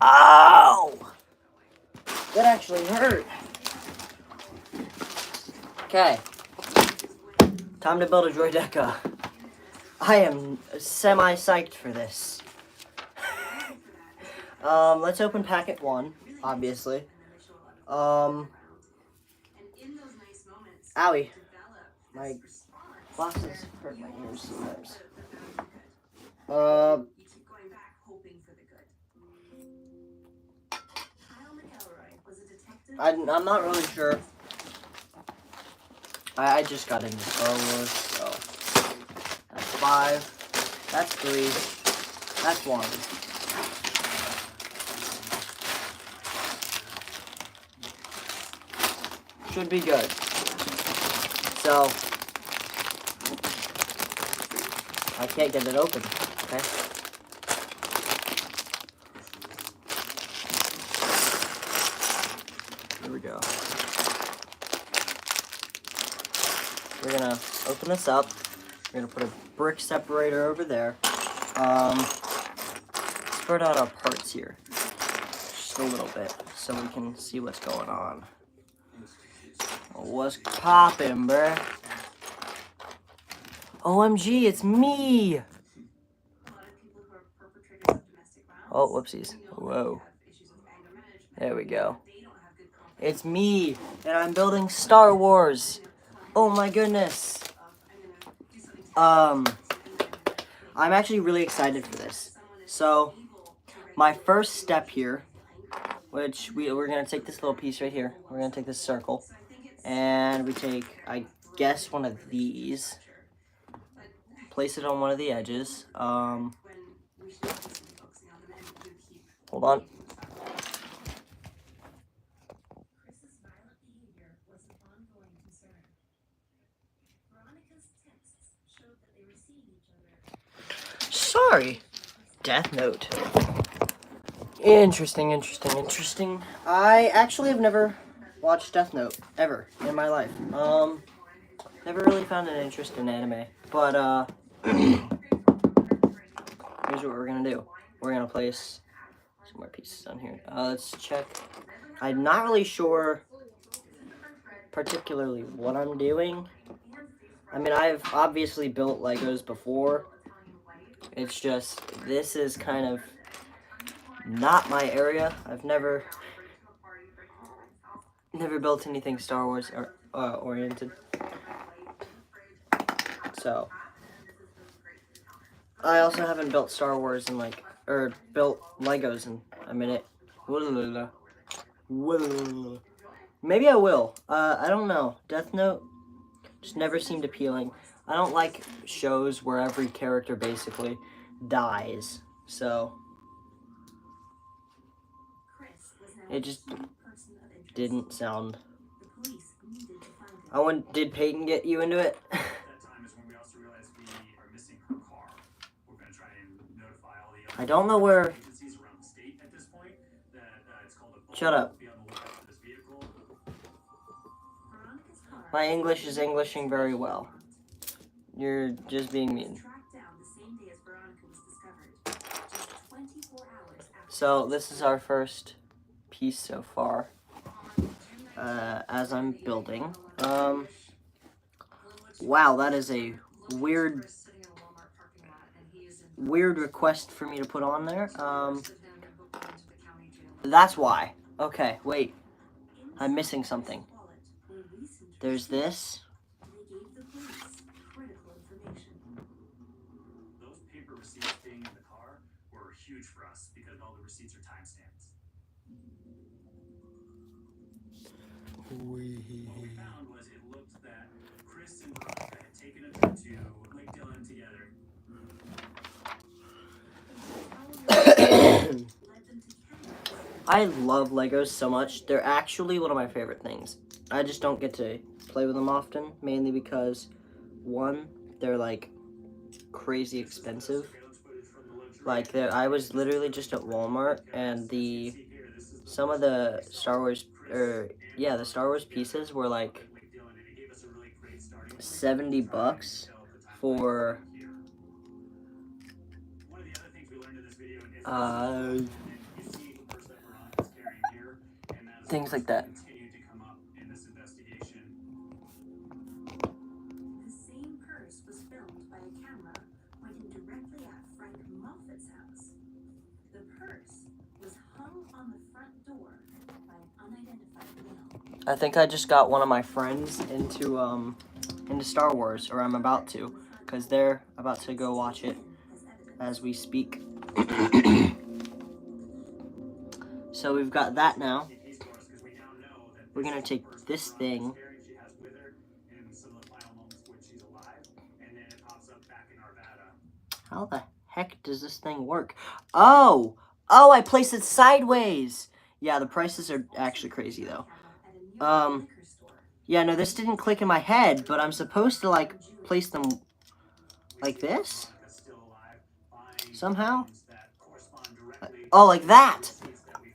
Ow! That actually hurt. Okay. Time to build a droideka. I am semi-psyched for this. Let's open packet 1, obviously. Owie. My glasses hurt my ears sometimes. I'm not really sure. I just got into Star Wars, so that's 5. That's 3. That's 1. Should be good. So I can't get it open. Okay. Here we go. We're gonna open this up. We're gonna put a brick separator over there. Spread out our parts here just a little bit so we can see what's going on. What's poppin', bruh? OMG, it's me! Oh, whoopsies. Whoa. There we go. It's me, and I'm building Star Wars. Oh my goodness. I'm actually really excited for this. So, my first step here, which we're going to take this little piece right here. We're going to take this circle, and we take, I guess, one of these. Place it on one of the edges. Hold on. Sorry. Death Note. Interesting. I actually have never watched Death Note, ever, in my life. Never really found an interest in anime. But, here's what we're gonna do. We're gonna place some more pieces on here. Let's check. I'm not really sure particularly what I'm doing. I mean, I've obviously built Legos before. It's just, this is kind of not my area. I've never built anything Star Wars oriented. So, I also haven't built Star Wars in built Legos in a minute. Maybe I will. I don't know. Death Note just never seemed appealing. I don't like shows where every character basically dies. So, it just didn't sound. Did Peyton get you into it? I don't know where. Shut up. My English is Englishing very well. You're just being mean. So this is our first piece so far. As I'm building. Wow, that is a weird request for me to put on there. That's why. Okay, wait. I'm missing something. There's this. Those paper receipts being in the car were huge for us because all the receipts are timestamps. What we found was it looked that Chris and Veronica had taken a trip to Lake Dillon together. I love Legos so much. They're actually one of my favorite things. I just don't get to play with them often, mainly because, one, they're like crazy expensive. Like, I was literally just at Walmart, and some of the Star Wars, the Star Wars pieces were like $70 for things like that. Continued to come up in this investigation. The same purse was filmed by a camera pointing directly at Frank Moffat's house. The purse was hung on the front door by an unidentified male. I think I just got one of my friends into Star Wars, or I'm about to, because they're about to go watch it as we speak. So we've got that now. We're gonna take this thing. She has with her in some of the final moments when she's alive, and then it pops up back in Arvada. How the heck does this thing work? Oh, I placed it sideways. Yeah, the prices are actually crazy though. Yeah, no, this didn't click in my head, but I'm supposed to like place them like this somehow. Oh, like that.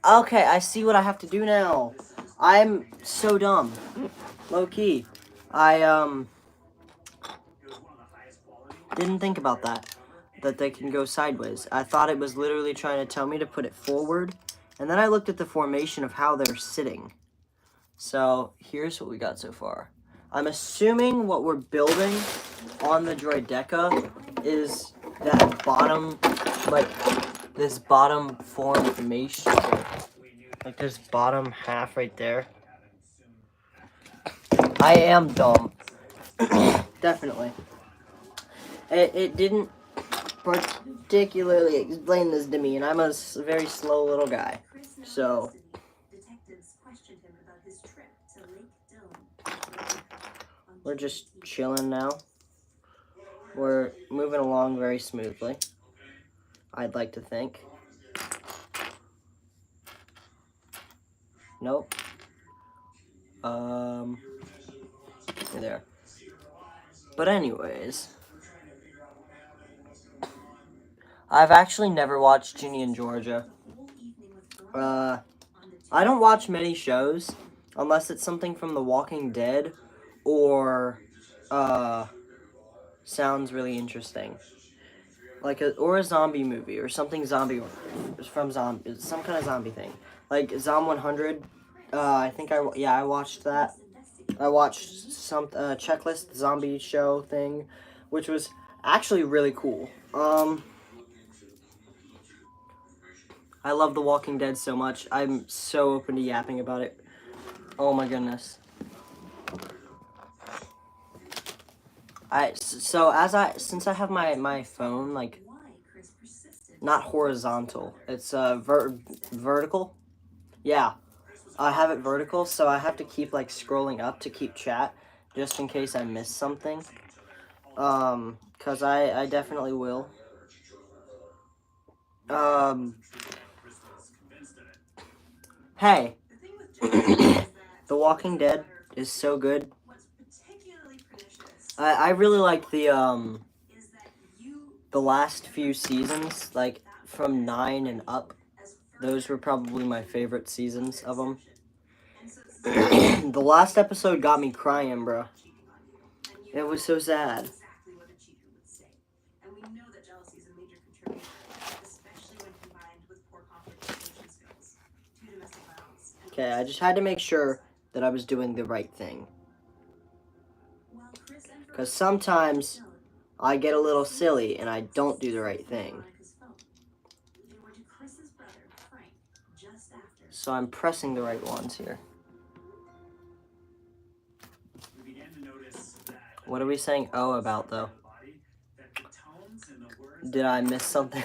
Okay, I see what I have to do now. I'm so dumb. Low key. I didn't think about that they can go sideways. I thought it was literally trying to tell me to put it forward, and then I looked at the formation of how they're sitting. So here's what we got so far. I'm assuming what we're building on the droideka is that bottom, like this bottom formation, like this bottom half right there. I am dumb. Definitely. It didn't particularly explain this to me, and I'm a very slow little guy. So we're just chilling now. We're moving along very smoothly, I'd like to think. Nope. There. But anyways, I've actually never watched Ginny and Georgia. I don't watch many shows unless it's something from The Walking Dead or sounds really interesting, like or a zombie movie or something zombie from zombie, some kind of zombie thing, like Zom 100. I think I watched that. I watched some Checklist zombie show thing, which was actually really cool. I love The Walking Dead so much. I'm so open to yapping about it. Oh my goodness. Since I have my phone like not horizontal, it's vertical. Yeah, I have it vertical, so I have to keep like scrolling up to keep chat, just in case I miss something. Cause I definitely will. Hey, The Walking Dead is so good. I really like the last few seasons, like from 9 and up. Those were probably my favorite seasons of them. The last episode got me crying, bro. It was so sad. Okay, I just had to make sure that I was doing the right thing. Because sometimes I get a little silly and I don't do the right thing. So I'm pressing the right ones here. What are we saying oh about, though? Did I miss something?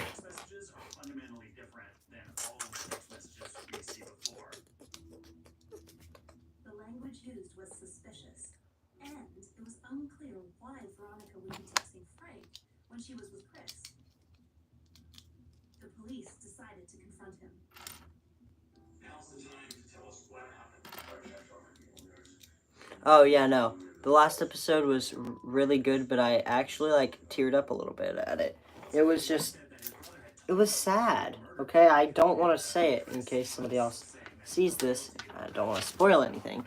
The language used was suspicious, and it was unclear why Veronica would be texting Frank when she was with Chris. The police decided to confront him. Now's the time to tell us what happened. Oh, yeah, no. The last episode was really good, but I actually, like, teared up a little bit at it. It was just, it was sad, okay? I don't want to say it in case somebody else sees this. I don't want to spoil anything.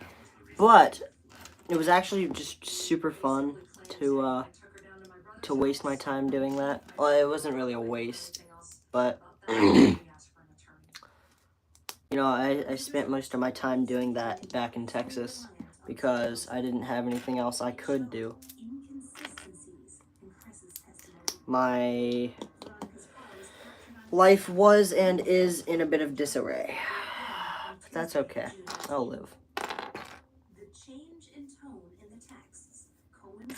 But it was actually just super fun to waste my time doing that. Well, it wasn't really a waste, but it You know, I spent most of my time doing that back in Texas because I didn't have anything else I could do. My life was and is in a bit of disarray. But that's okay. I'll live. The change in tone in the texts coincided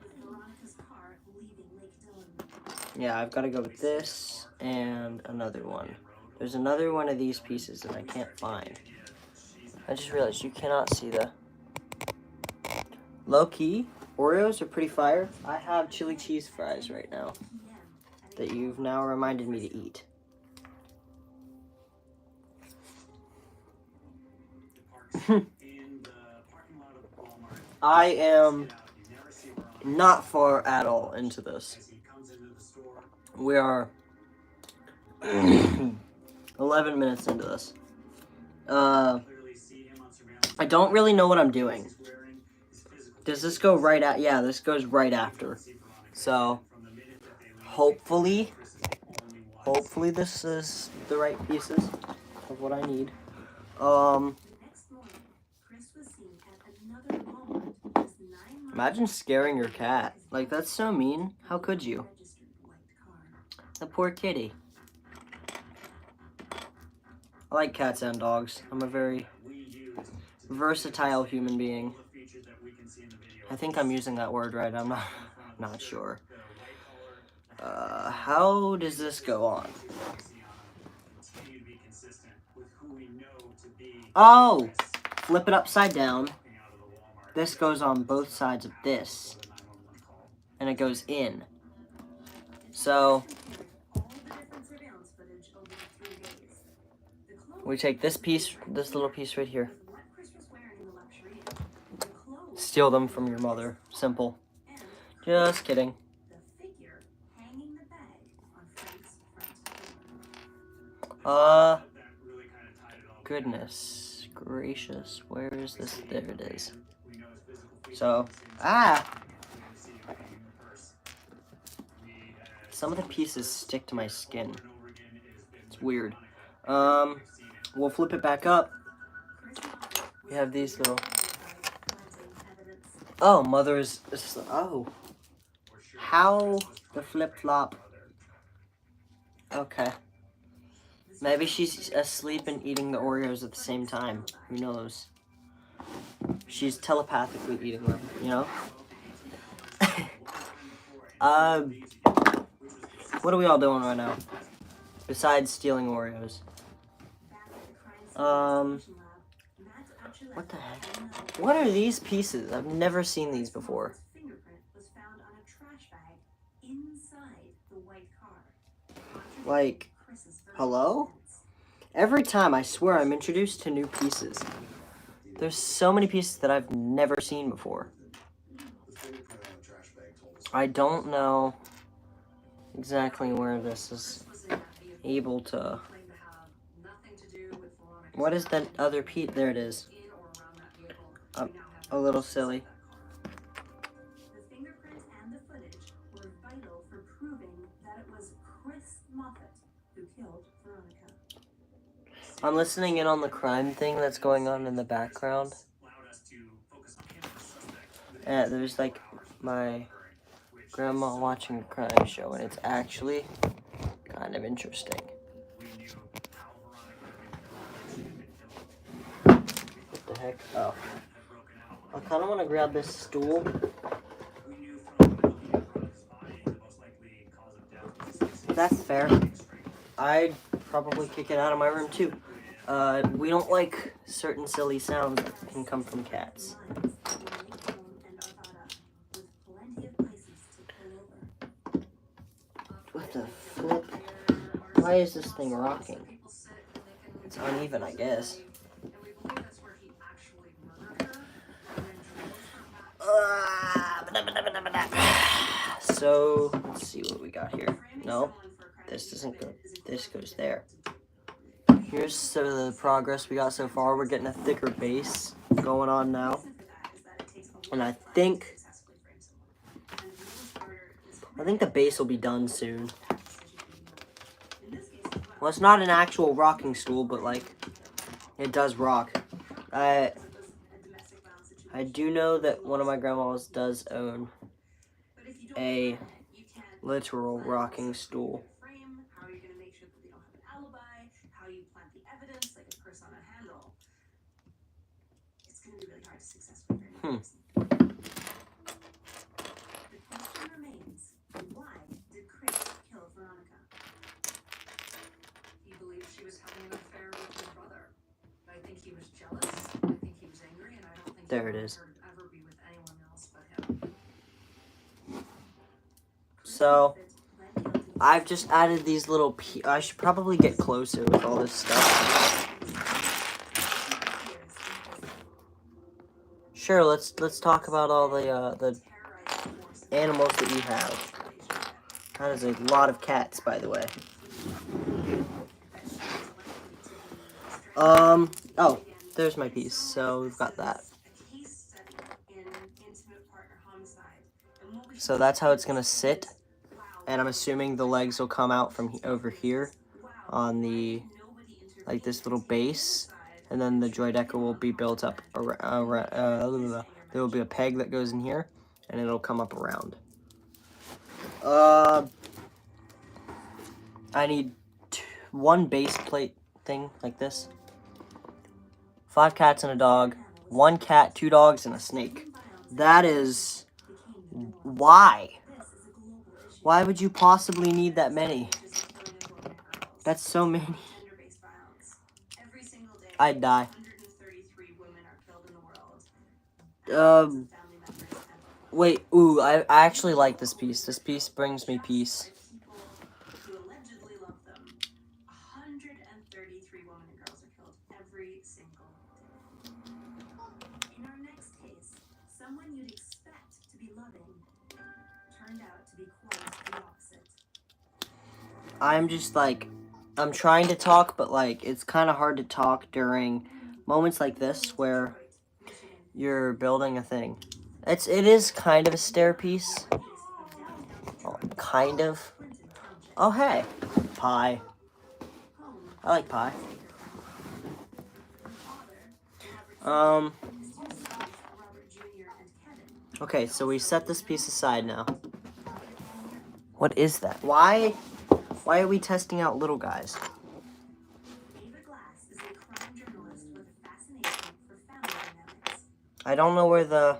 with Veronica's car leaving Lake Dillon. Yeah, I've got to go with this and another one. There's another one of these pieces that I can't find. I just realized you cannot see the... Low-key, Oreos are pretty fire. I have chili cheese fries right now that you've now reminded me to eat. I am not far at all into this. We are 11 minutes into this. I don't really know what I'm doing. Does this go right at? Yeah, this goes right after. So, hopefully this is the right pieces of what I need. Imagine scaring your cat. Like, that's so mean. How could you? The poor kitty. I like cats and dogs. I'm a very versatile human being. I think I'm using that word right. I'm not sure. How does this go on? Oh! Flip it upside down. This goes on both sides of this. And it goes in. So, we take this piece, this little piece right here. Steal them from your mother. Simple. Just kidding. Goodness gracious. Where is this? There it is. So, some of the pieces stick to my skin. It's weird. We'll flip it back up. We have these little... Oh, mother's... Oh. How the flip-flop... Okay. Maybe she's asleep and eating the Oreos at the same time. Who knows? She's telepathically eating them, you know? What are we all doing right now? Besides stealing Oreos. What the heck? What are these pieces? I've never seen these before. Like, hello? Every time, I swear, I'm introduced to new pieces. There's so many pieces that I've never seen before. I don't know exactly where this is able to... What is that other piece? There it is. I'm a little silly. The fingerprint and the footage were vital for proving that it was Chris Moffat who killed Veronica. I'm listening in on the crime thing that's going on in the background. There's like my grandma watching a crime show, and it's actually kind of interesting. What the heck? Oh. I kind of want to grab this stool. That's fair. I'd probably kick it out of my room too. We don't like certain silly sounds that can come from cats. What the flip? Why is this thing rocking? It's uneven, I guess. So, let's see what we got here. No, this doesn't go. This goes there. Here's some of the progress we got so far. We're getting a thicker base going on now. And I think the base will be done soon. Well, it's not an actual rocking stool, but like It does rock. I do know that one of my grandmas does own a literal rocking stool. How are you going to make sure that they don't have an alibi? How you plant the evidence, like a purse on a handle. It's going to be really hard to successfully bring this. The question remains, why did Chris kill Veronica? He believed she was having an affair with his brother. I think he was jealous. I think he was angry, and I don't think There he it wanted is. her to ever be with anyone else but him. So, I've just added these little I should probably get closer with all this stuff. Sure, let's talk about all the animals that you have. That is a lot of cats, by the way. Oh, there's my piece. So we've got that. So that's how it's gonna sit, and I'm assuming the legs will come out from over here on the, like this little base, and then the droideka will be built up around, there will be a peg that goes in here, and it'll come up around. I need one base plate thing like this. 5 cats and a dog. 1 cat, 2 dogs, and a snake. That is... why? Why would you possibly need that many? That's so many. I'd die. Wait, ooh, I actually like this piece. This piece brings me peace. Someone you'd expect to be loving turned out to be quite the opposite. I'm just like, I'm trying to talk, but like, it's kind of hard to talk during moments like this where you're building a thing. It is kind of a stair piece. Oh, kind of. Oh, hey. Pie. I like pie. Okay, so we set this piece aside now. What is that? Why are we testing out little guys? I don't know where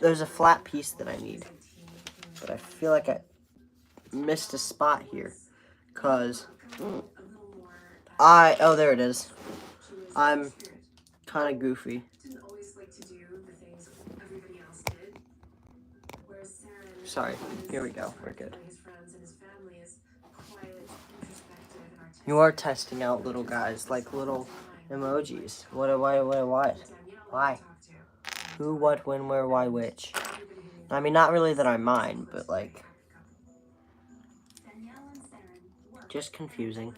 there's a flat piece that I need, but I feel like I missed a spot here, cause oh, there it is. I'm kind of goofy. Sorry, here we go, we're good. You are testing out little guys, like little emojis. Why? Who, what, when, where, why, which? I mean, not really that I mind, but like, just confusing.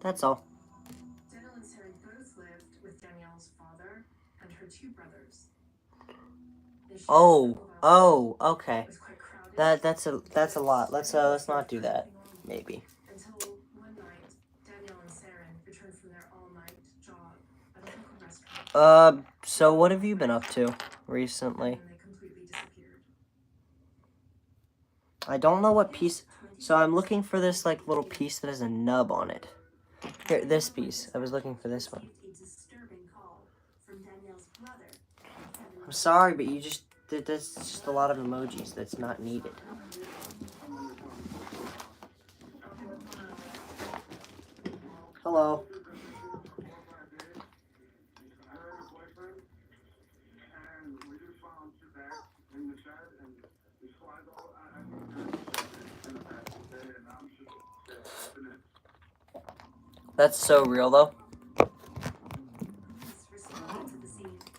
That's all. Danielle and Saren both lived with Danielle's father and her 2 brothers. Oh, okay. That's a lot. Let's not do that. Maybe. Until one night, Danielle and Saren returned from their all-night jog at a local restaurant. So what have you been up to recently? And they completely disappeared. I don't know what piece. So I'm looking for this like little piece that has a nub on it. Here, this piece. I was looking for this one. I'm sorry, but that's just a lot of emojis that's not needed. Hello. That's so real, though.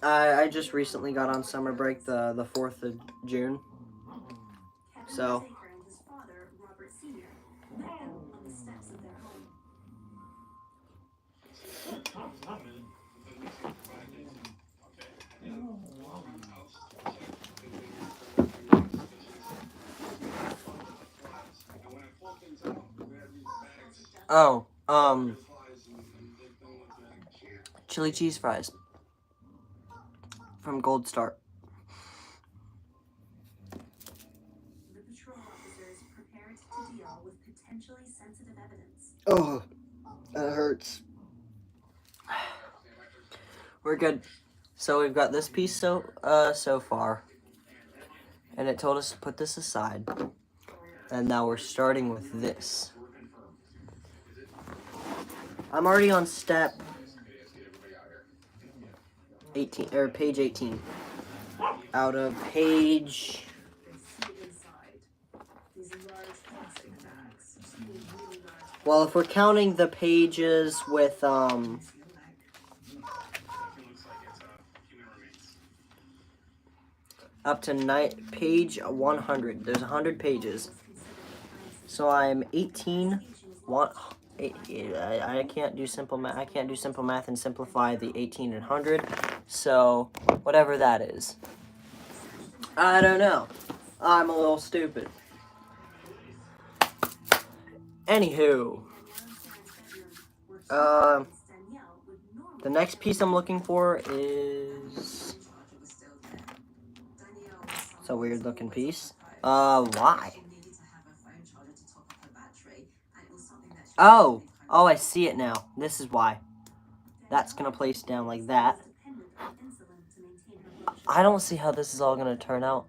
I just recently got on summer break the 4th of June. So. Oh, chili cheese fries from Gold Star. The patrol officers prepared to deal with potentially sensitive evidence. Oh, that hurts. We're good. So we've got this piece so far, and it told us to put this aside, and now we're starting with this. I'm already on step 18 or page 18 out of page. Well, if we're counting the pages with up to page 100. There's 100 pages. So I'm 18. I can't do simple math. I can't do simple math and simplify the 18 and 100. So whatever that is. I don't know. I'm a little stupid. Anywho. The next piece I'm looking for is... It's a weird looking piece. Why? Oh, I see it now. This is why. That's gonna place down like that. I don't see how this is all gonna turn out.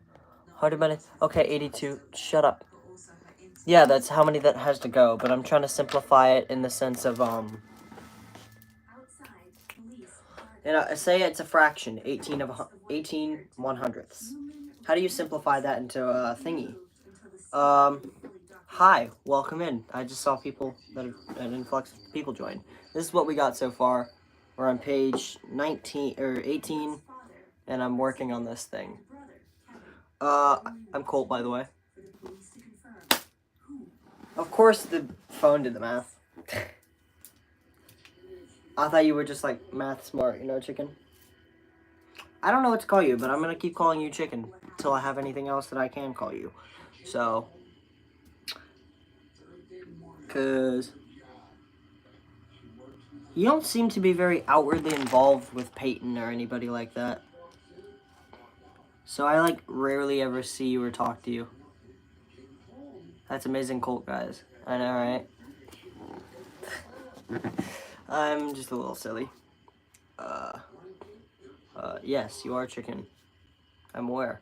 100 minutes. Okay, 82. Shut up. Yeah, that's how many that has to go, but I'm trying to simplify it in the sense of, say it's a fraction, 18 100ths. How do you simplify that into a thingy? Hi, welcome in. I just saw people an influx of people join. This is what we got so far. We're on page 19 or 18, and I'm working on this thing. I'm Colt, by the way. Of course, the phone did the math. I thought you were just like math smart, you know, chicken. I don't know what to call you, but I'm gonna keep calling you chicken until I have anything else that I can call you. So, cause you don't seem to be very outwardly involved with Peyton or anybody like that. So I like rarely ever see you or talk to you. That's amazing, Colt, guys. I know, right? I'm just a little silly. Yes, you are chicken. I'm aware.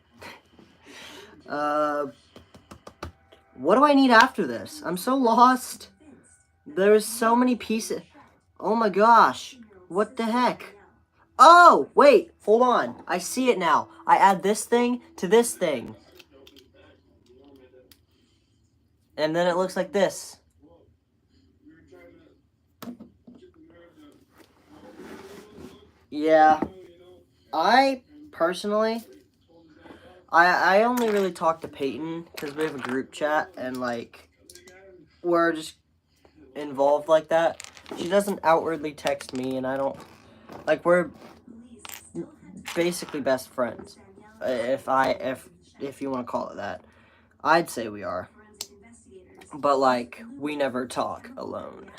What do I need after this? I'm so lost. There's so many pieces. Oh my gosh. What the heck? Oh, wait. Hold on. I see it now. I add this thing to this thing. And then it looks like this. Yeah. I personally... I only really talk to Peyton because we have a group chat and, like, we're just involved like that. She doesn't outwardly text me, and I don't... Like, we're basically best friends, if you want to call it that. I'd say we are. But, like, we never talk alone.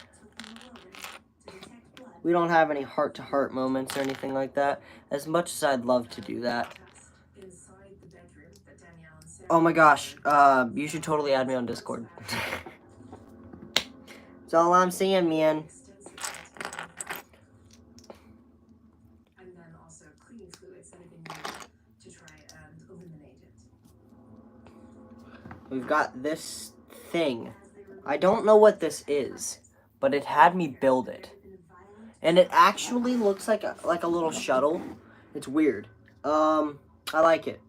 We don't have any heart-to-heart moments or anything like that, as much as I'd love to do that. Oh my gosh, you should totally add me on Discord. That's all I'm seeing, man. And then also cleaning fluids that have been used to try and eliminate it. We've got this thing. I don't know what this is, but it had me build it. And it actually looks like a little shuttle. It's weird. I like it.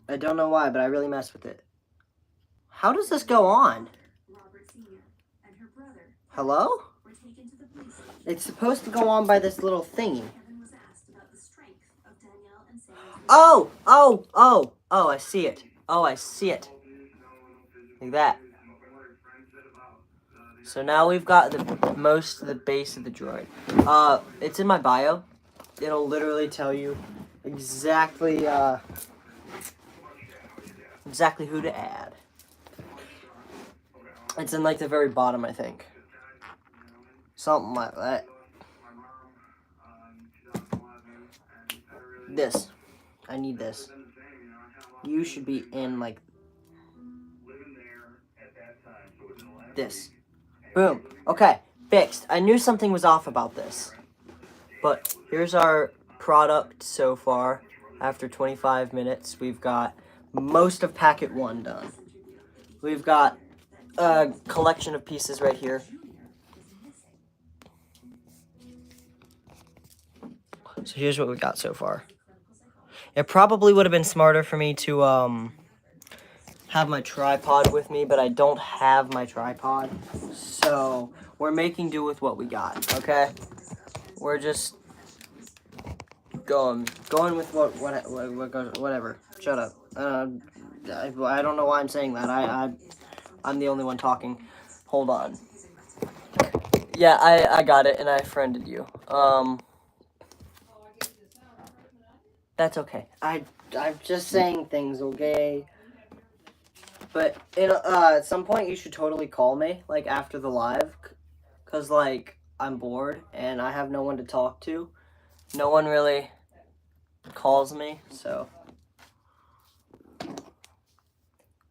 I don't know why, but I really mess with it. How does this go on? Hello? It's supposed to go on by this little thingy. Oh, I see it. Oh, I see it. Like that. So now we've got the base of the droid. It's in my bio. It'll literally tell you exactly who to add. It's in like the very bottom, I think. Something like that. This. I need this. You should be in, like, this. Boom. Okay, fixed. I knew something was off about this. But here's our product so far. After 25 minutes, we've got most of packet 1 done. We've got a collection of pieces right here. So here's what we got so far. It probably would have been smarter for me to have my tripod with me, but I don't have my tripod. So we're making do with what we got, okay? We're just going with whatever. Shut up. I don't know why I'm saying that. I'm the only one talking. Hold on. Yeah, I got it, and I friended you. That's okay. I'm just saying things, okay? But at some point, you should totally call me, like, after the live. Because, like, I'm bored, and I have no one to talk to. No one really calls me, so.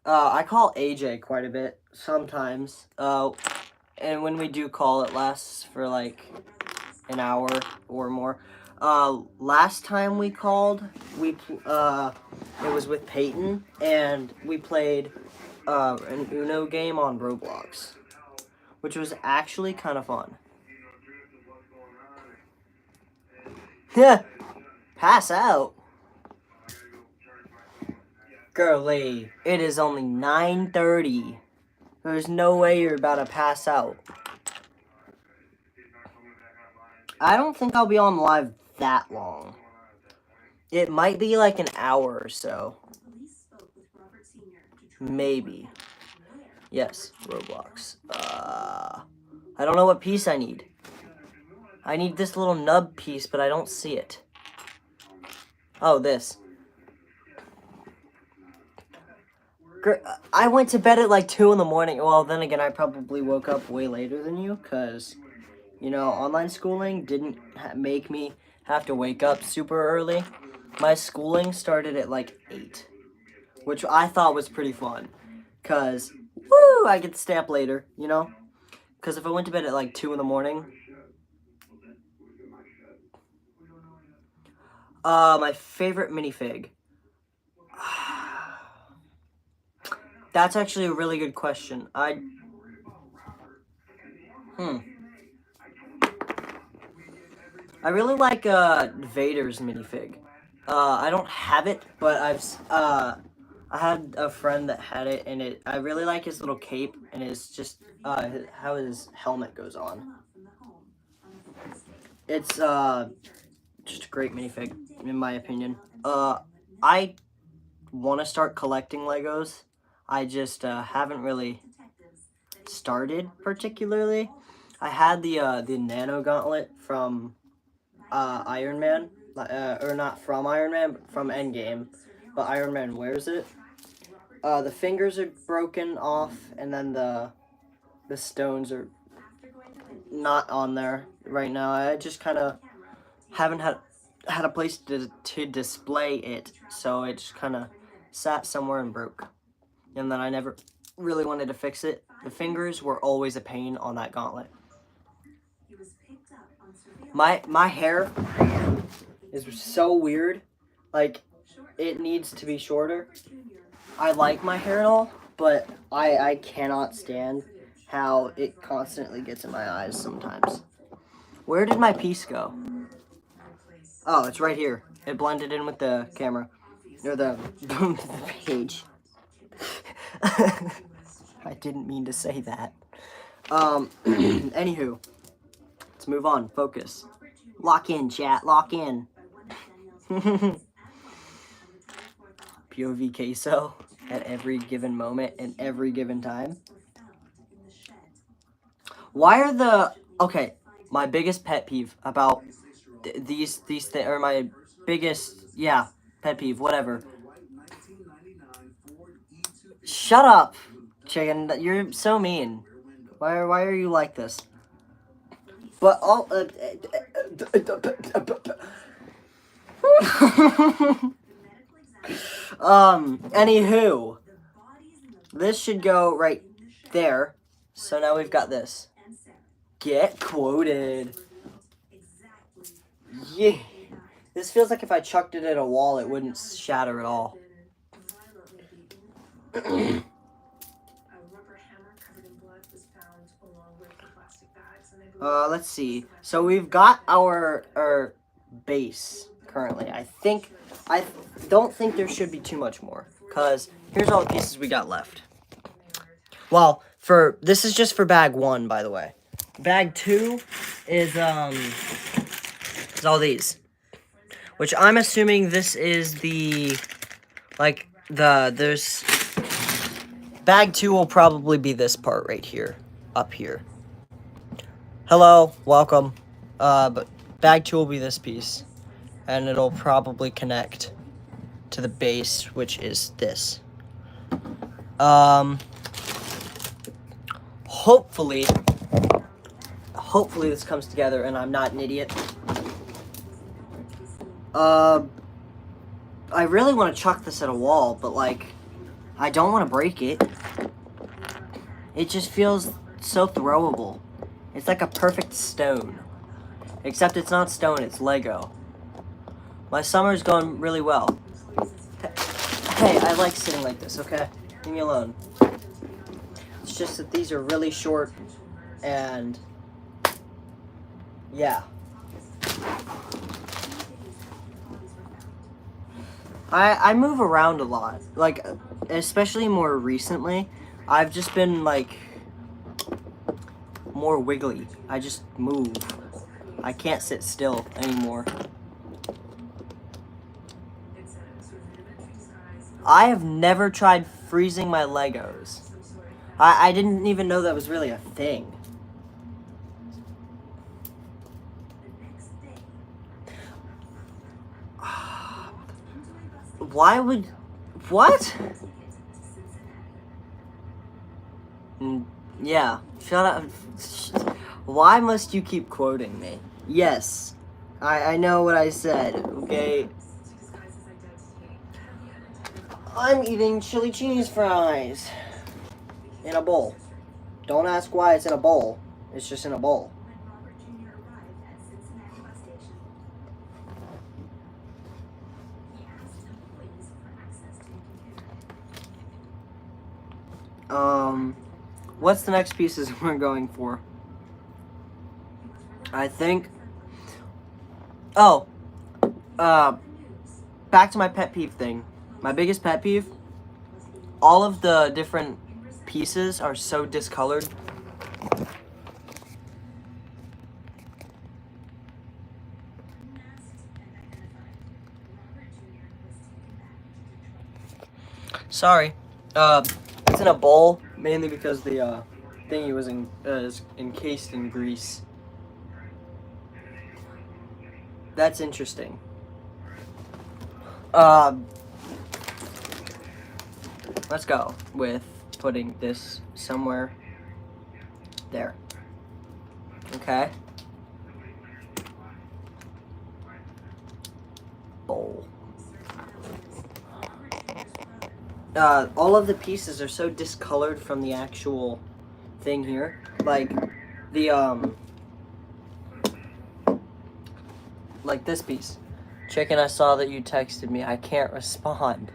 I call AJ quite a bit, sometimes. And when we do call, it lasts for, like, an hour or more. Last time we called, it was with Peyton, and we played an Uno game on Roblox, which was actually kind of fun. Yeah, pass out. Girlie, it is only 9:30. There's no way you're about to pass out. I don't think I'll be on live that long. It might be like an hour or so. Maybe. Yes, Roblox. I don't know what piece I need. I need this little nub piece, but I don't see it. Oh, this. I went to bed at like 2 in the morning. Well, then again, I probably woke up way later than you, because, you know, online schooling didn't make me have to wake up super early. My schooling started at like 8, which I thought was pretty fun, because, woo, I get to stay up later, you know? Because if I went to bed at like 2 in the morning, my favorite minifig. That's actually a really good question. I really like Vader's minifig. I don't have it, but I had a friend that had it, and I really like his little cape, and it's just how his helmet goes on. It's just a great minifig, in my opinion. I want to start collecting Legos. I just haven't really started particularly. I had the Nano Gauntlet from Iron Man, or not from Iron Man, but from Endgame, but Iron Man wears it. The fingers are broken off, and then the stones are not on there right now. I just kind of haven't had a place to display it, so it just kind of sat somewhere and broke. And then I never really wanted to fix it. The fingers were always a pain on that gauntlet. My hair is so weird. Like, it needs to be shorter. I like my hair and all, but I cannot stand how it constantly gets in my eyes sometimes. Where did my piece go? Oh, it's right here. It blended in with the camera. Or the page. I didn't mean to say that. Anywho. Let's move on. Focus. Lock in, chat. Lock in. POV queso at every given moment and every given time. Why are the... Okay, my biggest pet peeve about these things, or my biggest, yeah, pet peeve, whatever. Shut up, chicken. You're so mean. Why are you like this? But all Anywho, this should go right there. So now we've got this. Get quoted. Yeah. This feels like if I chucked it at a wall, it wouldn't shatter at all. Let's see. So we've got our base currently. I don't think there should be too much more, because here's all the pieces we got left. Well, this is just for bag 1, by the way. Bag 2 is all these, which I'm assuming this is there's bag 2 will probably be this part right here, up here. Hello, welcome. But bag 2 will be this piece, and it'll probably connect to the base, which is this. Hopefully this comes together and I'm not an idiot. I really want to chuck this at a wall, but like, I don't want to break it. It just feels so throwable. It's like a perfect stone. Except it's not stone, it's Lego. My summer's going really well. Hey, I like sitting like this, okay? Leave me alone. It's just that these are really short, and yeah. I move around a lot. Like, especially more recently, I've just been like more wiggly. I just move. I can't sit still anymore. I have never tried freezing my Legos. I didn't even know that was really a thing. Why would... What? Yeah, shut up. Why must you keep quoting me? Yes, I know what I said, okay? I'm eating chili cheese fries in a bowl. Don't ask why it's in a bowl. It's just in a bowl. What's the next pieces we're going for? I think... Oh. Back to my pet peeve thing. My biggest pet peeve, all of the different pieces are so discolored. Sorry. It's in a bowl, mainly because the thingy was is encased in grease. That's interesting. Let's go with putting this somewhere there. Okay. Bowl. All of the pieces are so discolored from the actual thing here. Like, like this piece. Chicken, I saw that you texted me. I can't respond.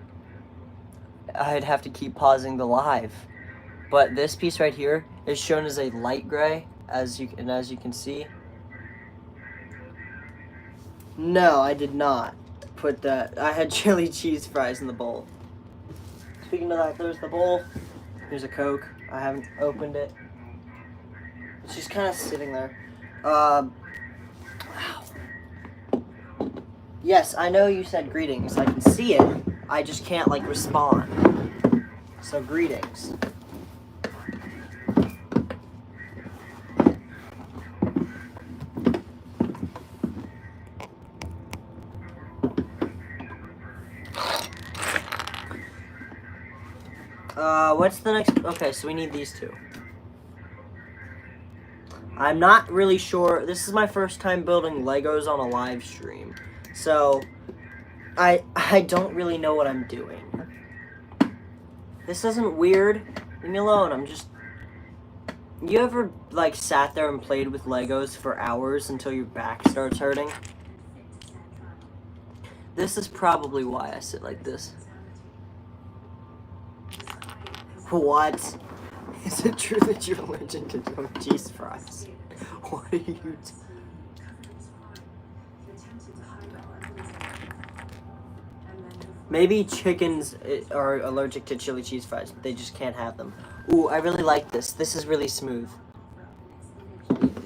I'd have to keep pausing the live. But this piece right here is shown as a light gray, as you can see. No, I did not put that. I had chili cheese fries in the bowl. Speaking of that, there's the bowl. Here's a Coke. I haven't opened it. It's just kind of sitting there. Wow. Yes, I know you said greetings. I can see it. I just can't, like, respond. So, greetings. What's the next? Okay, so we need these two. I'm not really sure. This is my first time building Legos on a live stream. So, I don't really know what I'm doing. This isn't weird. Leave me alone. I'm just... You ever, like, sat there and played with Legos for hours until your back starts hurting? This is probably why I sit like this. What? Is it true that you're allergic to cheese fries? What are you doing? Maybe chickens are allergic to chili cheese fries. They just can't have them. Ooh, I really like this. This is really smooth.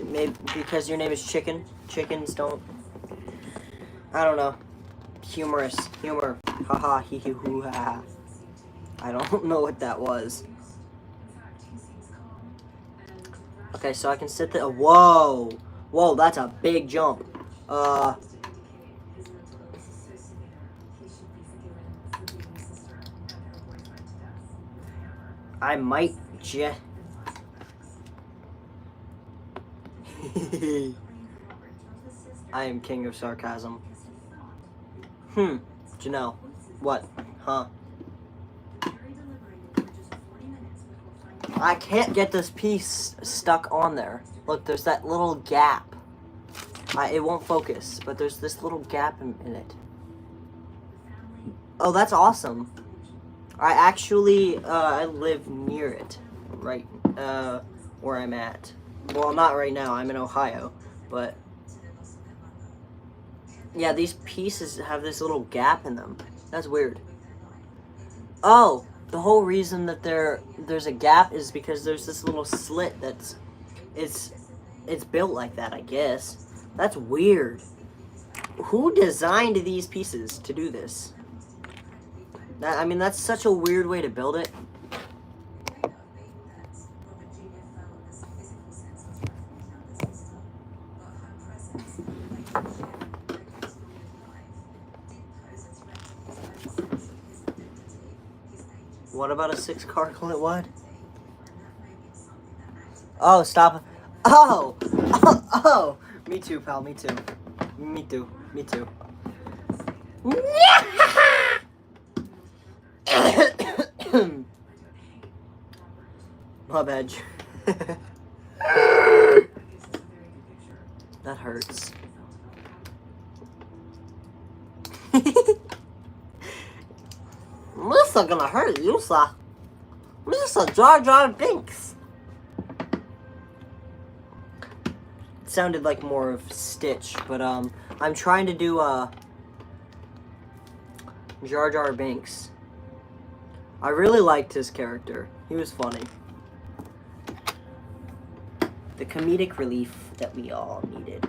Maybe because your name is Chicken. Chickens don't... I don't know. Humorous. Humor. Haha, hee hee hoo ha. I don't know what that was. Okay, so I can sit there. Whoa! Whoa, that's a big jump. I might I am king of sarcasm. Janelle. What? Huh? I can't get this piece stuck on there. Look, there's that little gap. It won't focus, but there's this little gap in it. Oh, that's awesome. I actually, I live near it, right, where I'm at. Well, not right now, I'm in Ohio, but, yeah, these pieces have this little gap in them. That's weird. Oh, the whole reason that there's a gap is because there's this little slit that's, it's built like that, I guess. That's weird. Who designed these pieces to do this? I mean, that's such a weird way to build it. What about a 6-car clip? What? Oh, stop. Oh! Oh! Me too, pal. Me too. Me too. Me too. My bad. That hurts. This is gonna hurt you, sir. This is Jar Jar Binks. It sounded like more of Stitch, but I'm trying to do Jar Jar Binks. I really liked his character. He was funny. The comedic relief that we all needed.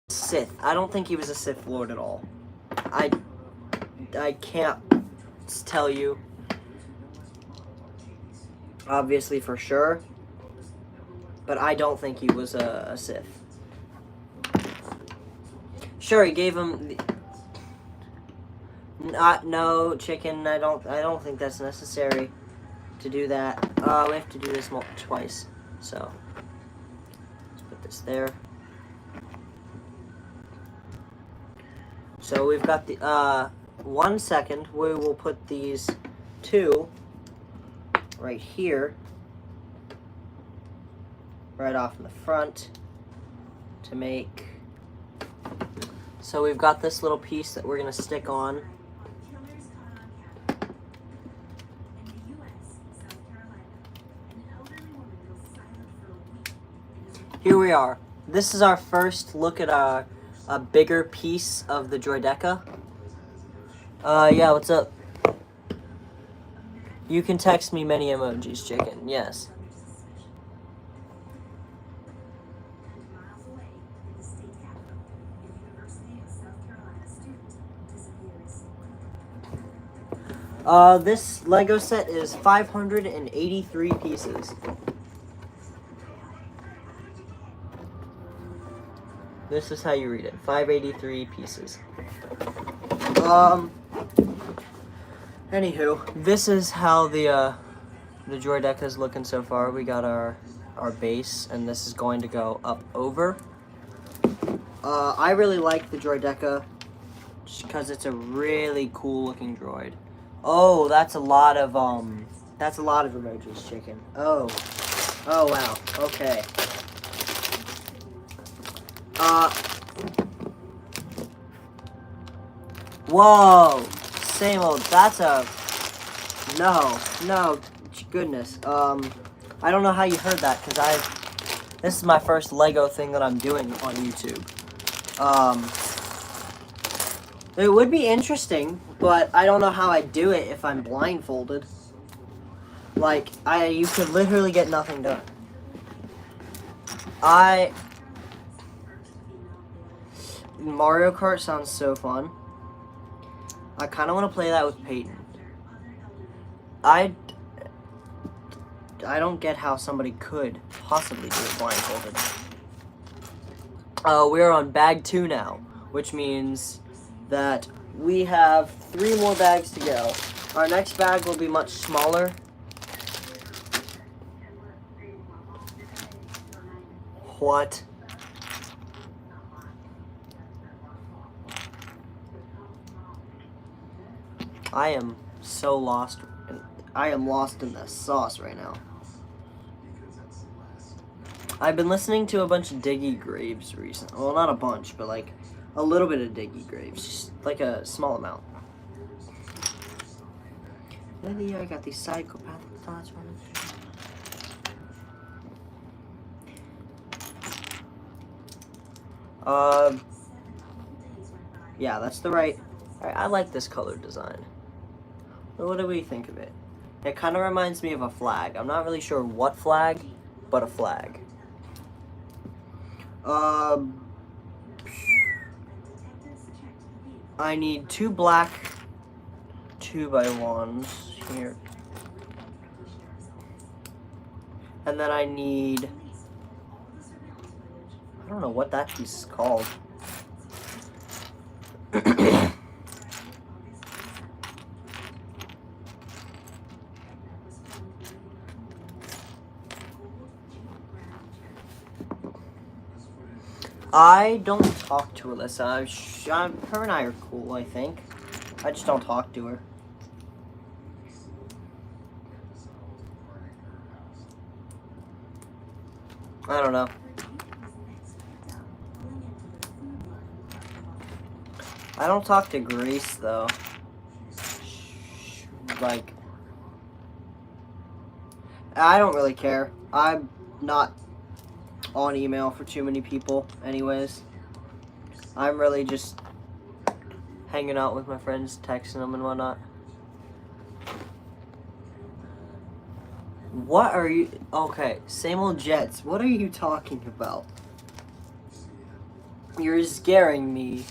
Sith. I don't think he was a Sith Lord at all. I can't tell you, obviously for sure, but I don't think he was a Sith. Sure, he gave him no chicken. I don't think that's necessary to do that. We have to do this twice. So let's put this there. So we've got the 1 second. We will put these two right here, right off in the front to make. So we've got this little piece that we're gonna stick on. Here we are. This is our first look at a bigger piece of the droideka. Yeah, what's up? You can text me many emojis, chicken. Yes. This Lego set is 583 pieces. This is how you read it. 583 pieces. Anywho, this is how the droideka is looking so far. We got our base, and this is going to go up over. I really like the droideka just because it's a really cool looking droid. Oh, that's a lot of emojis, chicken. Oh wow. Okay. Whoa. Same old. That's a no. Goodness. I don't know how you heard that because this is my first Lego thing that I'm doing on YouTube. It would be interesting, but I don't know how I'd do it if I'm blindfolded. Like, you could literally get nothing done. Mario Kart sounds so fun. I kind of want to play that with Peyton. I don't get how somebody could possibly do it blindfolded. We're on bag 2 now, which means that we have 3 more bags to go. Our next bag will be much smaller. What? I am so lost. I am lost in the sauce right now. I've been listening to a bunch of Diggy Graves recently. Well, not a bunch, but like a little bit of Diggy Graves. Just like a small amount. Lately, I got these psychopathic thoughts running. Yeah, that's the right. I like this color design. What do we think of it? It kind of reminds me of a flag. I'm not really sure what flag, but a flag. I need 2 black 2x1s here. And then I need, I don't know what that piece is called. I don't talk to Alyssa. Her and I are cool, I think. I just don't talk to her. I don't know. I don't talk to Grace, though. Like, I don't really care. I'm not on email for too many people anyways. I'm really just hanging out with my friends, texting them and whatnot. What are you... Okay, same old Jets. What are you talking about? You're scaring me.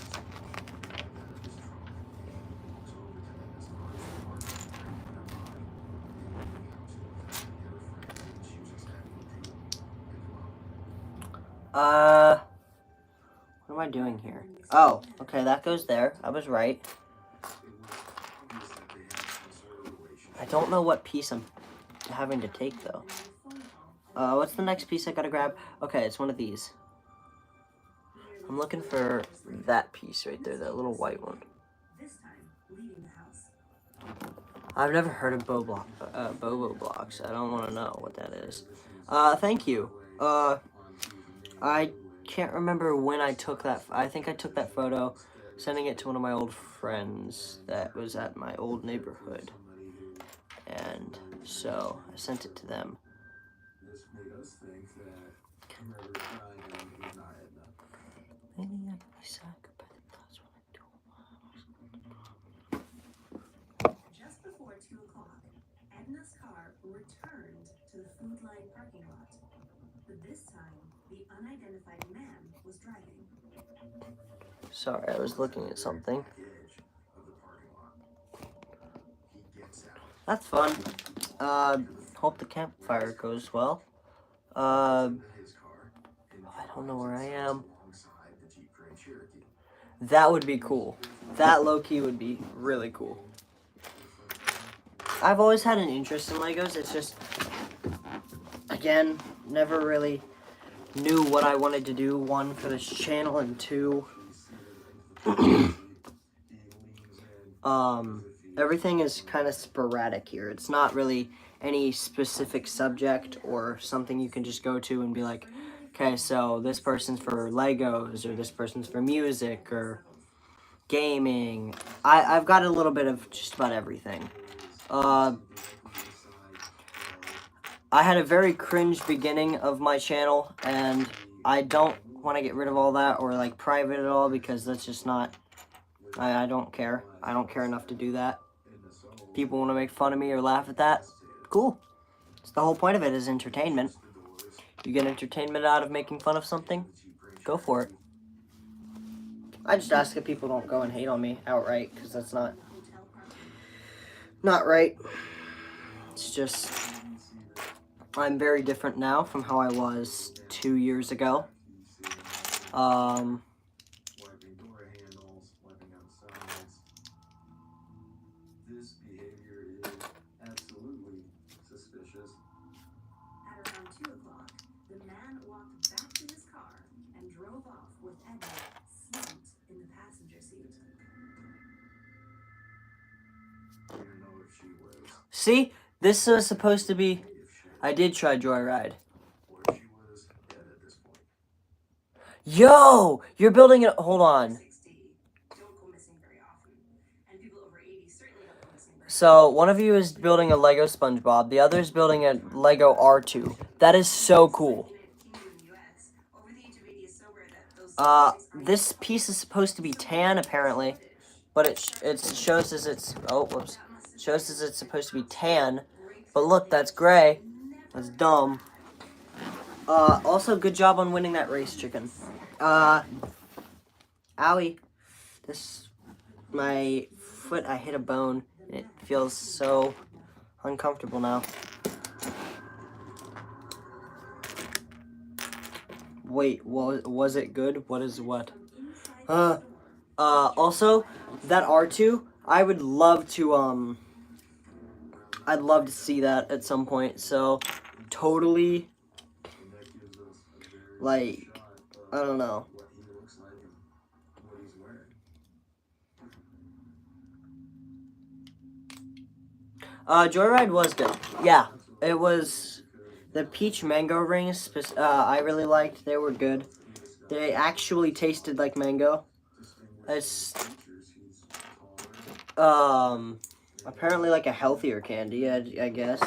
What am I doing here? Oh, okay, that goes there. I was right. I don't know what piece I'm having to take, though. What's the next piece I gotta grab? Okay, it's one of these. I'm looking for that piece right there, that little white one. I've never heard of Bobo blocks. I don't want to know what that is. Thank you. I can't remember when I took that. I think I took that photo, sending it to one of my old friends that was at my old neighborhood. And so I sent it to them. Maybe I can be psychopathic. That's what I do. Just before 2 o'clock, Edna's car returned to the Food Line parking lot. But this time, the unidentified man was driving. Sorry, I was looking at something. That's fun. Hope the campfire goes well. I don't know where I am. That would be cool. That low-key would be really cool. I've always had an interest in Legos. It's just, again, never really knew what I wanted to do. One, for this channel, and two, everything is kind of sporadic here. It's not really any specific subject or something you can just go to and be like, okay, so this person's for Legos, or this person's for music, or gaming. I've got a little bit of just about everything. I had a very cringe beginning of my channel, and I don't want to get rid of all that or like private at all, because that's just not, I don't care. I don't care enough to do that. People want to make fun of me or laugh at that. Cool. It's the whole point of it is entertainment. You get entertainment out of making fun of something, go for it. I just ask that people don't go and hate on me outright, because that's not right. It's just, I'm very different now from how I was 2 years ago. Wiping door handles, wiping out sides. This behavior is absolutely suspicious. At around 2 o'clock, the man walked back to his car and drove off with Edna slumped in the passenger seat. I don't even know if she was. See, this was supposed to be, I did try Joyride. Or she was dead at this point. Yo, you're building it, hold on. 60 don't go missing very often, and people over 80 certainly don't go missing very So, one of you is building a Lego SpongeBob, the other is building a Lego R2. That is so cool. This piece is supposed to be tan, apparently, but it shows as it's, shows as it's supposed to be tan, but look, that's gray. That's dumb. Also, good job on winning that race, chicken. Owie. My foot, I hit a bone. It feels so uncomfortable now. Wait, was it good? What is what? Also, that R2, I would love to, I'd love to see that at some point, so totally, like, I don't know. What he looks like and what he's wearing. Joyride was good. Yeah, it was, the peach mango rings, I really liked. They were good. They actually tasted like mango. It's, apparently like a healthier candy, I guess.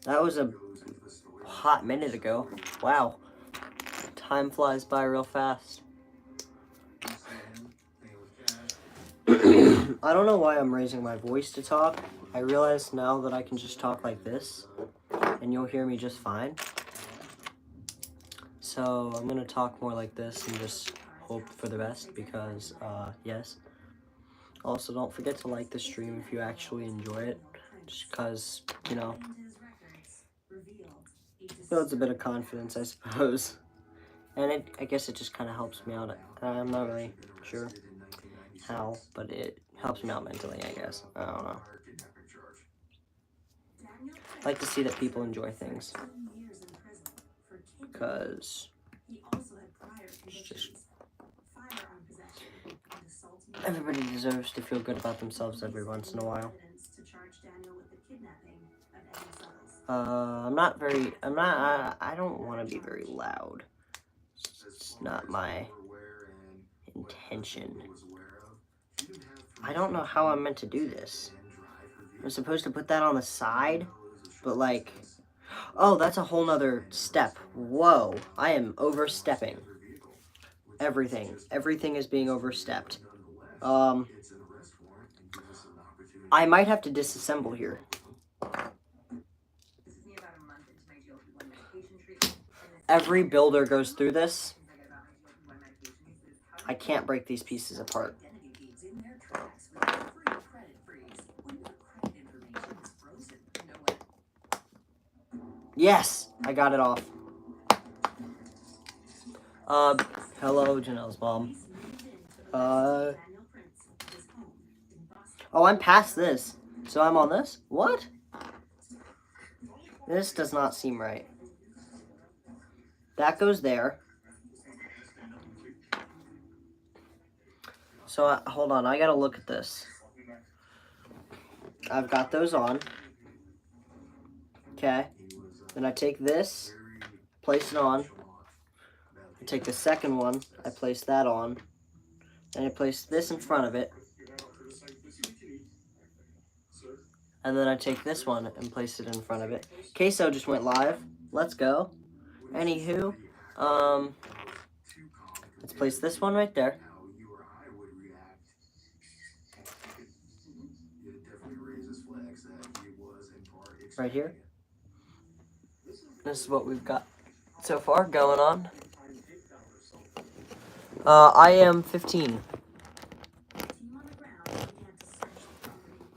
That was a hot minute ago. Wow. Time flies by real fast. I don't know why I'm raising my voice to talk. I realize now that I can just talk like this, and you'll hear me just fine. So I'm gonna talk more like this and just hope for the best, because, yes. Also, don't forget to like the stream if you actually enjoy it, just because, you know, builds a bit of confidence, I suppose. And I guess it just kind of helps me out. I'm not really sure how, but it helps me out mentally, I guess. I don't know. I like to see that people enjoy things, because it's just, everybody deserves to feel good about themselves every once in a while. I don't want to be very loud. It's not my intention. I don't know how I'm meant to do this. I'm supposed to put that on the side, but like, oh, that's a whole nother step. Whoa, I am overstepping. Everything is being overstepped. I might have to disassemble here. Every builder goes through this. I can't break these pieces apart. Yes, I got it off. Hello, Janelle's mom. Police moved in to arrest Daniel Prince at his home in Boston. Oh, I'm past this. So I'm on this? What? This does not seem right. That goes there. So, hold on. I gotta look at this. I've got those on. Okay. Then I take this, place it on. I take the second one, I place that on. Then I place this in front of it. And then I take this one and place it in front of it. Queso just went live. Let's go. Anywho, let's place this one right there. Right here. This is what we've got so far going on. I am 15. Team on the ground began to search the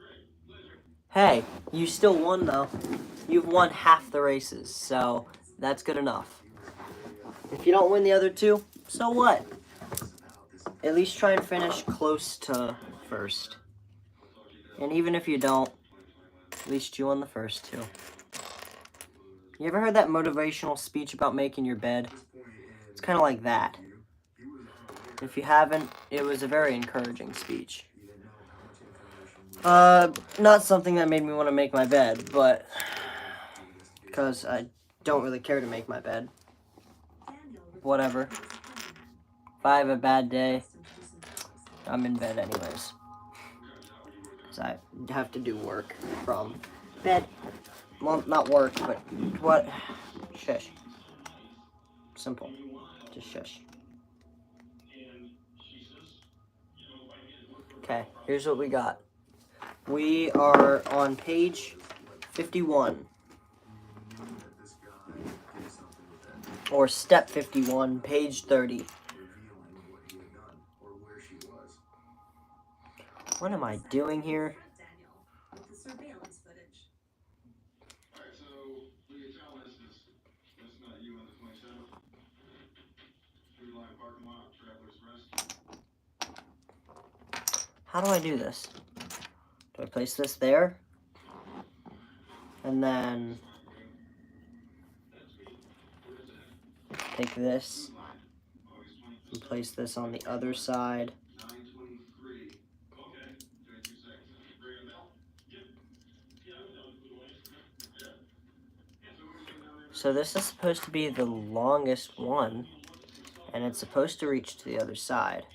property. Hey, you still won though. You've won half the races, so that's good enough. If you don't win the other two, so what? At least try and finish close to first. And even if you don't, at least you won the first two. You ever heard that motivational speech about making your bed? It's kind of like that. If you haven't, it was a very encouraging speech. Not something that made me want to make my bed, but because I don't really care to make my bed. Whatever. If I have a bad day, I'm in bed anyways. Because I have to do work from bed. Well, not work, but what? Shush. Simple. Just shush. Okay, here's what we got. We are on page 51. Or step 51, page 30. What am I doing here? Daniel, with the surveillance footage. Alright, so what you tell us is that's not you on the 27th. Food line parking lot, Travelers Rest. How do I do this? Do I place this there? And then take this and place this on the other side. 923. Okay, 22 seconds. Bring it out. Yep. Yeah, I'm done with the way. Yeah. Yeah, so we're doing that. So this is supposed to be the longest one, and it's supposed to reach to the other side.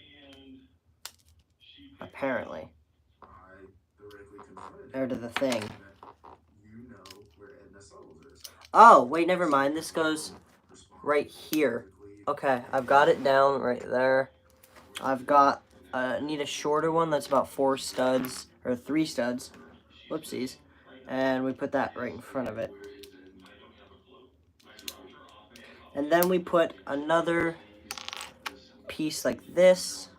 Apparently. Or to the thing. Oh, wait, never mind. This goes right here. Okay, I've got it down right there. I've got, need a shorter one that's about 4 studs, or 3 studs. Whoopsies. And we put that right in front of it. And then we put another piece like this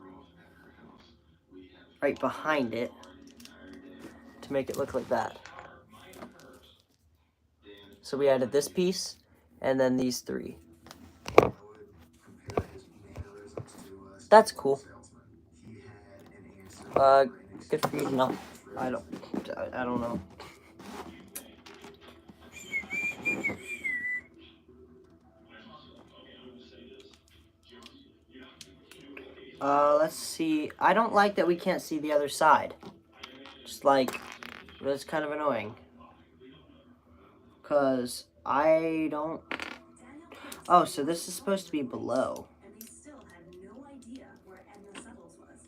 right behind it to make it look like that. So we added this piece and then these 3. That's cool. Good for you to know. I don't know. Let's see. I don't like that we can't see the other side. Just like, that's kind of annoying. Because I don't... Oh, so this is supposed to be below. And they still had no idea where Edna Suttles was.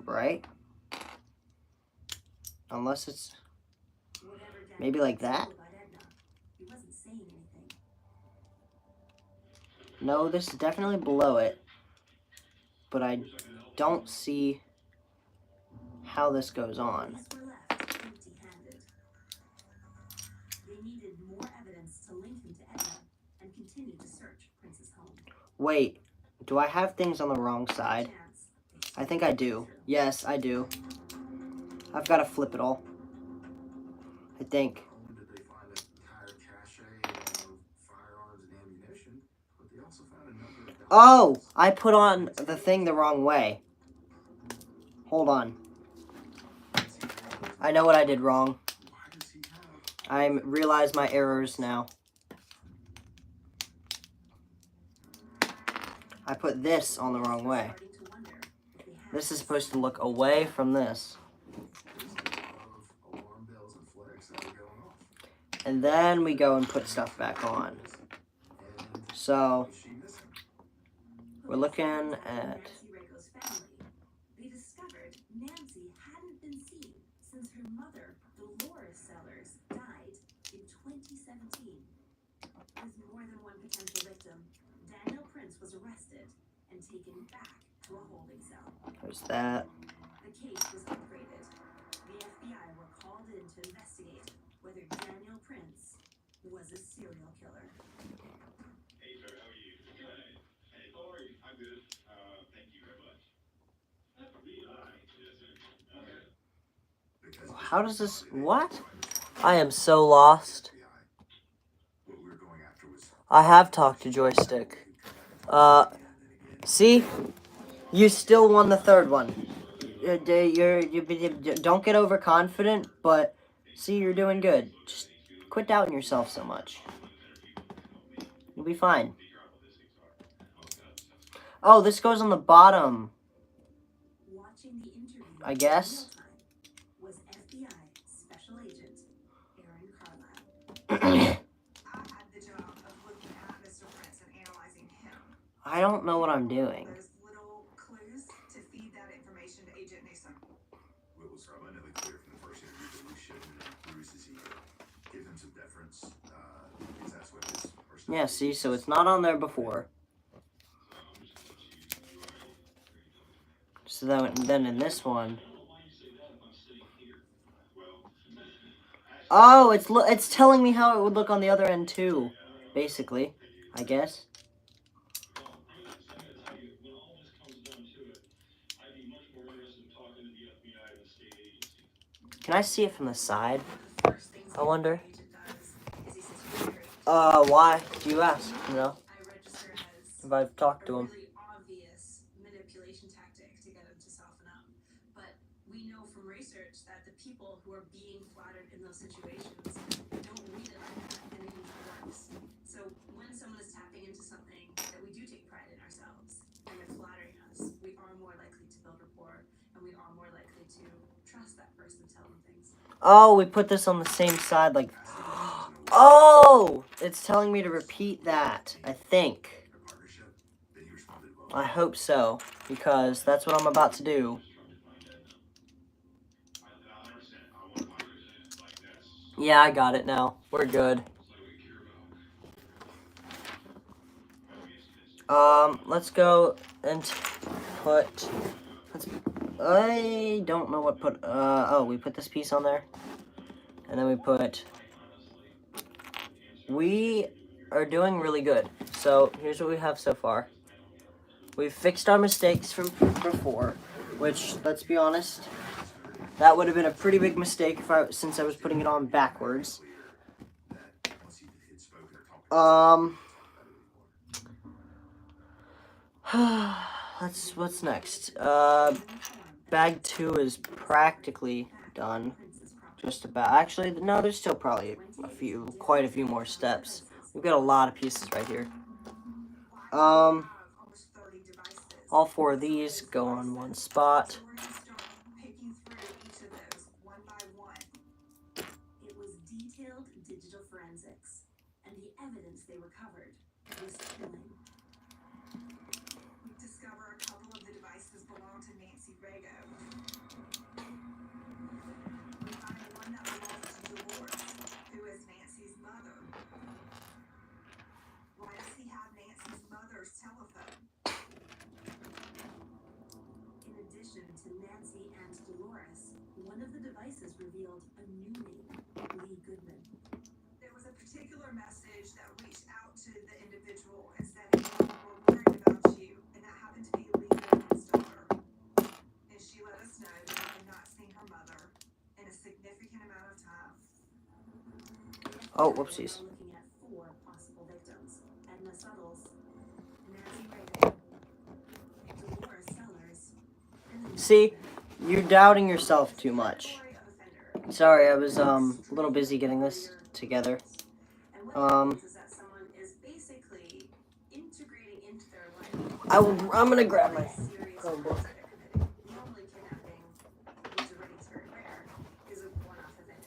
Right? Unless it's Whatever Daniel maybe like said that? about Edna, he wasn't saying anything. No, this is definitely below it. But I don't see how this goes on. Police were left empty-handed. They needed more evidence to link him to Edna and continue to search Prince's home. Wait, do I have things on the wrong side? Chance. I think I do. Yes, I do. I've got to flip it all. I think. Did they find an entire cache of firearms and ammunition? Oh, I put on the thing the wrong way. Hold on. I know what I did wrong. I realize my errors now. I put this on the wrong way. This is supposed to look away from this. And then we go and put stuff back on. So, we're looking at... They discovered Nancy hadn't been seen since her mother, Dolores Sellers, died in 2017. With more than one potential victim, Daniel Prince was arrested and taken back to a holding cell. There's that. The case was upgraded. The FBI were called in to investigate whether Daniel Prince was a serial killer. Hey, sir, how are you? Good. Hey, how are you? I'm good. Thank you very much. FBI. Yes, sir. Okay. How does this... What? I am so lost. I have talked to Joystick. See? You still won the third one. You don't get overconfident, but see, you're doing good. Just quit doubting yourself so much. You'll be fine. Oh, this goes on the bottom. Watching the interview I guess. was FBI Special Agent Aaron Carlisle. I had the job of looking at Mr. Prince and analyzing him. I don't know what I'm doing. There's little clues to feed that information to Agent Mason. Well, so I know the clear from the first interview that we showed him clues. Is he give him some deference? Is that what his personality? Yeah, see, so it's not on there before. So then in this one... Oh, it's telling me how it would look on the other end too, basically, I guess. Can I see it from the side? I wonder. Why? Do you ask? You know? I register as If I've talked to a him. really obvious manipulation tactic to get him to soften up. But we know from research that the people who are being flattered in those situations don't read it like that, and it usually works. So when someone is tapping into something that we do take pride in ourselves, and they're flattering us, we are more likely to build rapport, and we are more likely to trust that person to tell them things. Oh, we put this on the same side, like... Oh! It's telling me to repeat that, I think. I hope so, because that's what I'm about to do. Yeah, I got it now. We're good. Let's go and put... I don't know what put... oh, we put this piece on there. And then we put... We are doing really good. So, here's what we have so far. We've fixed our mistakes from before, which, let's be honest, that would have been a pretty big mistake since I was putting it on backwards. What's next? Bag 2 is practically done. Just about. Actually, no, there's still probably quite a few more steps. We've got a lot of pieces right here. All 4 of these go on one spot. It was detailed digital forensics, and the evidence they recovered was chilling. We discover a couple of the devices belong to Nancy Rago. We find one that belongs to Dolores, who is Nancy's mother. Why does he have Nancy's mother's telephone? In addition to Nancy and Dolores, one of the devices revealed a new name, Lee Goodman. There was a particular message that reached out to the individual and said, "Hey, we're worried about you," and that happened to be Lee Goodman's daughter. And she let us know that she had not seen her mother in a significant amount of time. Oh, whoopsies. We're looking at 4 possible victims: Edna Suttles, Nancy Rago, See, you're doubting yourself too much. Sorry, I was a little busy getting this together. I'm gonna grab my phone book. Normally kidnapping, which is already very rare, is a one-off event.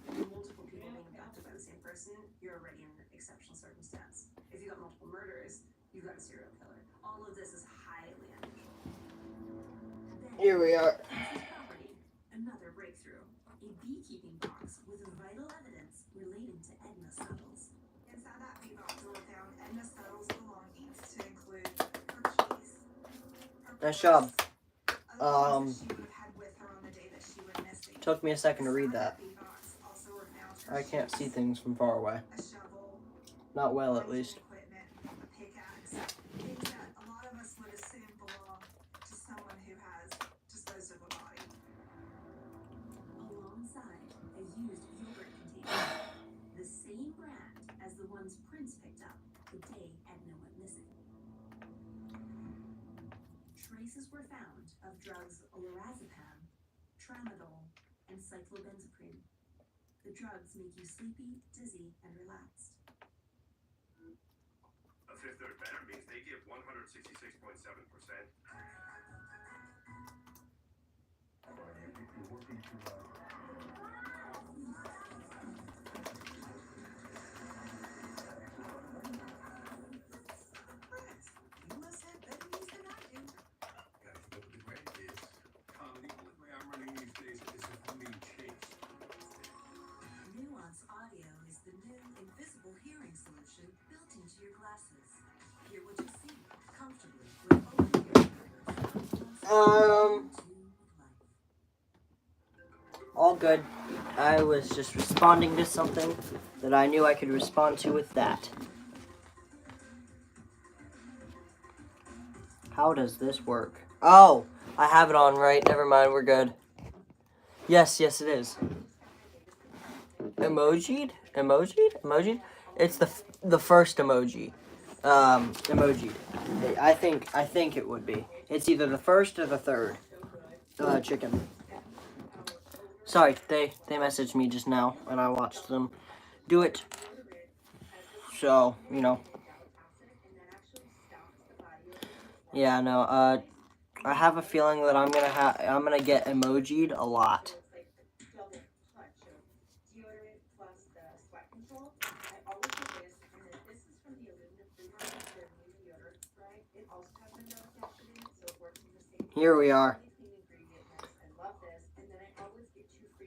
When you've got multiple people being abducted by the same person, you're already in an exceptional circumstance. If you've got multiple murders, you've got a serial killer. All of this is highly unusual. Here we are. Property, another breakthrough. A beekeeping box with vital evidence relating to Edna Suttles. Inside that bee box were found Edna Suttles' belongings to include her keys. Nice job. Other things that she would have had with her on the day that she went missing. Took me a second to read that. Bee box also were found her I can't see shoes, things from far away. a shovel, Not well, at least. equipment, a pickaxe, things that a lot of us would assume belong to someone who has disposed of a body. Alongside a used yogurt container, the same brand as the ones Prince picked up the day Edna went missing. Traces were found of drugs lorazepam, tramadol, and cyclobenzaprine. The drugs make you sleepy, dizzy, and relaxed. A fifth or better means they give 166.7%. You must have better news than I do. Gotta keep up with the great kids. The only way I'm running these days is if I'm being chased. Nuance Audio is the new invisible hearing solution built into your glasses. Hear what you see comfortably with open ears. All good. I was just responding to something that I knew I could respond to with that. How does this work? Oh, I have it on right. Never mind, we're good. Yes, it is. Emojied? It's the first emoji. Emojied. I think it would be. It's either the first or the third. Chicken. Sorry, they messaged me just now, and I watched them do it. So, you know. Yeah, no, I have a feeling that I'm gonna get emojied a lot. Here we are.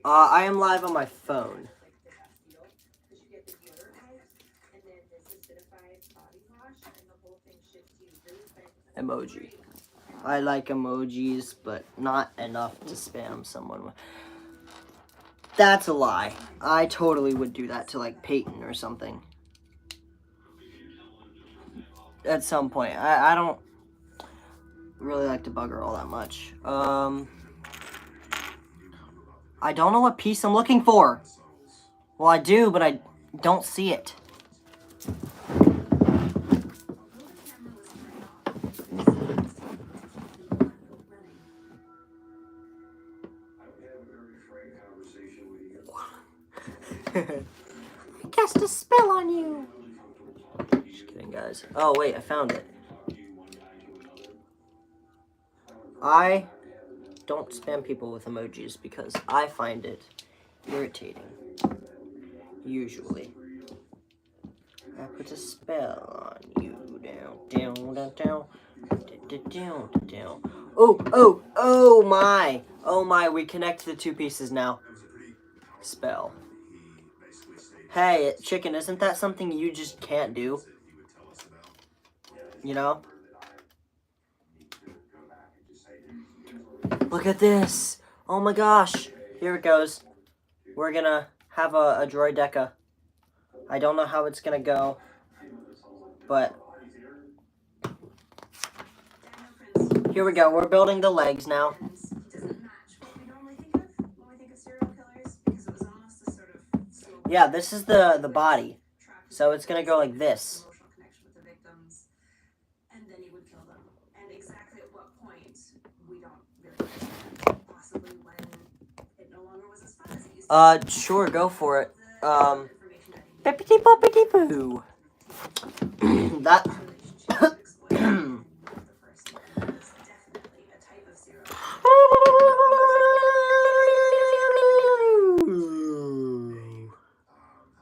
I am live on my phone. Emoji. I like emojis, but not enough to spam someone with. That's a lie. I totally would do that to, like, Peyton or something. At some point. I don't really like to bug her all that much. I don't know what piece I'm looking for. Well, I do, but I don't see it. I cast a spell on you. Just kidding, guys. Oh, wait, I found it. I don't spam people with emojis because I find it irritating. Usually. I put a spell on you. Down. Oh my, we connect the two pieces now. Spell. Hey, chicken, isn't that something you just can't do? You know? Look at this. Oh my gosh. Here it goes. We're gonna have a droideka. I don't know how it's gonna go, but here we go. We're building the legs now. Yeah, this is the body. So it's gonna go like this. And then he would kill them. And And exactly at what point, we don't really understand. Possibly when it no longer was as fun as it used to be. Sure, go for it. The information that he needed. Bippity boppity boo. That. How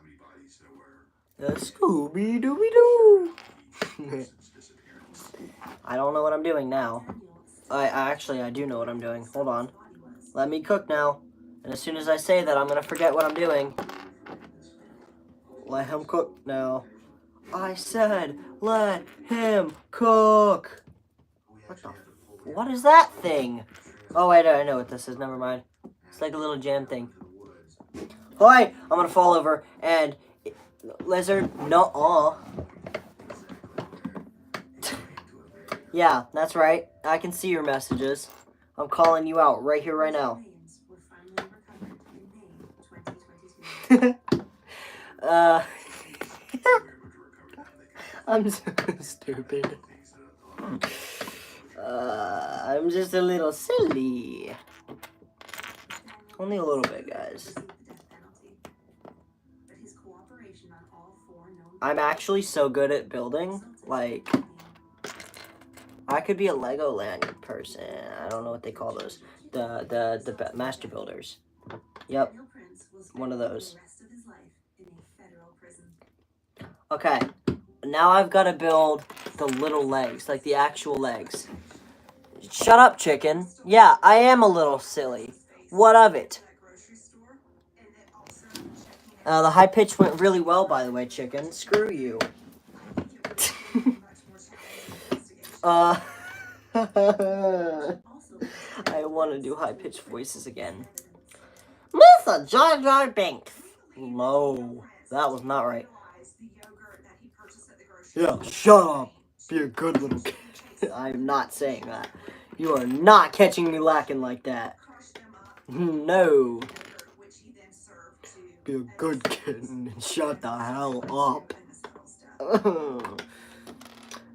many bodies there were? Scooby Dooby Doo. Since disappearance. I don't know what I'm doing now. I do know what I'm doing. Hold on. Let me cook now. And as soon as I say that, I'm gonna forget what I'm doing. Let him cook now. I said, let him cook. What is that thing? Oh, wait, I know what this is. Never mind. It's like a little jam thing. Hi, I'm gonna fall over. And lizard, no. Yeah, that's right. I can see your messages. I'm calling you out right here, right now. I'm so stupid. I'm just a little silly. Only a little bit, guys. I'm actually so good at building. Like, I could be a Legoland person. I don't know what they call those. The master builders. Yep. One of those. Okay. Now I've got to build the little legs, like the actual legs. Shut up, chicken. Yeah, I am a little silly. What of it? The high pitch went really well, by the way, chicken. Screw you. I want to do high pitched voices again. Mr. Jar Jar Binks. No, that was not right. Yeah, shut up. Be a good little kid. I'm not saying that. You are not catching me lacking like that. No. Be a good kid and shut the hell up.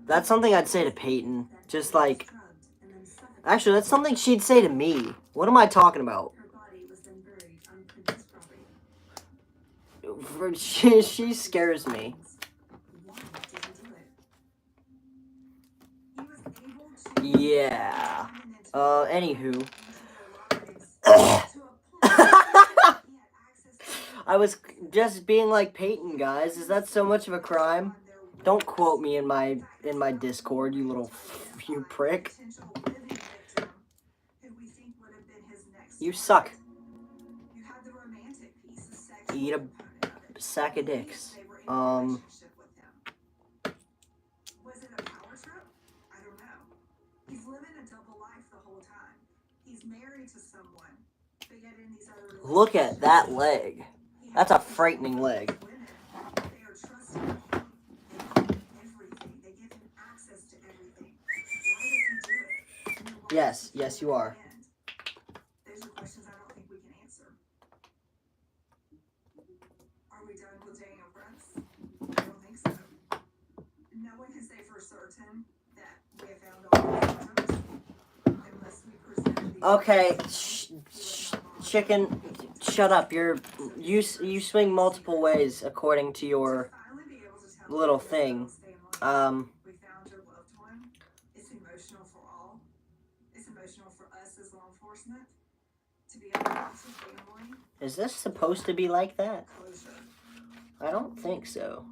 That's something I'd say to Peyton. Just like... Actually, that's something she'd say to me. What am I talking about? She scares me. Yeah. Anywho. I was just being like Peyton, guys. Is that so much of a crime? Don't quote me in my Discord, you prick. You suck. Eat a sack of dicks. Was it a power trip? I don't know. He's living a double life the whole time. He's married to someone, but yet in these other Look at that leg. That's a frightening leg. women, they are trusting him. They give him everything. They give him access to everything. Why does he do it? And then why Yes, does he yes, do you it are. at the end? Those are questions I don't think we can answer. Are we done with dating our friends? I don't think so. No one can say for certain that we have found all the symptoms unless we present the Okay, chicken, shut up. You swing multiple ways according to your finally be able to tell little you thing. we found your loved one. It's emotional for all. It's emotional for us as law enforcement to be able to talk to family. Is this supposed to be like that? Closure. I don't think so.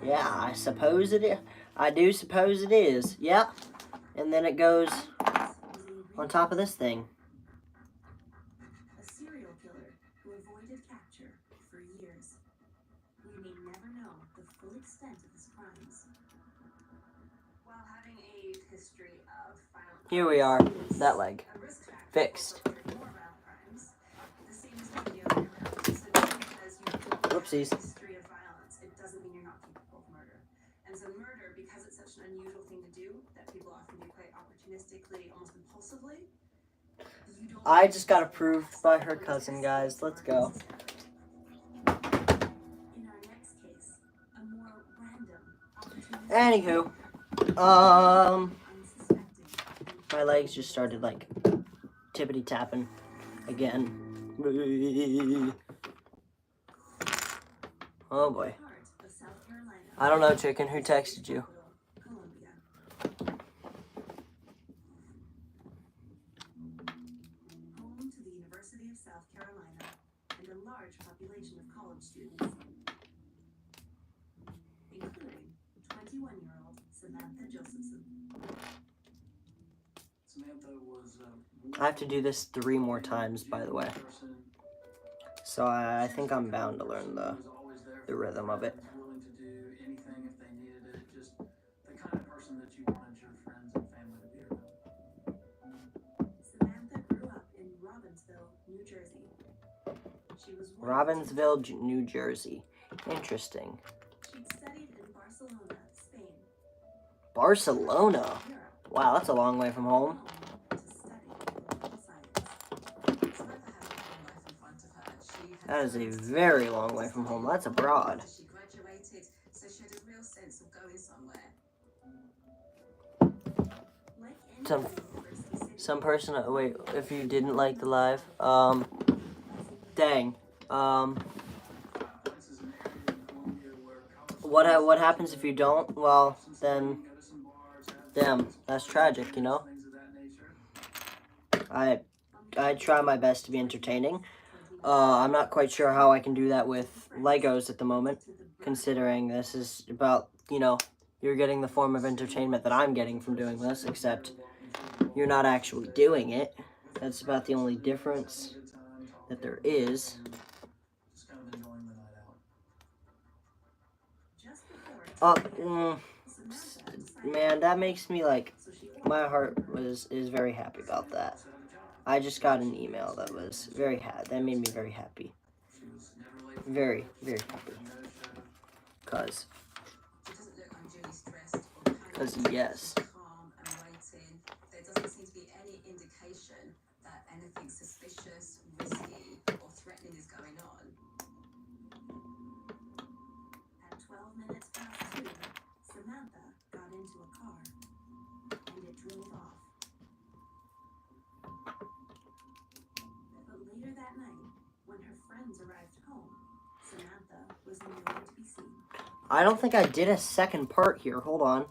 Yeah, I suppose it is. I do suppose it is. Yep. And then it goes on top of this thing. A serial killer who avoided capture for years. We may never know the full extent of his crimes. While having a history of violent Here we are. That leg. a risk factor Fixed. for more violent crimes, the same as with the other crimes. So just because you don't have Whoopsies. a history of violence, it doesn't mean you're not capable of murder. And so murder, because it's such an unusual thing to do, that people often do quite opportunistically, almost impulsively, you don't I just got approved by her cousin, guys. Let's go. In our next case, a more random opportunity. Anywho, My legs just started like tippity tapping again. Oh boy. I don't know, chicken. Who texted you? Home to the University of South Carolina and a large population of college students, including 21-year-old Samantha Josephson. Samantha was. I have to do this 3 more times, by the way. So I think I'm bound to learn the rhythm of it. Willing to do anything if they needed it. Just the kind of person that you wanted your friends and family to be around. Samantha grew up in Robbinsville, New Jersey. She was Robbinsville, New Jersey. Interesting. She'd studied in Barcelona, Spain. Barcelona? Wow, that's a long way from home. To study political science. Samantha has a whole life in front of her. She had That is a very long way from home. That's abroad. She graduated, so she had a real sense of going somewhere. Like any Some university city, some person. Wait, if you didn't like the live, dang. This is an area in Columbia where What happens if you don't? Well, then, damn, that's tragic, you know. things of that nature. I try my best to be entertaining. I'm not quite sure how I can do that with Legos at the moment, considering this is about, you know, you're getting the form of entertainment that I'm getting from doing this, except you're not actually doing it. That's about the only difference that there is. Just kind of enjoying the night out. just before Oh, man, that makes me like, my heart is very happy about that. I just got an email that was that made me very happy. Very, very happy. Cause She doesn't look unduly stressed or panicked. 'Cause yes. She's calm and waiting. There doesn't seem to be any indication that anything suspicious, risky, or threatening is going on. At 12 minutes past 2, Samantha got into a car and it drove off. But later that night, when her friends arrived home, Samantha was nowhere to be seen. I don't think I did a second part here. Hold on.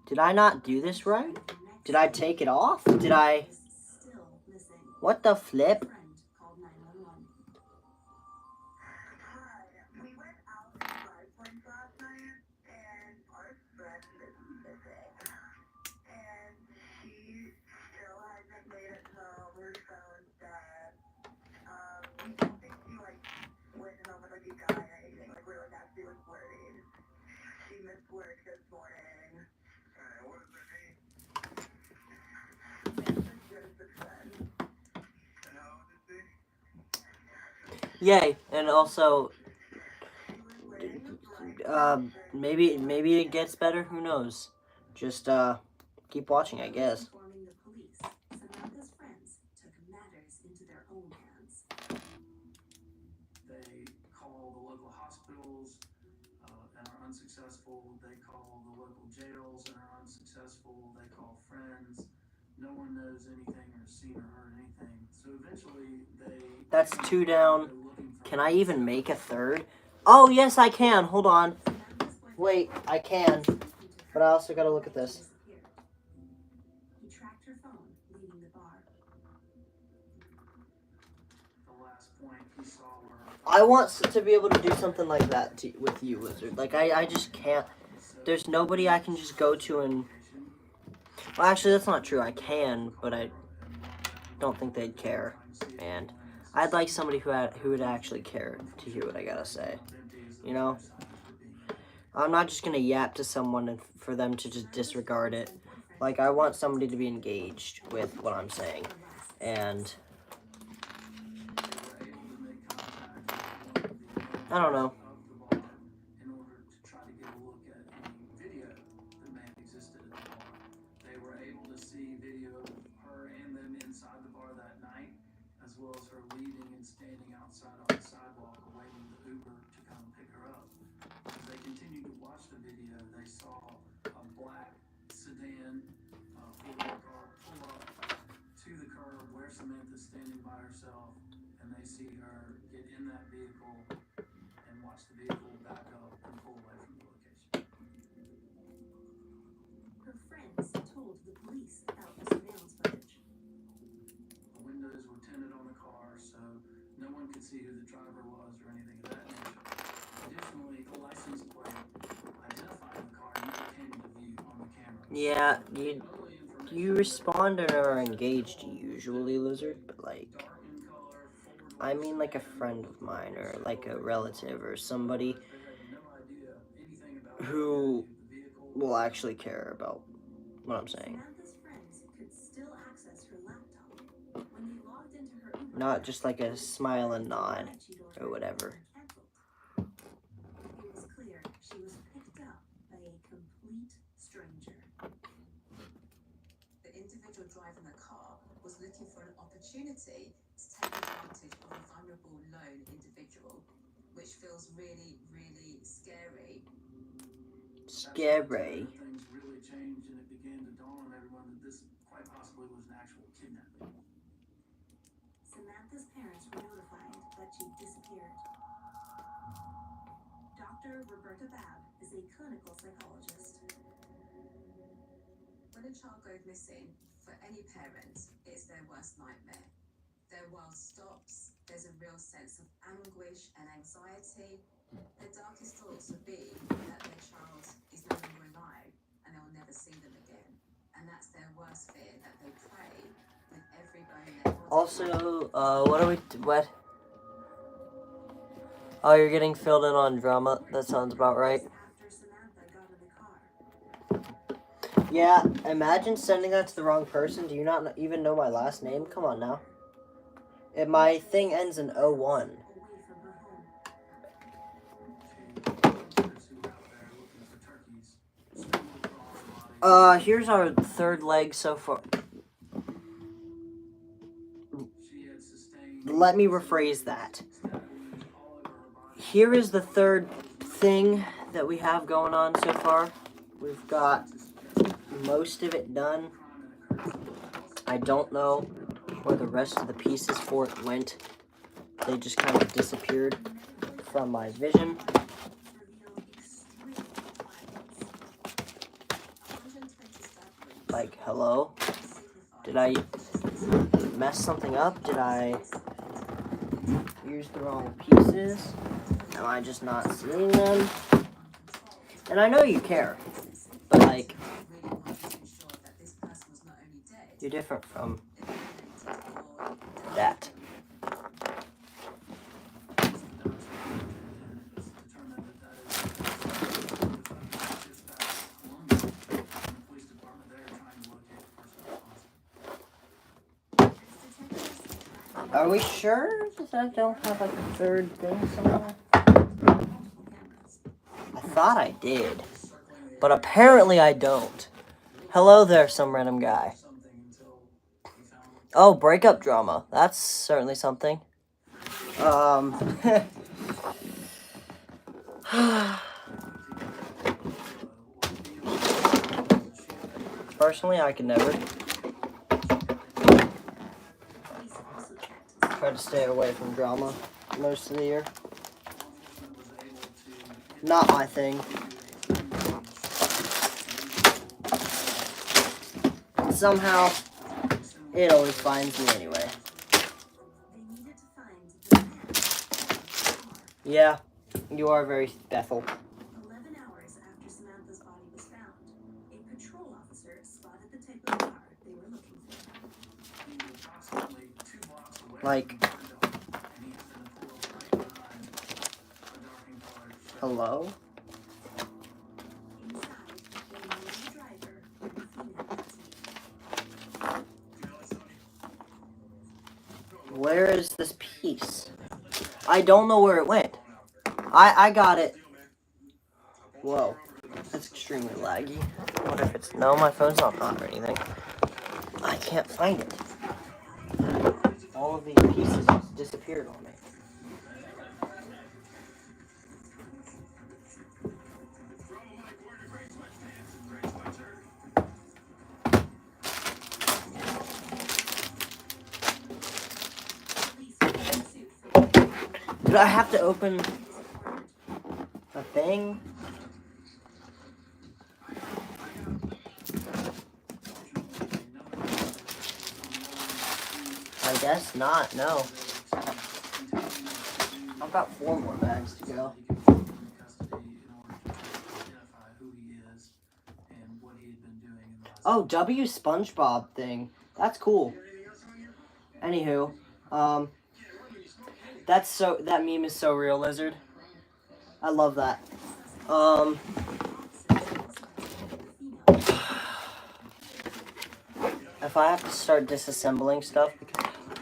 Did I not do this right? Did I take it off? Did I? Is still missing. What the flip? A friend called 911. Hi, we went out to Five Points last night, and our friend is missing. And she still hasn't made it home. Her phone's dead. We don't think she, went home with, a guy or anything. We were actually flirting. She missed work this morning. What does that mean? It's just a friend. And how old is she? Yay! And also, She was wearing a bright maybe it gets better. Who knows? Just keep watching, I guess. Informing the police, Samantha's friends took matters into their own hands. They call the local hospitals and are unsuccessful. They call the local jails and are unsuccessful. They call friends. No one knows anything or seen or heard anything. So eventually That's 2 down. they're looking for Can I even make a third? Oh, yes, I can. Hold on. Samantha's boyfriend Wait, I can. But I also gotta look at this. disappeared. He tracked her phone, leaving the bar. the last point he saw her. I want to be able to do something like that with you, Wizard. Like, I just can't. There's nobody I can just go to and... Well, actually, that's not true. I can, but I don't think they'd care. And I'd like somebody who would actually care to hear what I gotta say. You know? I'm not just gonna yap to someone and for them to just disregard it. Like, I want somebody to be engaged with what I'm saying. And... I don't know. In order to try to get a look at any video that may have existed at the bar. They were able to see video of her and them inside the bar that night, as well as her leaving and standing outside on the sidewalk awaiting the Uber to come pick her up. As they continued to watch the video, they saw a black Samantha standing by herself, and they see her get in that vehicle and watch the vehicle back up and pull away from the location. Her friends told the police about the surveillance footage. The windows were tinted on the car, so no one could see who the driver was or anything of that nature. Additionally, the license plate identifying the car never came into view on the camera. Yeah, The you only you respond and are engaged usually, Lizard, but like, dark in color, I mean like a friend of mine or like a relative or somebody they had no idea anything about who the vehicle. will actually care about what I'm saying. Samantha's friends could still access her laptop. When they logged into her Uber Not app, just like a smile and nod ride she'd ordered or whatever. were canceled. It was clear she was picked up by a complete stranger. The individual driving the car was looking for an opportunity to take advantage of a vulnerable lone individual, which feels really, really scary. Scary. Things really changed, and it began to dawn on everyone that this quite possibly was an actual kidnapping. Samantha's parents were notified that she disappeared. Dr. Roberta Babb is a clinical psychologist. When a child goes missing, for any parent, it's their worst nightmare. Their world stops, there's a real sense of anguish and anxiety. Their darkest thoughts would be that their child is no longer alive and they'll never see them again. And that's their worst fear, that they pray with every bone in their body. Also, what? Oh, you're getting filled in on drama. That sounds about right. After Samantha got in the car, Yeah, imagine sending that to the wrong person. Do you not even know my last name? Come on now. My thing ends in 01. away from her home. Hunters who were out there looking for turkeys stumbled across a body. Here's our third leg so far. She had sustained Let me rephrase that. stab wounds all over her body. Here is the third thing that we have going on so far. We've got most of it done. I don't know where the rest of the pieces for it went. They just kind of disappeared from my vision. Reveal extreme violence. 120 stab wounds Like, hello? signified Did I mess something up? Did I use the wrong pieces? Am I just not seeing them? And I know you care, but like, really wanted to ensure that this person was not only dead, you're different from eliminated or that. Are we sure that I don't have like a third thing somewhere? I thought I did, but apparently I don't. Hello there, some random guy. Oh, breakup drama. That's certainly something. Personally, I can never. Try to stay away from drama most of the year. Not my thing. Somehow, it always finds me anyway. They needed to find the man in the car. Yeah, you are very Bethel. 11 hours after Samantha's body was found, a patrol officer spotted the type of car they were looking for. Like, hello? Inside, a male driver and a female passenger. Where is this piece? I don't know where it went. I got it. Whoa, that's extremely laggy. What if it's... No, my phone's not hot or anything. I can't find it. All of these pieces just disappeared on me. Did I have to open a thing? I guess not, no. I've got 4 more bags to go. Oh, W SpongeBob thing. That's cool. Anywho, that meme is so real, Lizard. I love that. If I have to start disassembling stuff,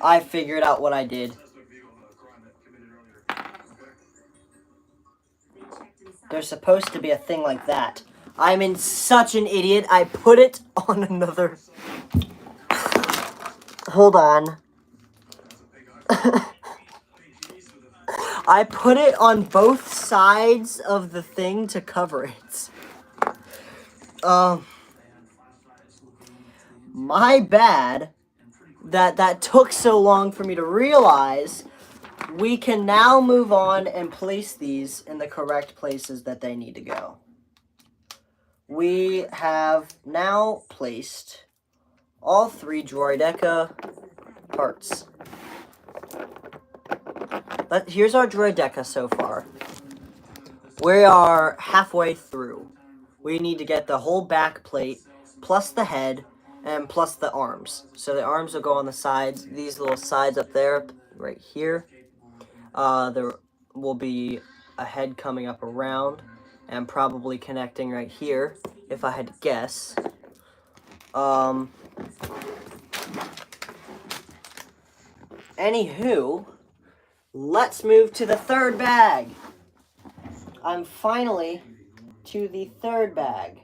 I figured out what I did. There's supposed to be a thing like that. I'm in such an idiot. I put it on another. Hold on. I put it on both sides of the thing to cover it. My bad that took so long for me to realize. We can now move on and place these in the correct places that they need to go. We have now placed all 3 droideka parts. Here's our droideka so far. We are halfway through. We need to get the whole back plate, plus the head, and plus the arms. So the arms will go on the sides, these little sides up there, right here. There will be a head coming up around and probably connecting right here, if I had to guess. Anywho, let's move to the 3rd bag. I'm finally to the 3rd bag.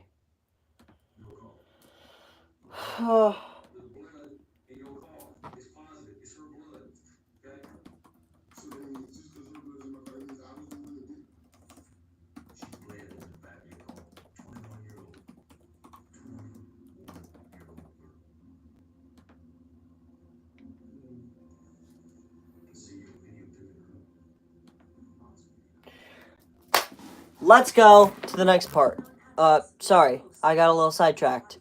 Let's go to the next part. Sorry, I got a little sidetracked.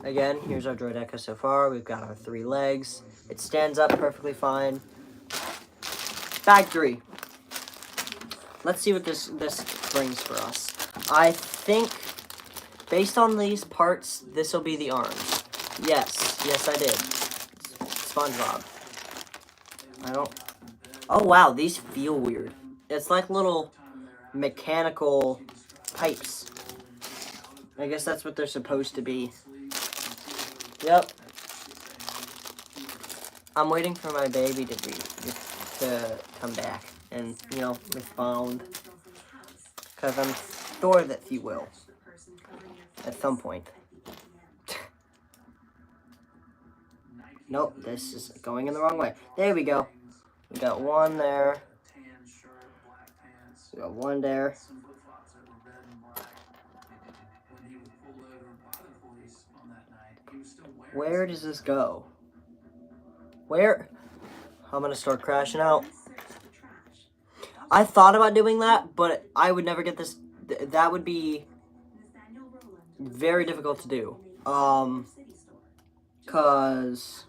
Again, here's our droideka so far. We've got our 3 legs. It stands up perfectly fine. Bag 3. Let's see what this brings for us. I think, based on these parts, this will be the arms. Yes, I did. SpongeBob. Oh wow, these feel weird. It's like little mechanical pipes. I guess that's what they're supposed to be. Yep. I'm waiting for my baby to come back and, respond. Because I'm sure that he will. At some point. Nope, this is going in the wrong way. There we go. We got 1 there. We got 1 there. Where does this go? Where? I'm gonna start crashing out. I thought about doing that, but I would never get this. That would be very difficult to do. Cause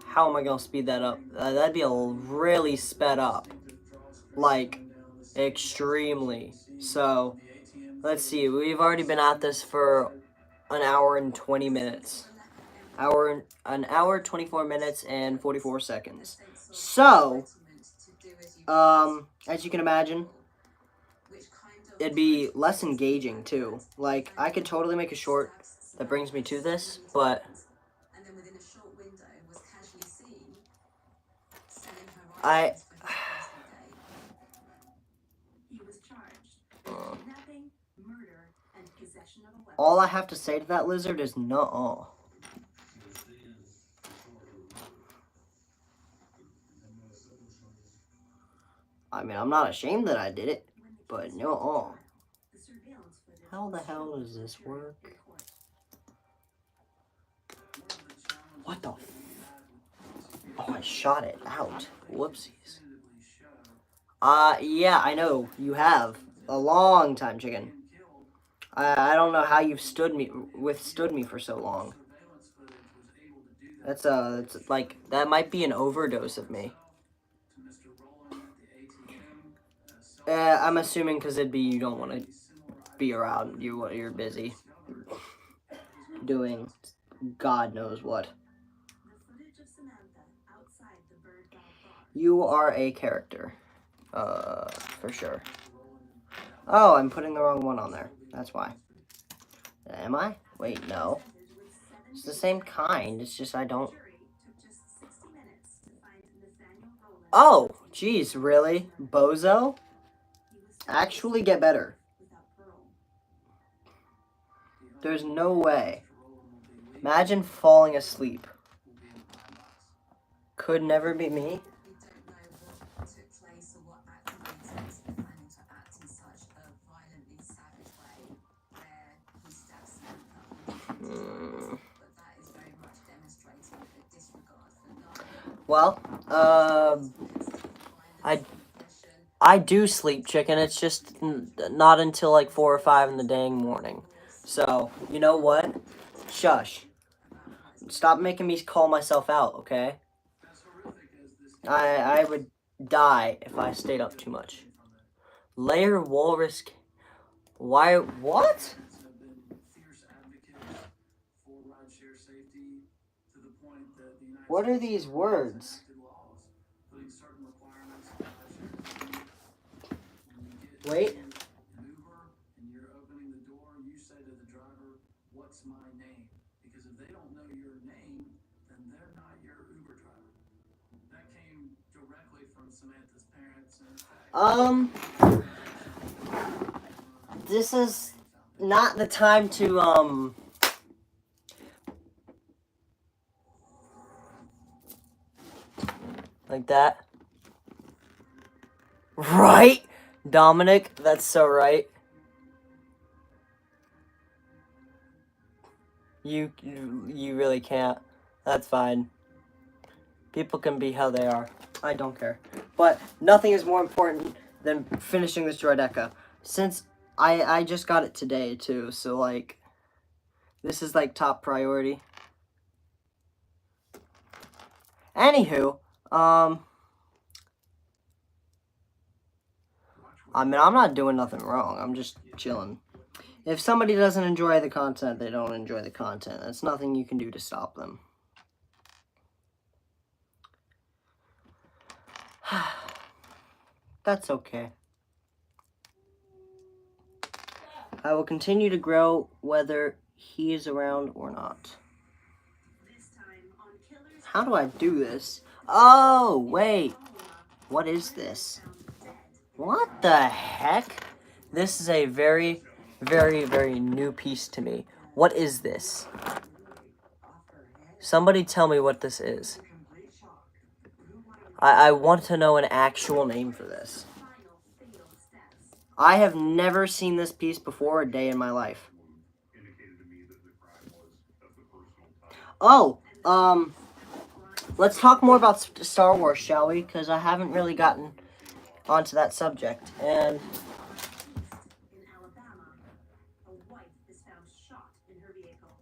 how am I gonna speed that up? That'd be a really sped up, like extremely. So let's see. We've already been at this for an hour and 20 minutes. An hour, 24 minutes, and 44 seconds. So, as you can imagine, it'd be less engaging, too. Like, I could totally make a short that brings me to this, but all I have to say to that lizard is nuh-uh. I mean, I'm not ashamed that I did it, but nuh-uh. How the hell does this work? What the? Oh, I shot it out. Whoopsies. Yeah, I know you have a long time, chicken. I don't know how you've withstood me for so long. That's like that might be an overdose of me. I'm assuming because you don't want to be around. You're busy doing God knows what. You are a character, for sure. Oh, I'm putting the wrong one on there. That's why. Am I? Wait, no. It's the same kind. It's just I don't. Oh, jeez, really? Bozo? Actually get better. There's no way. Imagine falling asleep. Could never be me. Well, I do sleep, chicken. It's just not until like 4 or 5 in the dang morning. So, you know what? Shush. Stop making me call myself out, okay? I would die if I stayed up too much. Layer walrus. Why? What? What are these words? Wait. This is not the time to, like that. Right? Dominic, that's so right. You really can't. That's fine. People can be how they are. I don't care. But nothing is more important than finishing this droideka. Since I just got it today, too. So, like, this is, like, top priority. Anywho, I mean, I'm not doing nothing wrong. I'm just chilling. If somebody doesn't enjoy the content, they don't enjoy the content. That's nothing you can do to stop them. That's okay. I will continue to grow whether he is around or not. How do I do this? Oh, wait. What is this? What the heck? This is a very, very, very new piece to me. What is this? Somebody tell me what this is. I want to know an actual name for this. I have never seen this piece before a day in my life. Oh, let's talk more about Star Wars, shall we? Because I haven't really gotten onto that subject. And In Alabama, a wife is found shot in her vehicle.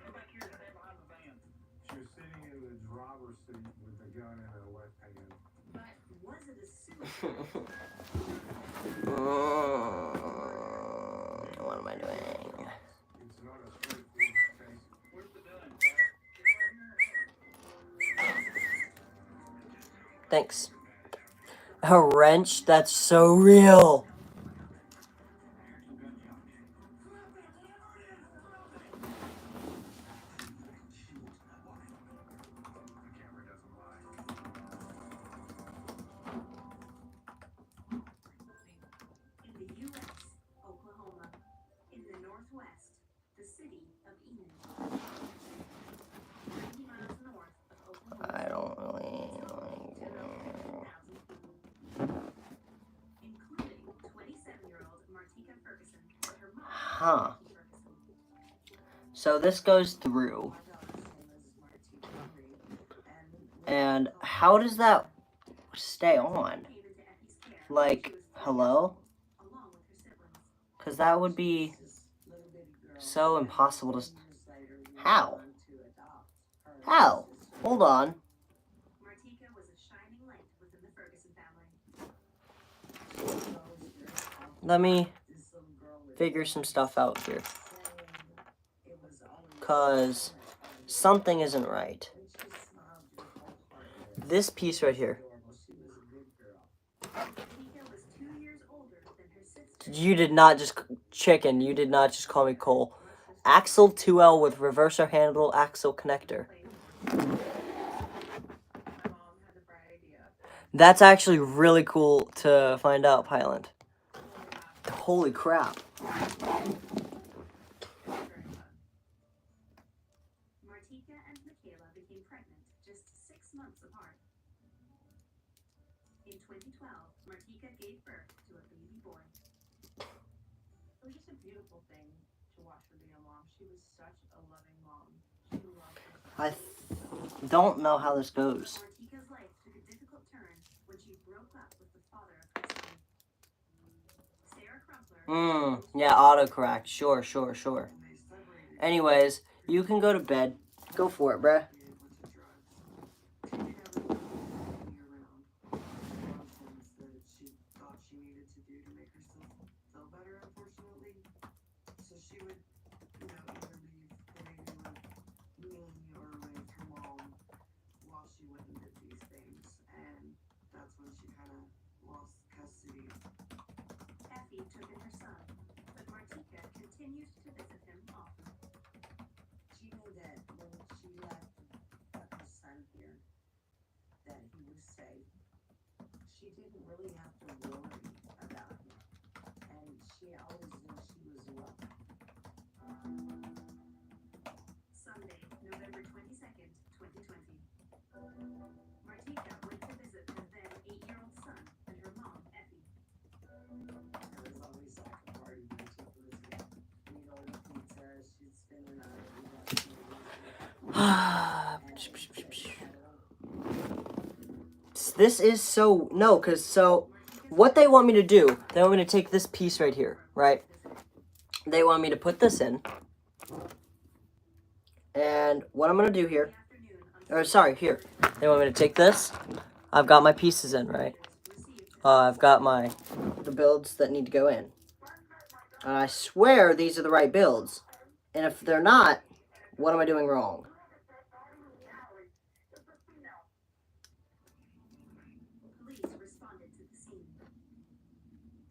Come back here, stay behind the van. She was sitting in the driver's seat with the gun in her left hand. But was it a suicide? What am I doing? It's not a straightforward case. Where's the gun? Thanks. A wrench? That's so real. In the U.S., Oklahoma. In the Northwest, the city of Enid. 90 miles north of Oklahoma. I don't really. Including 27-year-old Martika Ferguson and her mom. Huh. So this goes through. And how does that stay on? Like, hello? Because that would be so impossible to... How? How? Hold on. Martika was a shining light within the Ferguson family. Let me figure some stuff out here. Because something isn't right. This piece right here. Martika was 2 years older than her sister. You did not just... Chicken, you did not just call me Cole. Axle 2L with reverser handle axle connector. That's actually really cool to find out, Highland. Holy crap. Martika and Michaela became pregnant just 6 months apart. In 2012, Martika gave birth to a baby boy. It was just a beautiful thing to watch her be a mom. She was such a loving mom. She loved her son. I don't know how this goes. Martika's life took a difficult turn when she broke up with the father of her son. Sarah Crumpler. Yeah, autocorrect. Sure. Anyways, you can go to bed. Go for it, bruh. She would, either be maybe with me or with her mom while she went and did these things. And that's when she kind of lost custody. Effie took in her son, but Martika continued to visit him often. She knew that when she left her son here, that he was safe. She didn't really have to worry about him. And she always knew she was welcome. Sunday, November 22nd, 2020. Martika went to visit her then 8-year-old son and her mom, Effie. There was always like a party when she was here. We'd order pizza, she'd spend the night, we'd This is so... No, because so... What they want me to do, they want me to take this piece right here, right? They want me to put this in. And what I'm going to do here... Or, sorry, here. They want me to take this. I've got my pieces in, right? I've got the builds that need to go in. And I swear these are the right builds. And if they're not, what am I doing wrong? Police responded to the scene.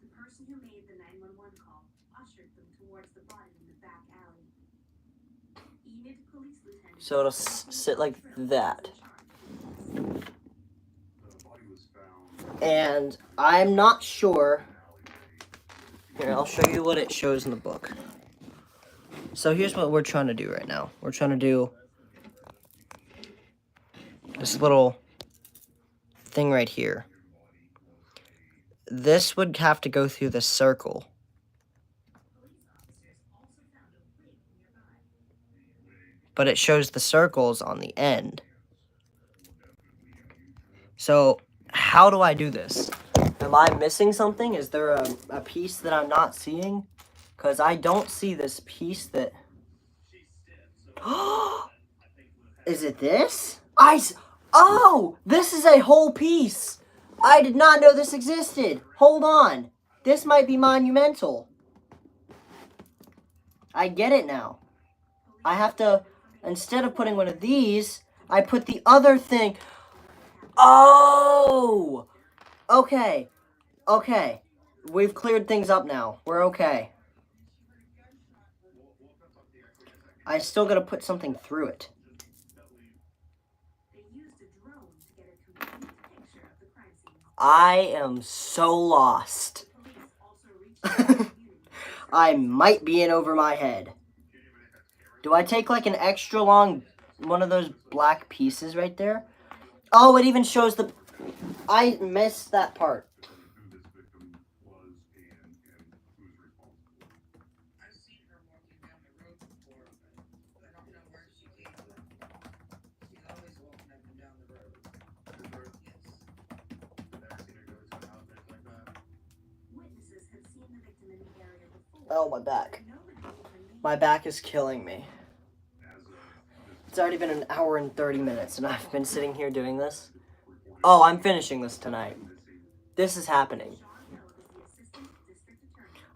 The person who made the 911 call ushered them towards the body in the back alley. Enid Police Lieutenant. So it'll sit like that. And I'm not sure. Here, I'll show you what it shows in the book. So here's what we're trying to do right now. We're trying to do this little thing right here. This would have to go through the circle. But it shows the circles on the end. So, how do I do this? Am I missing something? Is there a piece that I'm not seeing? Because I don't see this piece that... Is it this? Oh! This is a whole piece! I did not know this existed. Hold on. This might be monumental. I get it now. I have to... Instead of putting one of these, I put the other thing... Oh! Okay. Okay. We've cleared things up now. We're okay. I still gotta put something through it. They used a drone to get a complete picture of the crime scene. I am so lost. Police also reached out to the community. I might be in over my head. Do I take like an extra long one of those black pieces right there? Oh, it even shows the... I missed that part. Who this victim was and who's responsible. I've seen her walking down the road before, but I don't know where she came from. She's always walking up and down the road. Oh, my back. My back is killing me. It's already been an hour and 30 minutes, and I've been sitting here doing this. Oh, I'm finishing this tonight. This is happening.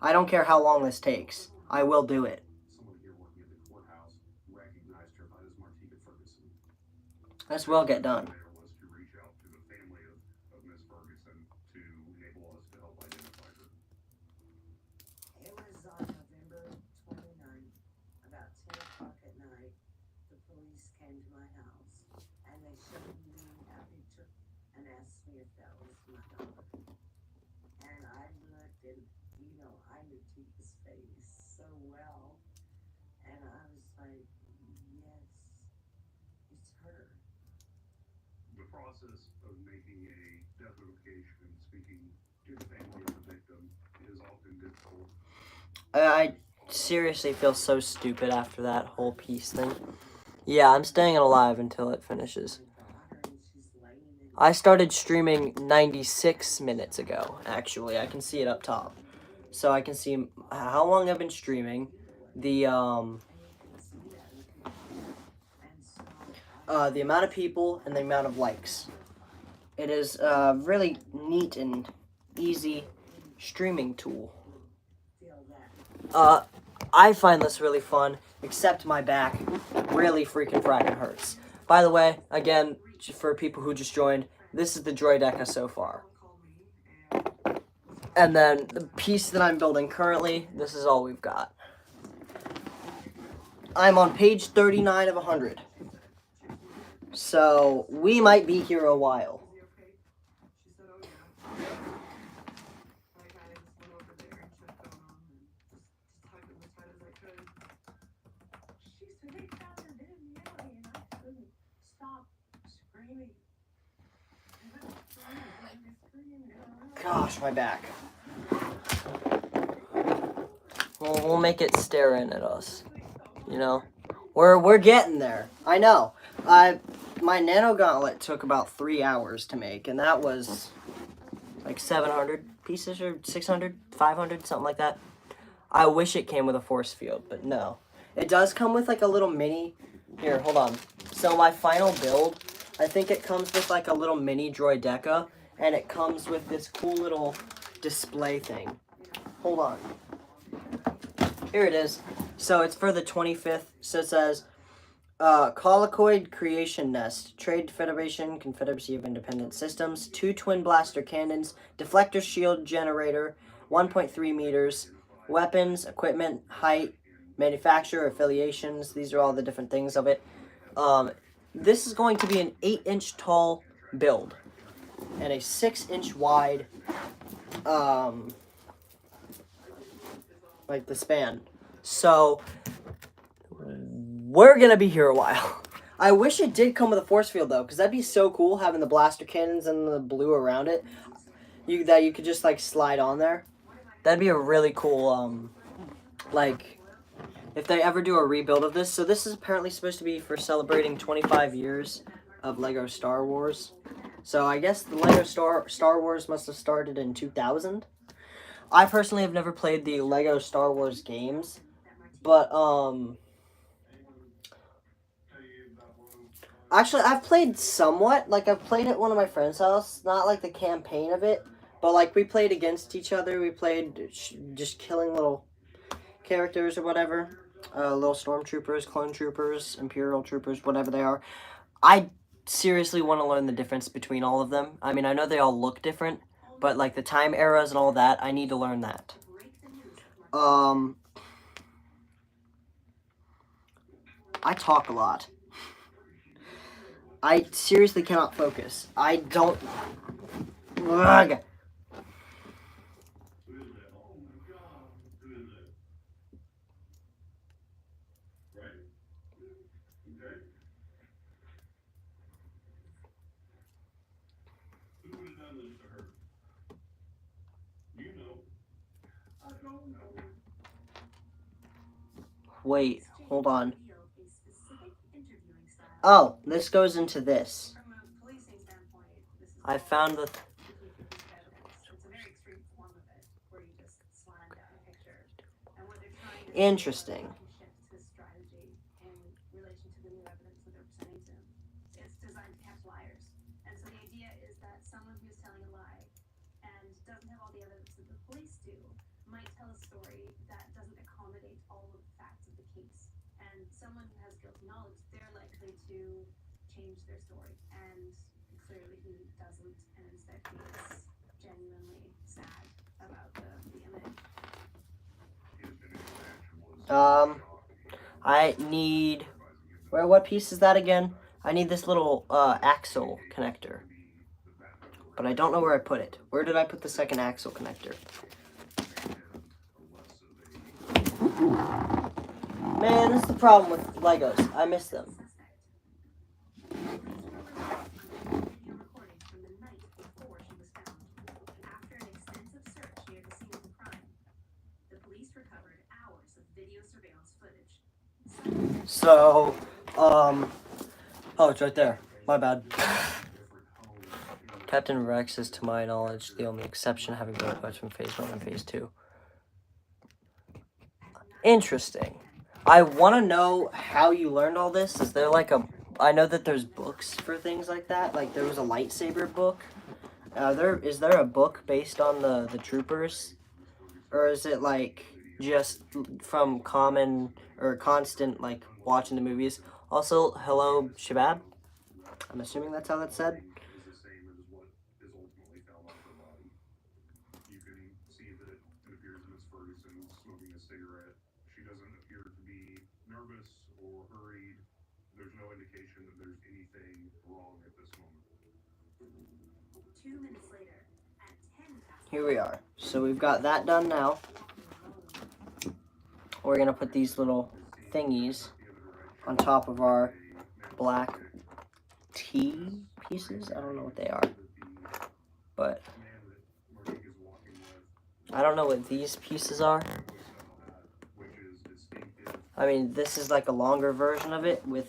I don't care how long this takes. I will do it. Someone here working at the courthouse recognized her by this Martika Ferguson. This will get done. There was to reach out to the family of Miss Ferguson to enable us to help identify her. It was on November 29th, about 10 o'clock at night. The police came to my house and they showed me a picture and asked me if that was my daughter. And I looked and, you know, I knew Tika's face so well. And I was like, yes, it's her. The process of making a death notification and speaking to the family of the victim is often difficult. I seriously feel so stupid after that whole peace thing. Yeah, I'm staying alive until it finishes. I started streaming 96 minutes ago, actually. I can see it up top. So I can see how long I've been streaming, the amount of people, and the amount of likes. It is a really neat and easy streaming tool. I find this really fun, except my back really freaking fracking hurts. By the way, again, for people who just joined, this is the droideka so far. And then the piece that I'm building currently, this is all we've got. I'm on page 39 of 100. So, we might be here a while. Is he okay? She said, oh yeah. Like I just went over there and checked on him and just hugged him as tight as I could. She said they found her dead in the alley, and I couldn't stop screaming. And I was screaming. Gosh, my back. Well, we'll make it stare in at us. You know? We're getting there. I know. My nano gauntlet took about 3 hours to make, and that was like 700 pieces or 600, 500, something like that. I wish it came with a force field, but no. It does come with like a little mini. Here, hold on. So my final build, I think it comes with like a little mini droideka, and it comes with this cool little display thing. Hold on. Here it is. So it's for the 25th. So it says, Collocoid Creation Nest, Trade Federation, Confederacy of Independent Systems, 2 twin blaster cannons, deflector shield generator, 1.3 meters, weapons, equipment, height, manufacturer, affiliations. These are all the different things of it. This is going to be an 8-inch tall build and a 6-inch wide, like the span. So we're gonna be here a while. I wish it did come with a force field though, because that'd be so cool having the blaster cannons and the blue around it. That you could just like slide on there. That'd be a really cool like if they ever do a rebuild of this. So this is apparently supposed to be for celebrating 25 years of Lego Star Wars. So I guess the Lego Star Wars must have started in 2000. I personally have never played the Lego Star Wars games, but actually I've played somewhat. Like I've played at one of my friend's house, not like the campaign of it, but like we played against each other. We played just killing little characters or whatever, little stormtroopers, clone troopers, imperial troopers, whatever they are. I seriously want to learn the difference between all of them. I mean, I know they all look different, but like the time eras and all that, I need to learn that. I talk a lot. I seriously cannot focus. I don't. Ugh. Wait, hold on. Oh, this goes into this. From a policing standpoint, this is I found the... it's a very extreme form of it, where you just slam down a picture. And what Interesting. Shift his strategy in relation to the new evidence that they're presenting to him. It's designed to catch liars. And so the idea is that someone who's telling a lie and doesn't have all the evidence that the police do might tell a story that doesn't accommodate all of the facts of the case. And someone who has guilty knowledge, they're likely to change their story. And clearly he doesn't, and instead he is genuinely sad about the image. I need, what piece is that again? I need this little axle connector, but I don't know where I put it. Where did I put the second axle connector? Man, this is the problem with Legos. I miss them. Video recordings from the night before she was found. After an extensive search near the scene of the crime, the police recovered hours of video surveillance footage. So, oh, it's right there. My bad. Captain Rex is, to my knowledge, the only exception, having been approached from Phase 1 and Phase 2. Interesting. I want to know how you learned all this. Is there like a... I know that there's books for things like that. Like, there was a lightsaber book. Is there a book based on the troopers? Or is it, like, just from common or constant, like, watching the movies? Also, hello, Shabab. I'm assuming that's how that's said. Is the same as what is ultimately found on her body. You can see that it appears Miss Ferguson smoking a cigarette. She doesn't appear to be nervous or hurried. There's no indication that there's anything wrong at this moment. 2 minutes later, at 10 past... Here we are. So we've got that done now. We're going to put these little thingies on top of our black tea pieces. I don't know what they are. But I don't know what these pieces are. I mean, this is like a longer version of it with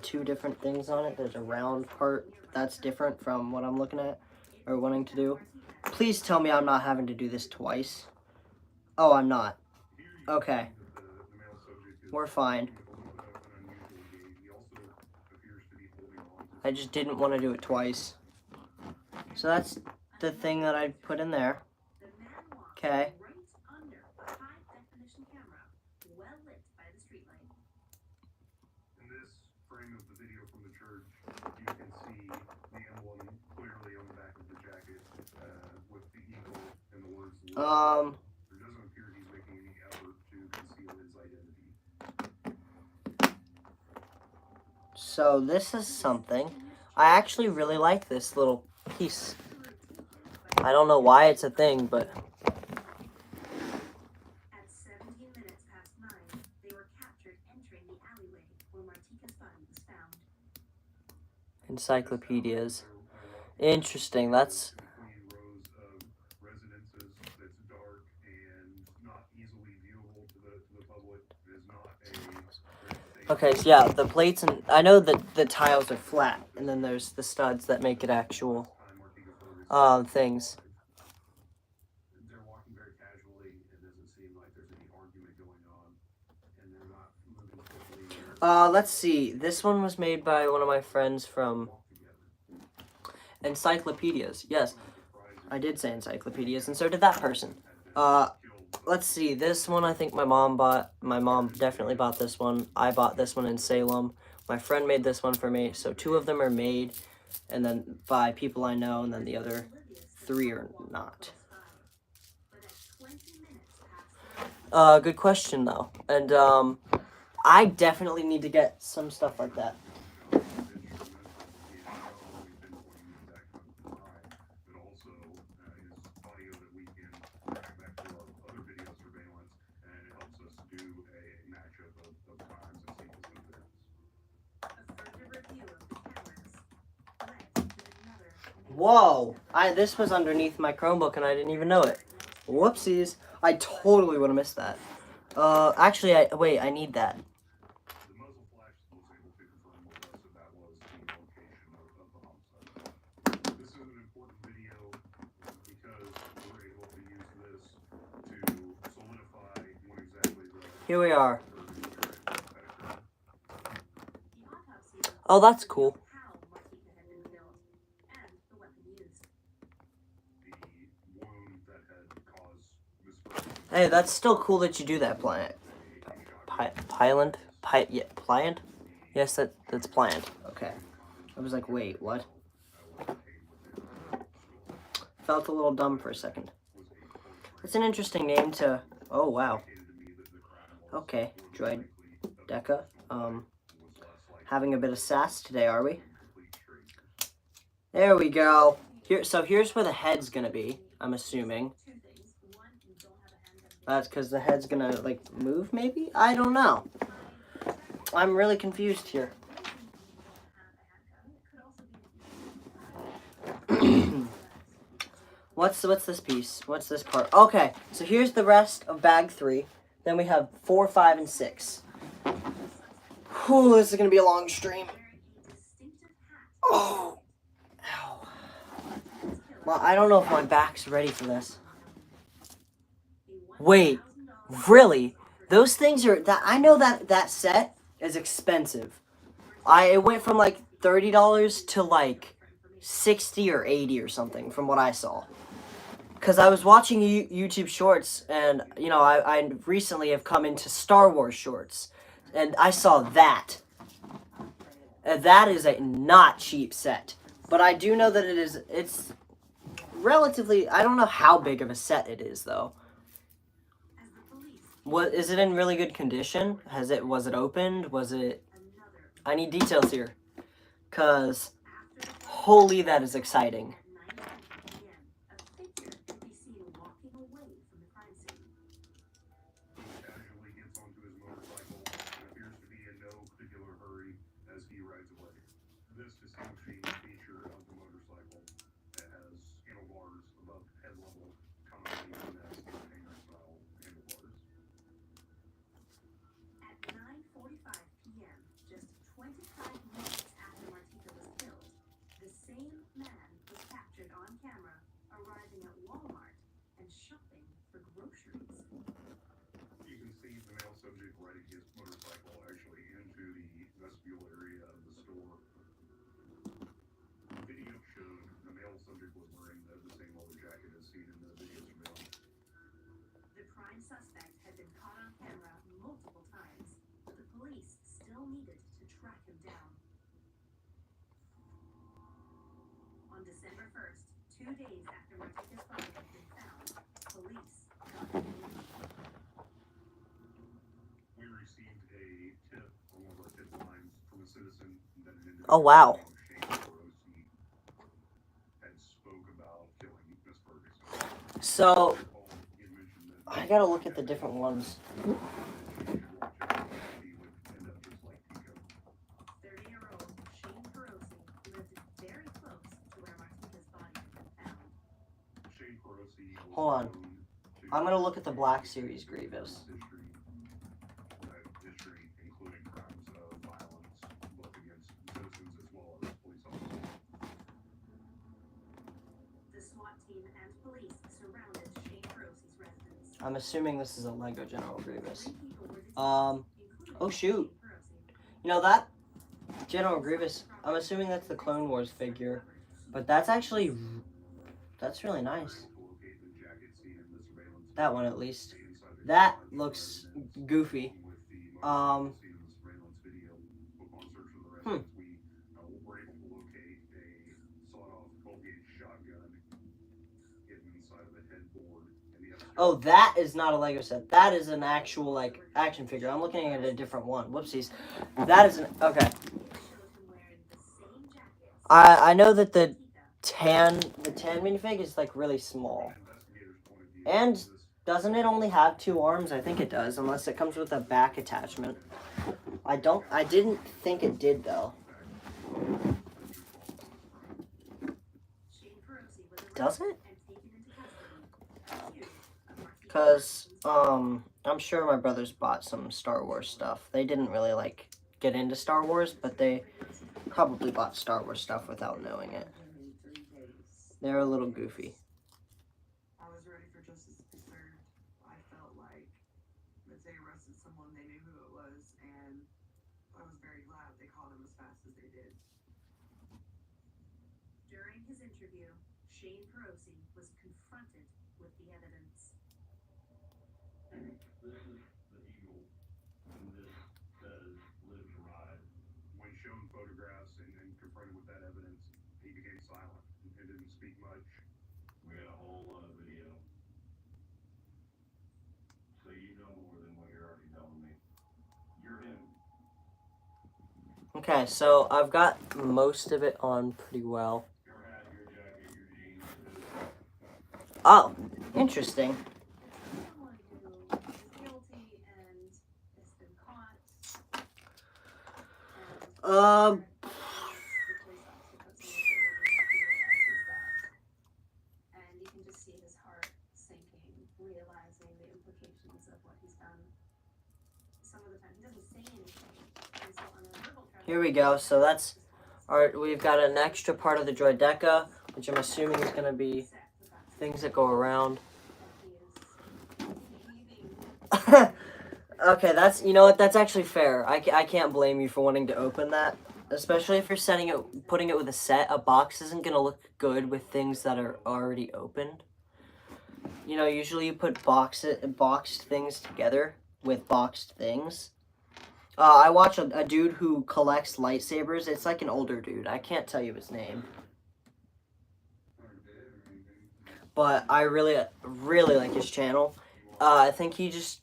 2 different things on it. There's a round part that's different from what I'm looking at or wanting to do. Please tell me I'm not having to do this twice. Oh, I'm not. Okay. We're fine. I just didn't want to do it twice. So that's the thing that I put in there. Okay. Right under a high-definition camera, well lit by the streetlight. In this frame of the video from the church, you can see the emblem clearly on the back of the jacket with the eagle and the words. There doesn't appear he's making any effort to conceal his identity. So this is something. I actually really like this little piece. I don't know why it's a thing, but... At 17 minutes past 9, they were captured entering the alleyway where Martika's body was found. Encyclopedias. Interesting, that's... Rows of residences that's dark and not easily viewable to the public. It is not a... Okay, so yeah, the plates, and I know that the tiles are flat, and then there's the studs that make it actual things. They're walking very casually. It doesn't seem like there's any argument going on, and they're not moving quickly. Let's see. This one was made by one of my friends from Encyclopedias. Yes, I did say Encyclopedias, and so did that person. Let's see. This one I think my mom bought. My mom definitely bought this one. I bought this one in Salem. My friend made this one for me. So 2 of them are made, and then by people I know, and then the other 3 are not. Good question though. And I definitely need to get some stuff like that. Whoa! This was underneath my Chromebook and I didn't even know it. Whoopsies. I totally would have missed that. Actually, wait, I need that. The muzzle flash was able to confirm with us that that was the location of the homicide. This is an important video because we're able to use this to solidify what exactly the Here we are. The autopsy Oh, that's cool. how Martika had been killed and the weapon used. The wound that had caused Miss Ferguson Hey, that's still cool that you do that, Pliant. Pliant? Yes, that's Pliant. Okay. I was like, wait, what? Felt a little dumb for a second. It's an interesting name to... Oh, wow. Okay, droideka. Having a bit of sass today, are we? There we go. So here's where the head's gonna be, I'm assuming. Two things. One, you don't have a handgun. That's because the head's gonna, like, move, maybe? I don't know. I'm really confused here. What's this piece? What's this part? Okay, so here's the rest of bag 3. Then we have 4, 5, and 6. Whew, this is gonna be a long stream. Oh, ow. Well, I don't know if my back's ready for this. Wait, really? Those things are that I know that set is expensive. It went from like $30 to like 60 or 80 or something from what I saw. Because I was watching YouTube shorts, and, you know, I recently have come into Star Wars shorts, and I saw that. And that is a not cheap set. But I do know that it's relatively, I don't know how big of a set it is, though. What, is it in really good condition? Was it opened? I need details here. Because, holy, that is exciting. casually gets onto his motorcycle and appears to be in no particular hurry as he rides away. This distinguishing feature of the motorcycle that has handlebars above head level, commonly known as hanger-style handlebars. At 9:45 p.m., just 25 minutes after Martika was killed, the same man was captured on camera arriving at Walmart and shopping for groceries. You can see the male subject riding his motorcycle actually into the vestibule area of the store. The video showed the male subject was wearing the same leather jacket as seen in the video surveillance. The prime suspect had been caught on camera multiple times, but the police still needed to track him down. On December 1st, 2 days after Martika's body had been found, police got the news. We received a tip on one of our tip lines from a citizen that an individual Oh, wow. named Shane Rossi had spoke about killing Miss Ferguson. So, He had mentioned that I gotta look at the different ones. she should watch out that he would end up just like Tico. 30-year-old Shane Perosi lived very close to where Martika's body had been found. Shane Perosi was Hold on. known to I'm gonna look at the Black Series Grievous. history, including crimes of violence, both against citizens as well as police officers. The SWAT team and police surrounded Shane Perosi's residence. I'm assuming this is a Lego General Grievous. 3 people were detained, Oh, including shoot. Shane Perosi. You know that? General Grievous, I'm assuming that's the Clone Wars figure. But that's actually... That's really nice. To locate the jacket seen in the surveillance. That one, at least. Inside the That garage looks residence, goofy. with the Um, motorcycle seen in the surveillance video. Upon search of the residence, we were able to locate a sawed-off 12-gauge shotgun hidden inside of the headboard in the upstairs. Oh, that is not a Lego set. That is an actual, like, action figure. I'm looking at a different one. Whoopsies. That is an... Okay. Showed him wearing the same jacket. I know that the tan minifig is, like, really small. Investigators' point of view, And this doesn't it only have 2 arms? I think it does, unless it comes with a back attachment. I didn't think it did, though. Shane Perosi was Does it? arrested and taken into custody. 2 of Martika's Because, I'm sure my brothers bought some Star Wars stuff. They didn't really, like, get into Star Wars, but they probably bought Star Wars stuff without knowing it. In 3 days. They're a little goofy. I was ready for justice to be served. I felt like But they arrested someone, they knew who it was, and I was very glad they caught him as fast as they did. During his interview, Shane Perosi was confronted with the evidence. This is the eagle, and this says live to ride. When shown photographs and confronted with that evidence, he became silent and didn't speak much. We got a whole lot of video. So you know more than what you're already telling me. You're him. Okay, so I've got most of it on pretty well. Your hat, your jacket, your jeans. Oh, interesting. Someone who is guilty and has been caught. Um, The police officer puts him in the table and he realizes that. And you can just see his heart sinking, realizing the implications of what he's done. Some of the time he doesn't say anything. And so on a verbal Here we go. So that's our. We've got an extra part of the droideka, which I'm assuming is going to be things that go around. Okay, that's, you know what, that's actually fair. I can't blame you for wanting to open that, especially if you're putting it with a set. A box isn't going to look good with things that are already opened. You know, usually you put boxed things together with boxed things. I watch a dude who collects lightsabers. It's like an older dude. I can't tell you his name. But I really like his channel. I think he's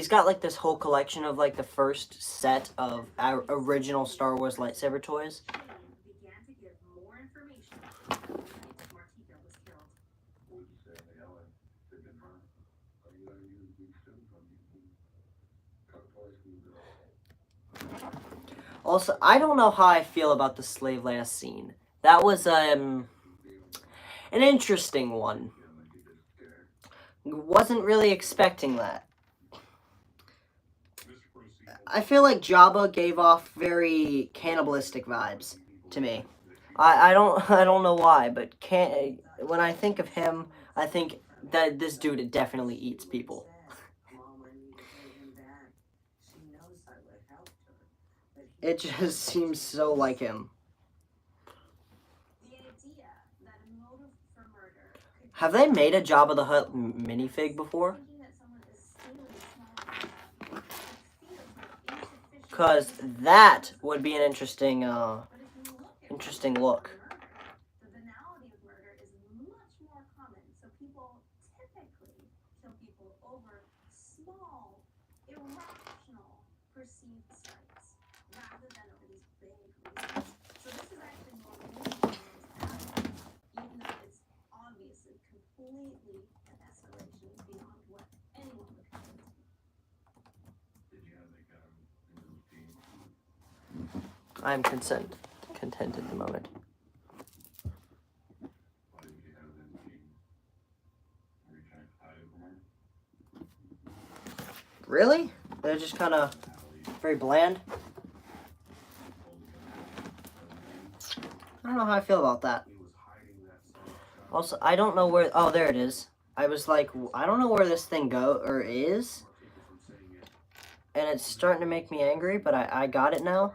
got like this whole collection of like the first set of original Star Wars lightsaber toys. began to give more information on the night Martika was killed. What would you say? They all they've been hurt. Are you gonna use these stones on you? Cut twice from the Also, I don't know how I feel about the slave last scene. That was an interesting one. Wasn't really expecting that. I feel like Jabba gave off very cannibalistic vibes to me. I don't know why, but when I think of him, I think that this dude definitely eats people. Mama needed to pay him back. She knows I would have helped her. But It just seems so like him. The idea that a motive for murder could Have they made a Jabba the Hutt minifig before? thinking that someone is stealing small amounts feels like insufficient. Cause that would be an interesting But if you look at interesting look. murder, the banality of murder is much more common. So people typically kill people over small, irrational perceived slights rather than over these big reasons. So this is actually more reasonable than most happening, even though it's obviously completely an escalation beyond what anyone would consider. Did you have that guy in those jeans? I'm content at the moment. Why did you have them jeans? Were you trying to hide it from her? Really? They're just kind of very bland. I don't know how I feel about that. He was hiding that song. Also, I don't know where. Oh, there it is. I was like, I don't know where this thing is, From saying it. and it's starting to make me angry. But I got it now.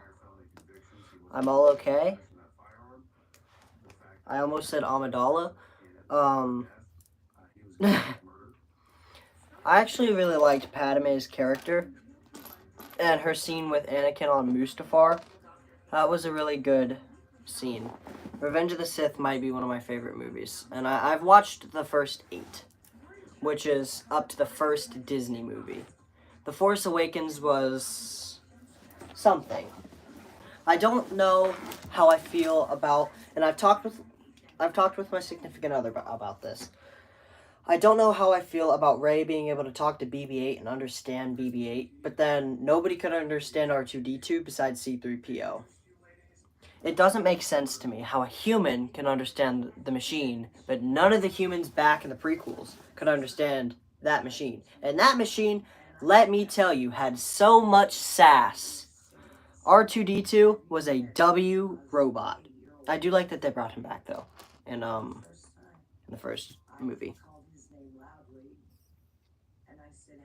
I'm all okay. I almost said Amidala. I actually really liked Padme's character and her scene with Anakin on Mustafar. That was a really good scene. Revenge of the Sith might be one of my favorite movies, and I've watched the first 8, which is up to the first Disney movie. The Force Awakens was something. I don't know how I feel about, and I've talked with my significant other about this. I don't know how I feel about Rey being able to talk to BB-8 and understand BB-8, but then nobody could understand R2-D2 besides C-3PO. It doesn't make sense to me how a human can understand the machine, but none of the humans back in the prequels could understand that machine. And that machine, let me tell you, had so much sass. R2-D2 was a W robot. I do like that they brought him back, though, in the first movie. called his name loudly, and I said,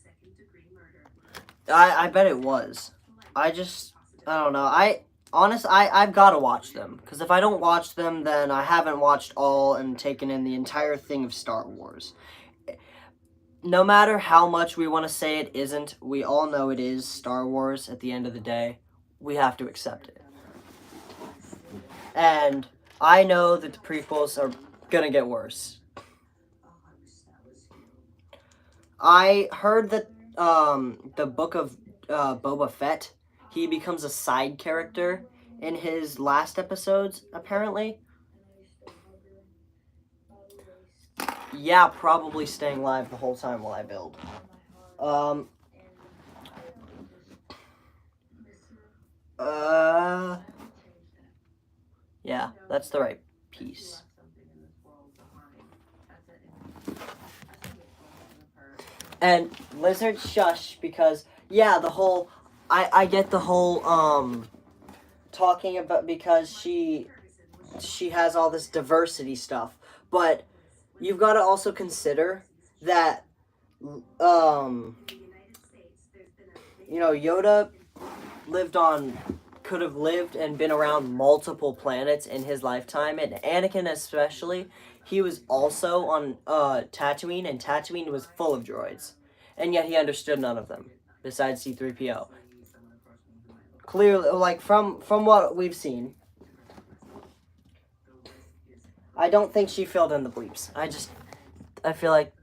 second-degree murder. I bet it was. I don't know. I've got to watch them. Because if I don't watch them, then I haven't watched all and taken in the entire thing of Star Wars. No matter how much we want to say it isn't, we all know it is Star Wars at the end of the day. We have to accept it. And I know that the prequels are gonna get worse. I heard that the book of Boba Fett, he becomes a side character in his last episodes, apparently. Yeah, probably staying live the whole time while I build. Yeah, that's the right piece. And Lizard shush, because yeah, the whole I get the whole talking about, because she has all this diversity stuff, but you've got to also consider that Yoda could have lived and been around multiple planets in his lifetime, and Anakin especially, he was also on Tatooine, and Tatooine was full of droids, and yet he understood none of them, besides C-3PO. Clearly, like, from what we've seen, I don't think she filled in the bleeps. I feel like...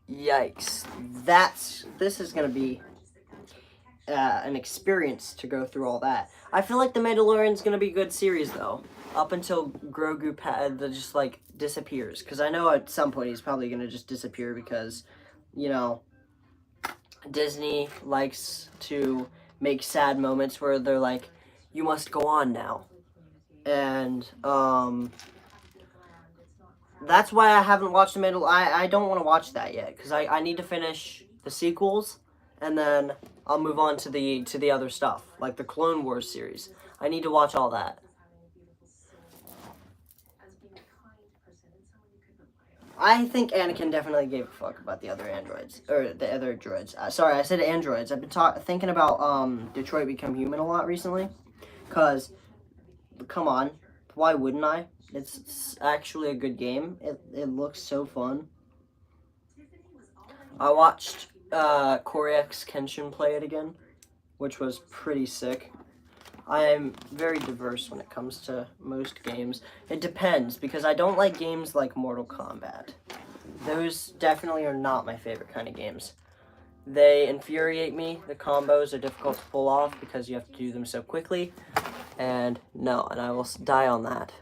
Yikes. This is going to be an experience to go through all that. I feel like The Mandalorian's going to be a good series, though. Up until Grogu just, like, disappears. Because I know at some point he's probably going to just disappear because, Disney likes to make sad moments where they're like, you must go on now. And, that's why I haven't watched The Mandalorian. I don't want to watch that yet, because I need to finish the sequels, and then I'll move on to the other stuff, like the Clone Wars series. I need to watch all that. I think Anakin definitely gave a fuck about the other androids, or the other droids. Sorry, I said androids. I've been thinking about Detroit Become Human a lot recently, because, come on, why wouldn't I? It's actually a good game. It looks so fun. I watched Koryx Kenshin play it again, which was pretty sick. I am very diverse when it comes to most games. It depends, because I don't like games like Mortal Kombat. Those definitely are not my favorite kind of games. They infuriate me. The combos are difficult to pull off because you have to do them so quickly. And no, and I will die on that.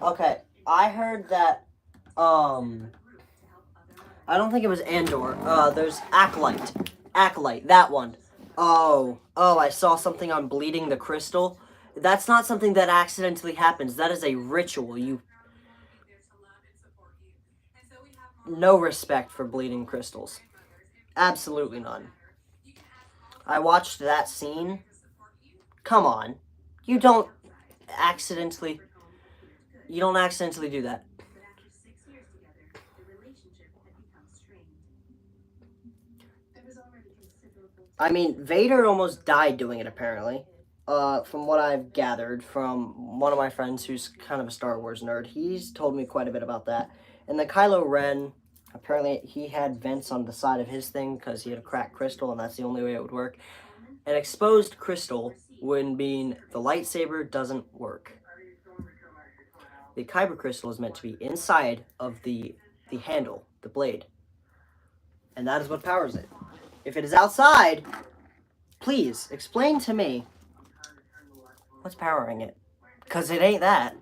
Okay, I heard that, I don't think it was Andor. There's Acolyte, that one. Oh, I saw something on Bleeding the Crystal. That's not something that accidentally happens. That is a ritual. No respect for bleeding crystals. Absolutely none. I watched that scene. Come on. You don't accidentally do that. I mean, Vader almost died doing it, apparently. From what I've gathered from one of my friends who's kind of a Star Wars nerd, he's told me quite a bit about that. And then Kylo Ren, apparently he had vents on the side of his thing because he had a cracked crystal, and that's the only way it would work. An exposed crystal would mean the lightsaber doesn't work. The kyber crystal is meant to be inside of the handle, the blade. And that is what powers it. If it is outside, please explain to me what's powering it. Because it ain't that.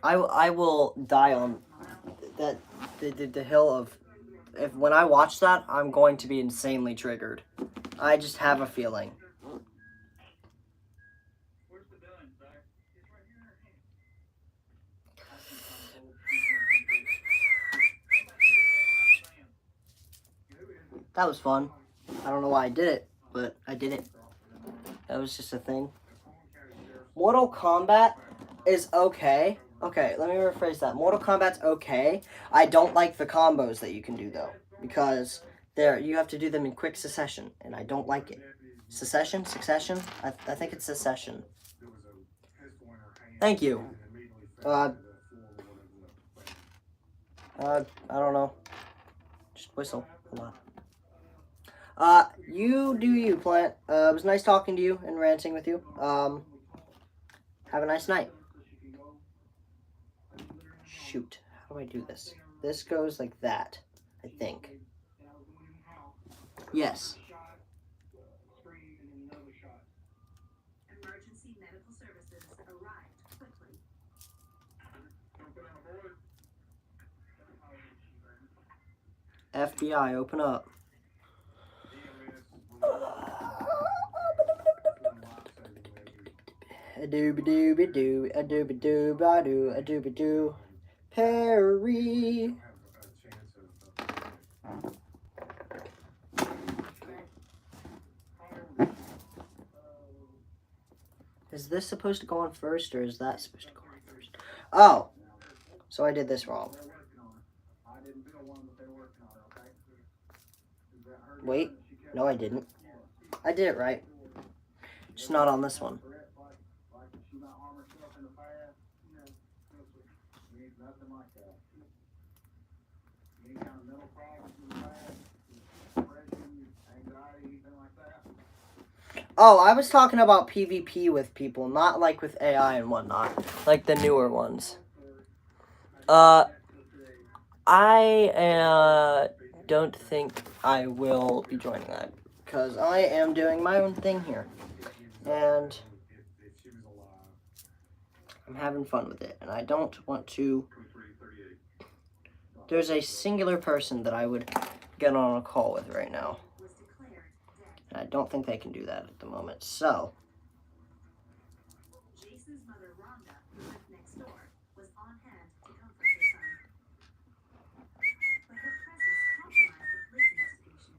I will die on that the hill of... When I watch that, I'm going to be insanely triggered. I just have a feeling. That was fun. I don't know why I did it, but I did it. That was just a thing. Mortal Kombat is okay. Okay, let me rephrase that. Mortal Kombat's okay. I don't like the combos that you can do, though. Because you have to do them in quick succession, and I don't like it. Succession? I think it's succession. Thank you. I don't know. Just whistle a lot. You do you, Plant. It was nice talking to you and ranting with you. Have a nice night. Shoot. How do I do this? This goes like that, I think. Yes. Emergency medical services arrived quickly. FBI, open up. A dooby dooby doo, a dooby doo ba doo, a dooby doo. Perry. Is this supposed to go on first, or is that supposed to go on first? Oh, so I did this wrong. Wait, no I didn't. I did it right. Just not on this one. Oh, I was talking about PvP with people, not like with AI and whatnot, like the newer ones. I don't think I will be joining that because I am doing my own thing here, and I'm having fun with it, and I don't want to. There's a singular person that I would get on a call with right now. And I don't think they can do that at the moment. So, Jason's mother, Rhonda, who lived next door, was on hand to comfort her son. But her presence compromised the police investigation.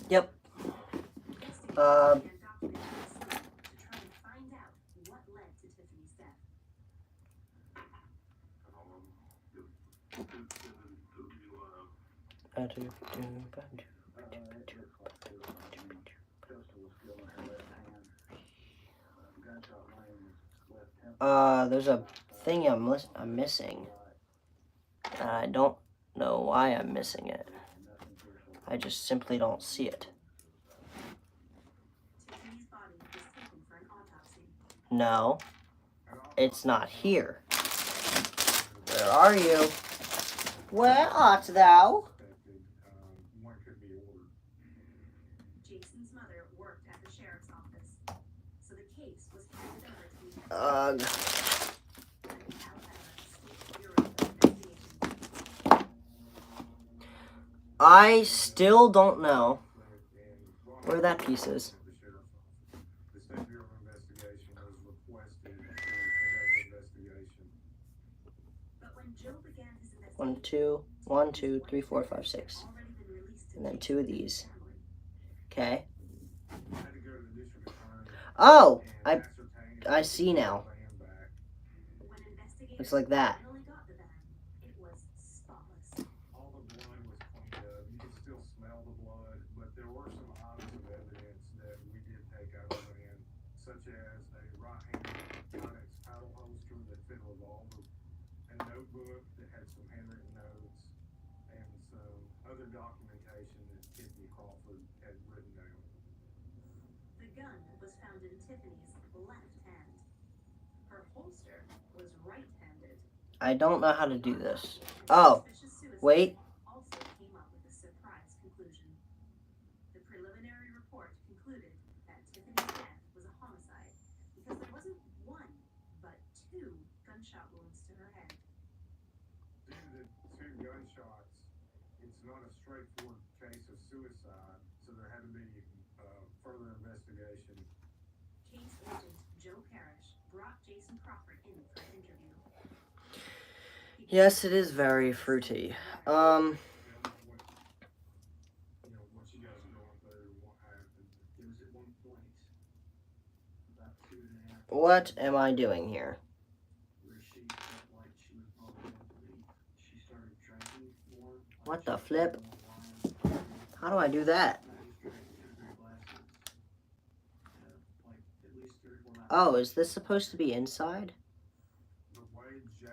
yep. Investigators began documenting the scene to try and find out what led to Tiffany's death. There's a thing I'm missing. And I don't know why I'm missing it. I just simply don't see it. Tiffany's body was taken for an autopsy. No, it's not here. Where are you? Where art thou? Jason's mother worked at the sheriff's office, so the case was handed over to the Alabama State Bureau of Investigation. I still don't know where that piece is. But when Joe began his investigation, 1, 2, 3, 4, 5, 6. And then 2 of these. Okay. Oh, I see now. when investigators It's like that. finally got the van, it was spotless. All the blood was cleaned up. You could still smell the blood, but there were some items of evidence that we did take out of the van, such as a right-handed Conex paddle holster that fit a revolver, a notebook that had some handwritten notes, and some other documentation that Tiffany Crawford had written down. The gun was found in Tiffany's left hand. Her holster was right-handed. I don't know how to do this. Oh, Suspicious suicide wait. also came up with a surprise conclusion. The preliminary report concluded that Tiffany's death was a homicide because there wasn't one, but 2 gunshot wounds to her head. Due to the 2 gunshots, it's not a straightforward case of suicide, so there had to be further investigation. Case agent Joe Parrish brought Jason Jason Crawford in for an interview. Yes, it is very fruity. What you guys are going through, what happened. There was at one point, about 2.5 What am I doing here? where she felt like she was probably going to leave. She started drinking more. What the flip? How do I do that? Oh, is this supposed to be inside?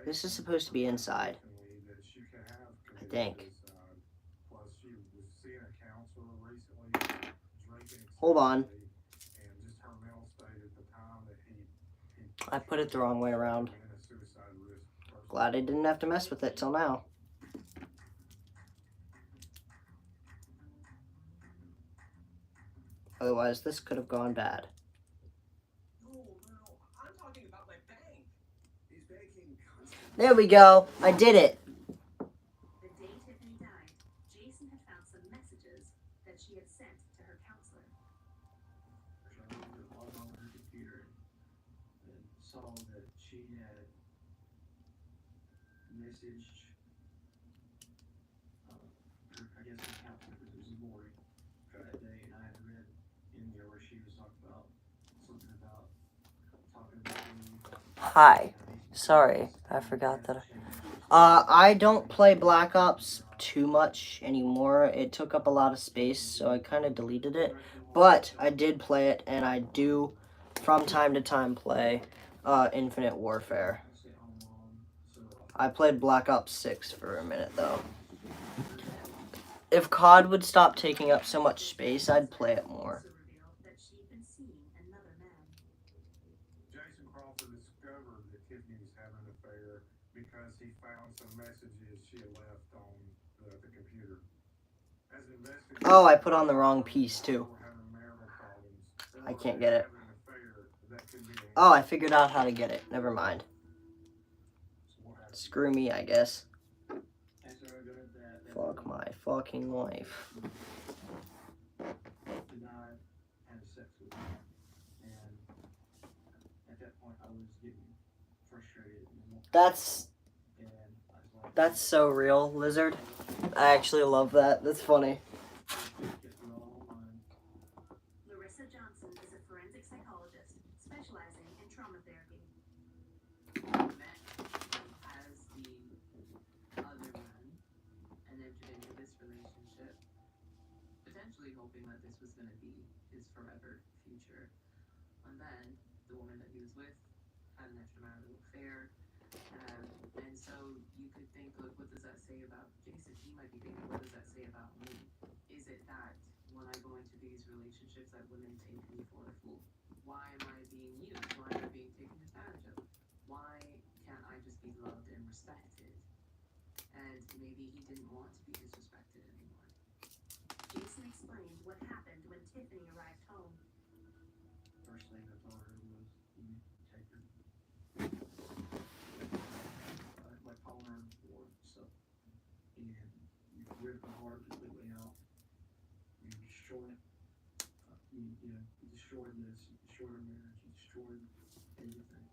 This is supposed to be inside. I think. Hold on. I put it the wrong way around. Glad I didn't have to mess with it till now. Otherwise, this could have gone bad. I'm talking about my bank. He's banking constantly. There we go. I did it. The day Tiffany died, Jason had found some messages that she had sent to her counselor. I logged on her computer and saw that she had messaged, I guess her counselor, because it was Lori that day, and I had read in there where she was talking about something about Hi. Sorry, I forgot that. I don't play Black Ops too much anymore. It took up a lot of space, so I kind of deleted it. But I did play it, and I do, from time to time, play Infinite Warfare. I played Black Ops 6 for a minute, though. If COD would stop taking up so much space, I'd play it more. Also revealed that she'd been seeing another man. Jason Crawford discovered that Tiffany was having an affair because he found some messages she had left on the computer. As an investigator, Oh, I put on the wrong piece, too. I can't get it. Oh, I figured out how to get it. Never mind. Screw me, I guess. Fuck my fucking life. Denied having sex with me. And at that point, I was getting frustrated. And I was like, That's so real, Lizard. I actually love that. That's funny. get through all mine. Larissa Johnson is a forensic psychologist specializing in trauma therapy. Met as the other man and entered into this relationship, potentially hoping that this was going to be his forever future. And then the woman that he was with had an extramarital affair. And so you could think, look, what does that say about Jason? He might be thinking, what does that say about me? Is it that when I go into these relationships that women take me for a fool? Why am I being used? Why am I being taken advantage of? Why can't I just be loved and respected? And maybe he didn't want to be disrespected anymore. Jason explained what happened when Tiffany arrived home. First thing I told her was, you take her. Like calling her or stuff. And you rip her heart completely out. You destroy it. You destroyed this. You destroyed her marriage. You destroyed everything.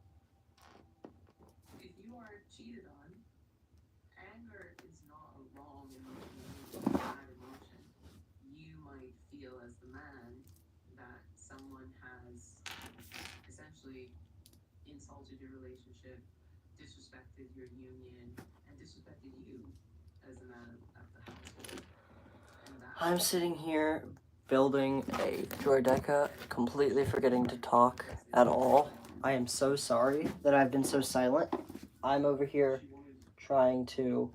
If you are cheated on, anger is not a wrong emotion, it's a bad emotion. You might feel as the man that someone has essentially insulted your relationship, disrespected your union, and disrespected you as the man of the household. And that I'm sitting here building a droideka, completely forgetting to talk at all. I am so sorry that I've been so silent. I'm over here trying to,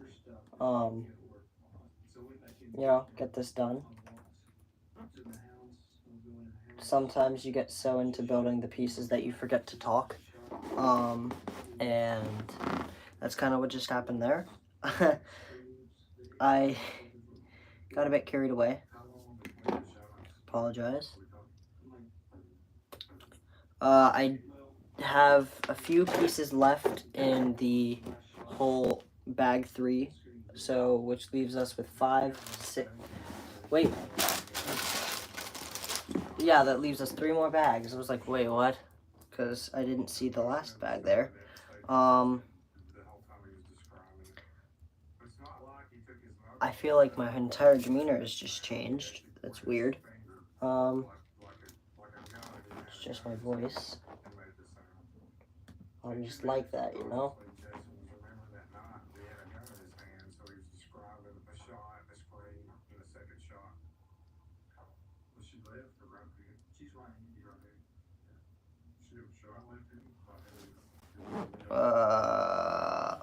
get this done. Sometimes you get so into building the pieces that you forget to talk. And that's kind of what just happened there. I got a bit carried away. Apologize. I have a few pieces left in the whole bag 3, so which leaves us with 5, 6. Wait. Yeah, that leaves us 3 more bags. I was like, wait, what? because I didn't see the last bag there. The whole time he was describing it. But it's not like he took his knuckles I feel like my entire demeanor has just changed. That's weird. It's just my voice. I'm just like that, you know? Jason was remembering that night he had a gun in his hand, so he was describing a shot, a scream, and a second shot. Was she left or right hand? She's right hand. You're right hand. Yeah. She was shot left hand? Right hand.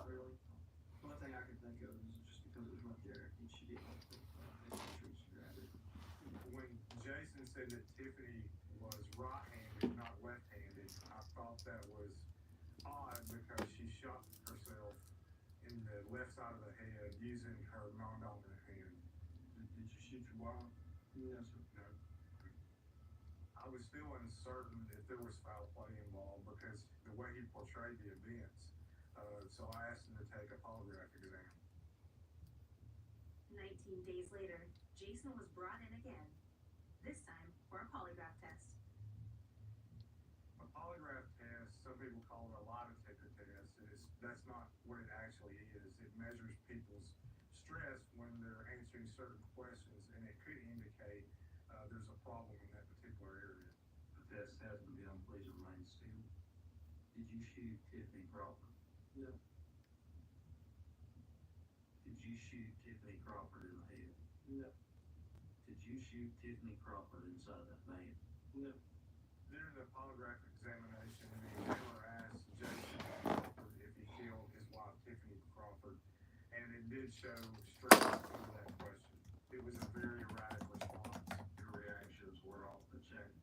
Really? The only thing I can think of is just because it was right there, and she didn't reach to grab it. When Jason said that Tiffany was right-handed, not left-handed, I thought that was odd because she shot herself in the left side of the head using her non-dominant hand. Did you shoot your wife? Yes, sir. No. I was still uncertain if there was foul play involved because the way he portrayed the events. So I asked him to take a polygraph exam. 19 days later, Jason was brought in again, this time for a polygraph test. A polygraph test, some people call it a lie detector test, and that's not what it actually is. It measures people's stress when they're answering certain questions, and it could indicate there's a problem in that particular area. The test has to be on, please remain still. Did you shoot Tiffany Crawford? No. Did you shoot Tiffany Crawford in the head? No. Did you shoot Tiffany Crawford inside that van? No. During the polygraph examination, the examiner asked Jason Crawford if he killed his wife, Tiffany Crawford, and it did show stress under that question. It was a very erratic response. Your reactions were off the chain.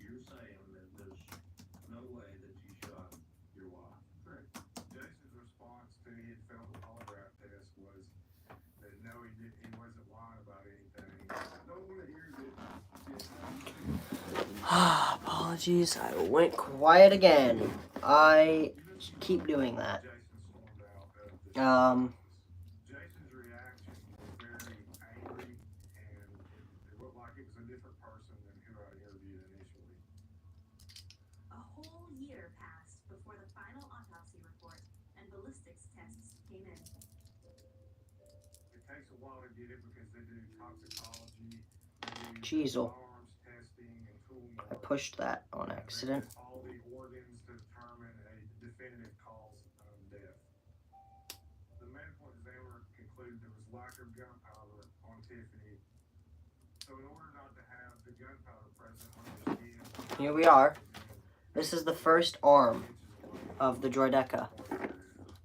You're saying that there's no way that you shot your wife. Correct. Jason's response to he had failed the polygraph test was that no, he wasn't lying about anything. I don't want to hear that. Apologies, I went quiet again. I keep doing that. Jason stormed out of the Jason's reaction was very angry, and it looked like it was a different person than who I interviewed initially. A whole year passed before the final autopsy report and ballistics tests came in. It takes a while to get it because they do toxicology, they do Jeezel. firearms testing, and tool I mark. pushed that on They accident. test all the organs to determine a definitive cause of death. The medical examiner concluded there was lack of gunpowder on Tiffany. So in order not to have the gunpowder present on her skin, Here we are. This is the first arm of the droideka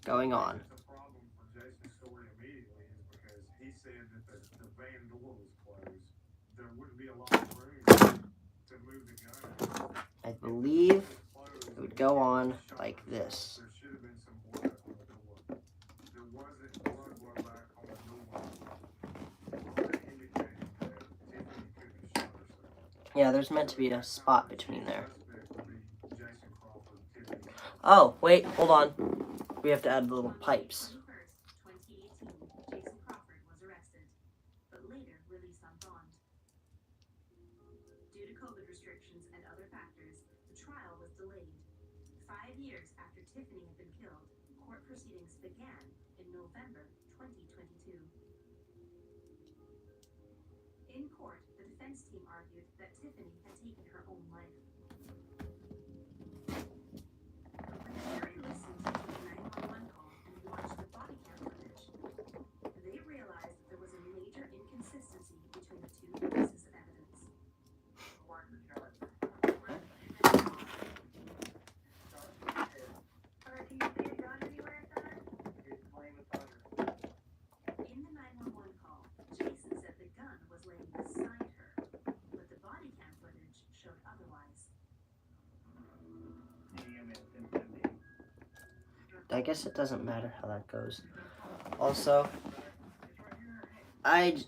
going on. the problem for Jason's story immediately is because he said that the van door was closed. There wouldn't be a lot of room to move the gun out. I believe it would go on like this. There should have been some blood on the door. There wasn't blood back on the door. That indicated that Tiffany couldn't have shot herself. Yeah, there's meant to be a spot between there. Suspect would be Jason Crawford, Tiffany Crawford. Oh, wait, hold on. We have to add the little pipes. On May 21st, 2018, Jason Crawford was arrested, but later released on bond. Due to COVID restrictions and other factors, the trial was delayed. 5 years after Tiffany had been killed, court proceedings began in November 2022. In court, the defense team argued that Tiffany had taken her own life. When the jury listened to the 911 call and watched the body cam footage, they realized that there was a major inconsistency between the two pieces of evidence. Do you see a gun anywhere, son? In the 911 call, Jason said the gun was laying beside her, but the body cam footage showed otherwise. I guess it doesn't matter how that goes. Also, I'm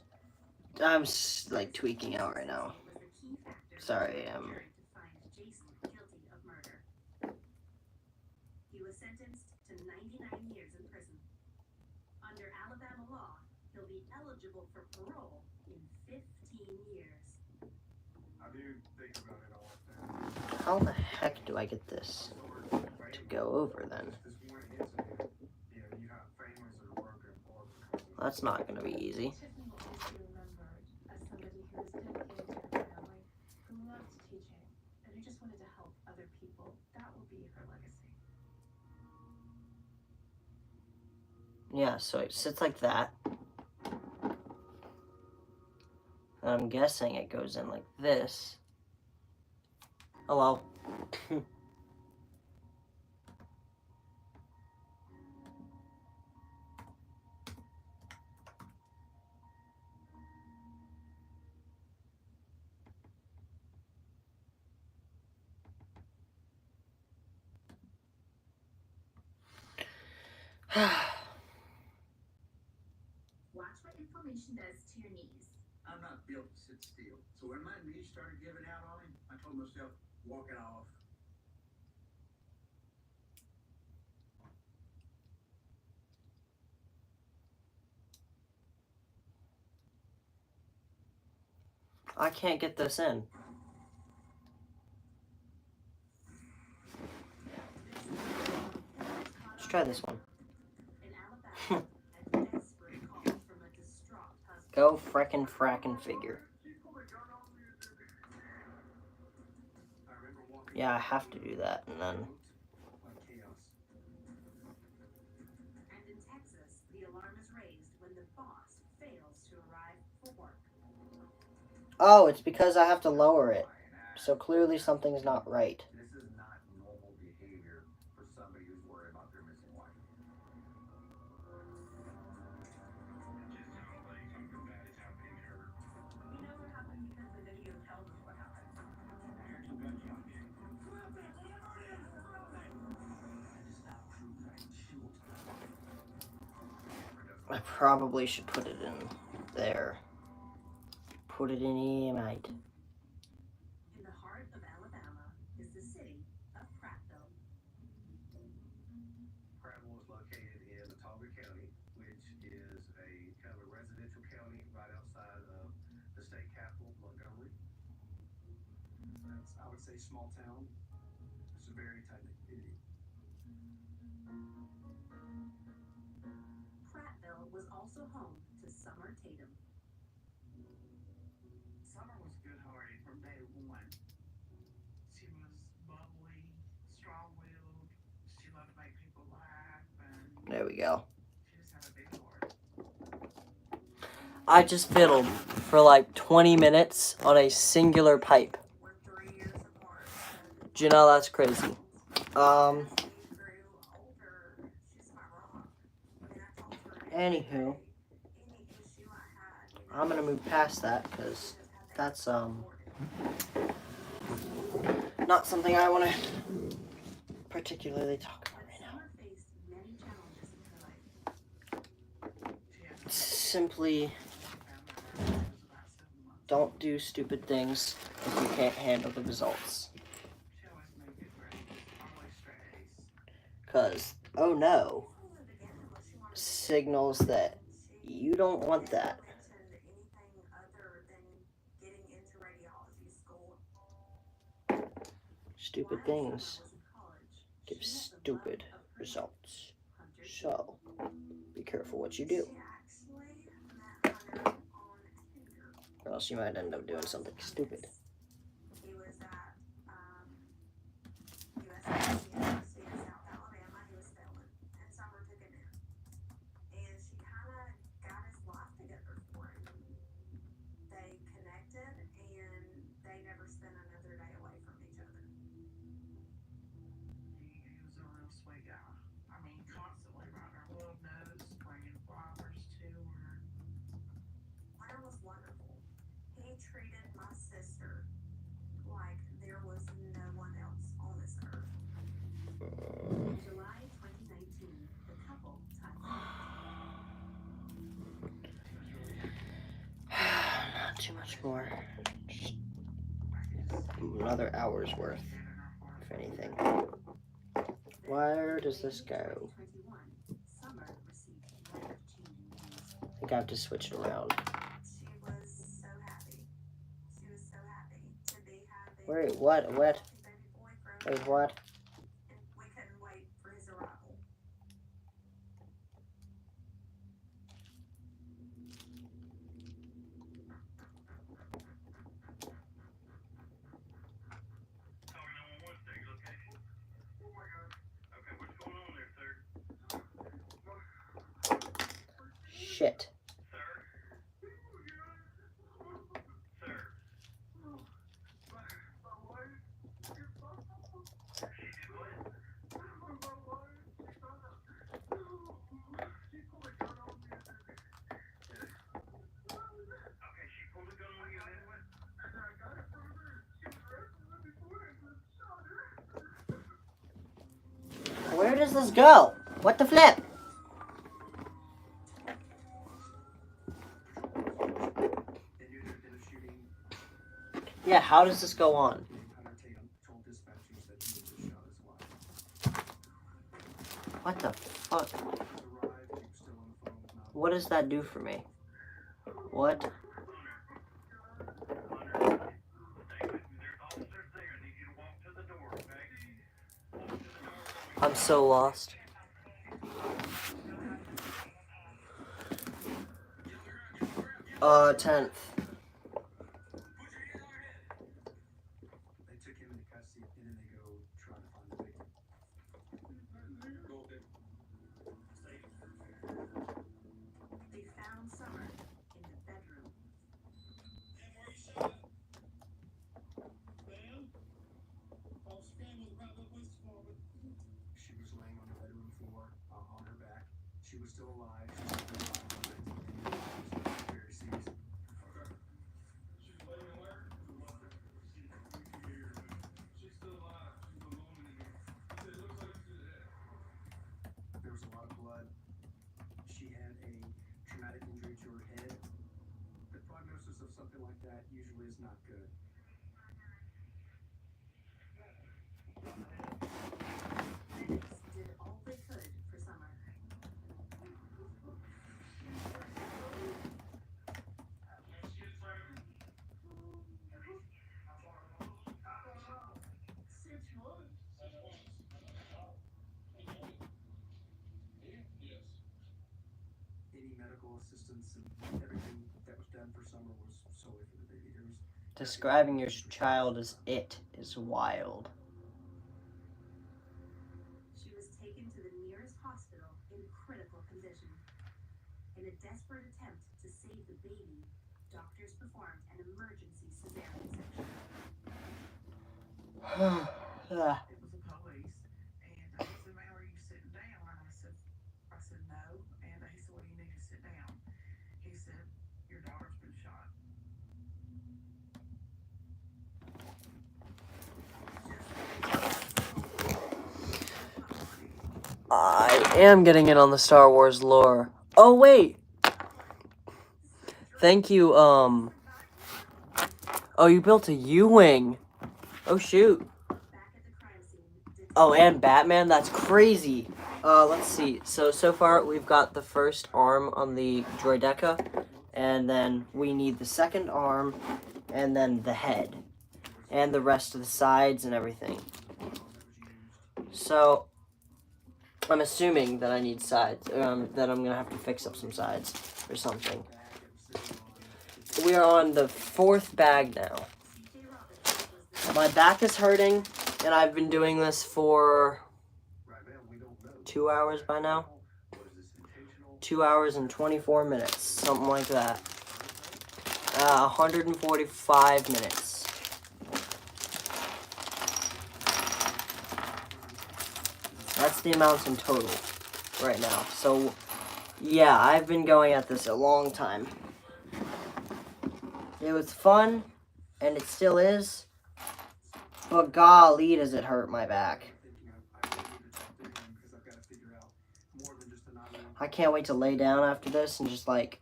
like tweaking out right now. Was the key factor Sorry, for the jury to find Jason guilty of murder. He was sentenced to 99 years in prison. Under Alabama law, he'll be eligible for parole in 15 years. I do think about it all the time. how the heck do I get this to go over then? That's not going to be easy. Tiffany is to be remembered as somebody who was dedicated to her family, who loved teaching, and who just wanted to help other people. That will be her legacy. Yeah, so it sits like that. And I'm guessing it goes in like this. Hello. Watch what inflammation does to your knees. I'm not built to sit still. So when my knees started giving out on him, I told myself, walk it off. I can't get this in. Let's try this one. In Alabama, a desperate call from a distraught husband. Go frackin' figure. Yeah, I have to do that, and then... And in Texas, the alarm is raised when the boss fails to arrive for work. Oh, it's because I have to lower it. So clearly something's not right. This is not normal behavior for somebody who's worried about their missing wife. We know what happened because the video tells us what happened. I probably should put it in there. Put it in here, mate. In the heart of Alabama is the city of Prattville. Prattville is located in Watauga County, which is a kind of a residential county right outside of the state capital, Montgomery. It's, I would say, small town. It's a very tight community. Prattville was also home to Summer Tatum. Summer was good-hearted from day one. She was bubbly, strong-willed. She loved to make people laugh, and There we go. she just had a big heart. I just fiddled for like 20 minutes on a singular pipe. We're 3 years apart. Do you know that's crazy? Anywho, I'm gonna move past that because that's not something I want to particularly talk about right now. Summer faced many challenges in her life. Simply don't do stupid things if you can't handle the results. She always made good grades, always straight A's. Because, oh no, signals that you don't want that. Anything other than getting into radiology school. Stupid things give stupid results. So, be careful what you do. Or else you might end up doing something stupid. He was at University of South Alabama. He was failing, and Summer took him in. And she kind of got his life together for him. They connected, and they never spent another day away from each other. He was a real sweet guy. I mean, constantly writing her love notes, bringing flowers to her. Claire was wonderful. He treated my sister like there was no one else on this earth. In July 2019, the couple tied Not too much more. Just another hour's worth, if anything. Where does this go? 2021, Summer received life-changing news. I think I have to switch it around. She was so happy. She was so happy to be having Wait, what? a baby boy Wait, what? We couldn't wait for his arrival. Shit. Where does this go? What the flip? They knew there'd been a shooting. Yeah, how does this go on? Hunter Tatum told dispatchers that he had just shot his wife. What the fuck? Arrived, he was still on the phone with Malcolm. What does that do for me? What? I'm so lost. 10th. They took him into custody and then they go try to find the victim. They found Summer in the bedroom. She was laying on the bedroom floor on her back. She was still alive. She was still alive, and it was very serious. There was a lot of blood. She had a traumatic injury to her head. The prognosis of something like that usually is not good. Medics did all they could for Summer. Any medical assistance and everything that was done for Summer was solely for the baby. There was Describing your child as it is wild. She was taken to the nearest hospital in critical condition. In a desperate attempt to save the baby, doctors performed an emergency cesarean section. Ah, It was the police, and I said, "Man, are you sitting down?" And I said, "No." And he said, "Well, you need to sit down." He said, "Your daughter's been shot." I am getting in on the Star Wars lore. Oh, wait. Thank you, Oh, you built a U-Wing. Oh, shoot. Back at the crime scene, Oh, and Batman? That's crazy. Let's see. So far, we've got the first arm on the droideka, and then we need the second arm, and then the head, and the rest of the sides and everything. So, I'm assuming that I need sides, that I'm gonna have to fix up some sides or something. We are on the 4th bag now. My back is hurting, and I've been doing this for 2 hours by now. 2 hours and 24 minutes, something like that. 145 minutes. That's the amounts in total right now. So, yeah, I've been going at this a long time. It was fun, and it still is, but golly, does it hurt my back. I can't wait to lay down after this and just like...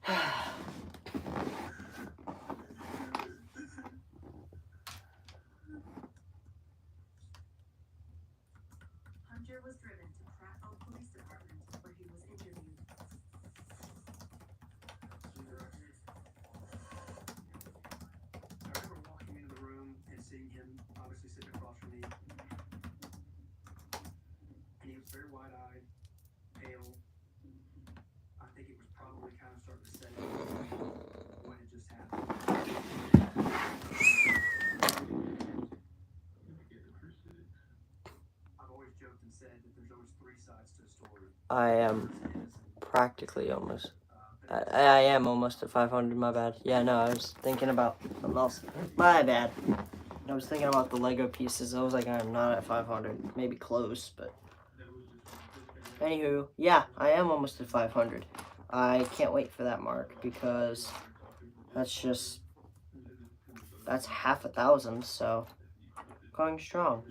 Hunter was driven to Prattville Police Department where he was interviewed. I remember walking into the room and seeing him I am practically almost. I am almost at 500. My bad. Yeah, no, I was thinking about something else. My bad. I was thinking about the Lego pieces. I was like, I'm not at 500. Maybe close, but. Anywho, yeah, I am almost at 500. I can't wait for that mark because that's half 1,000. So going strong.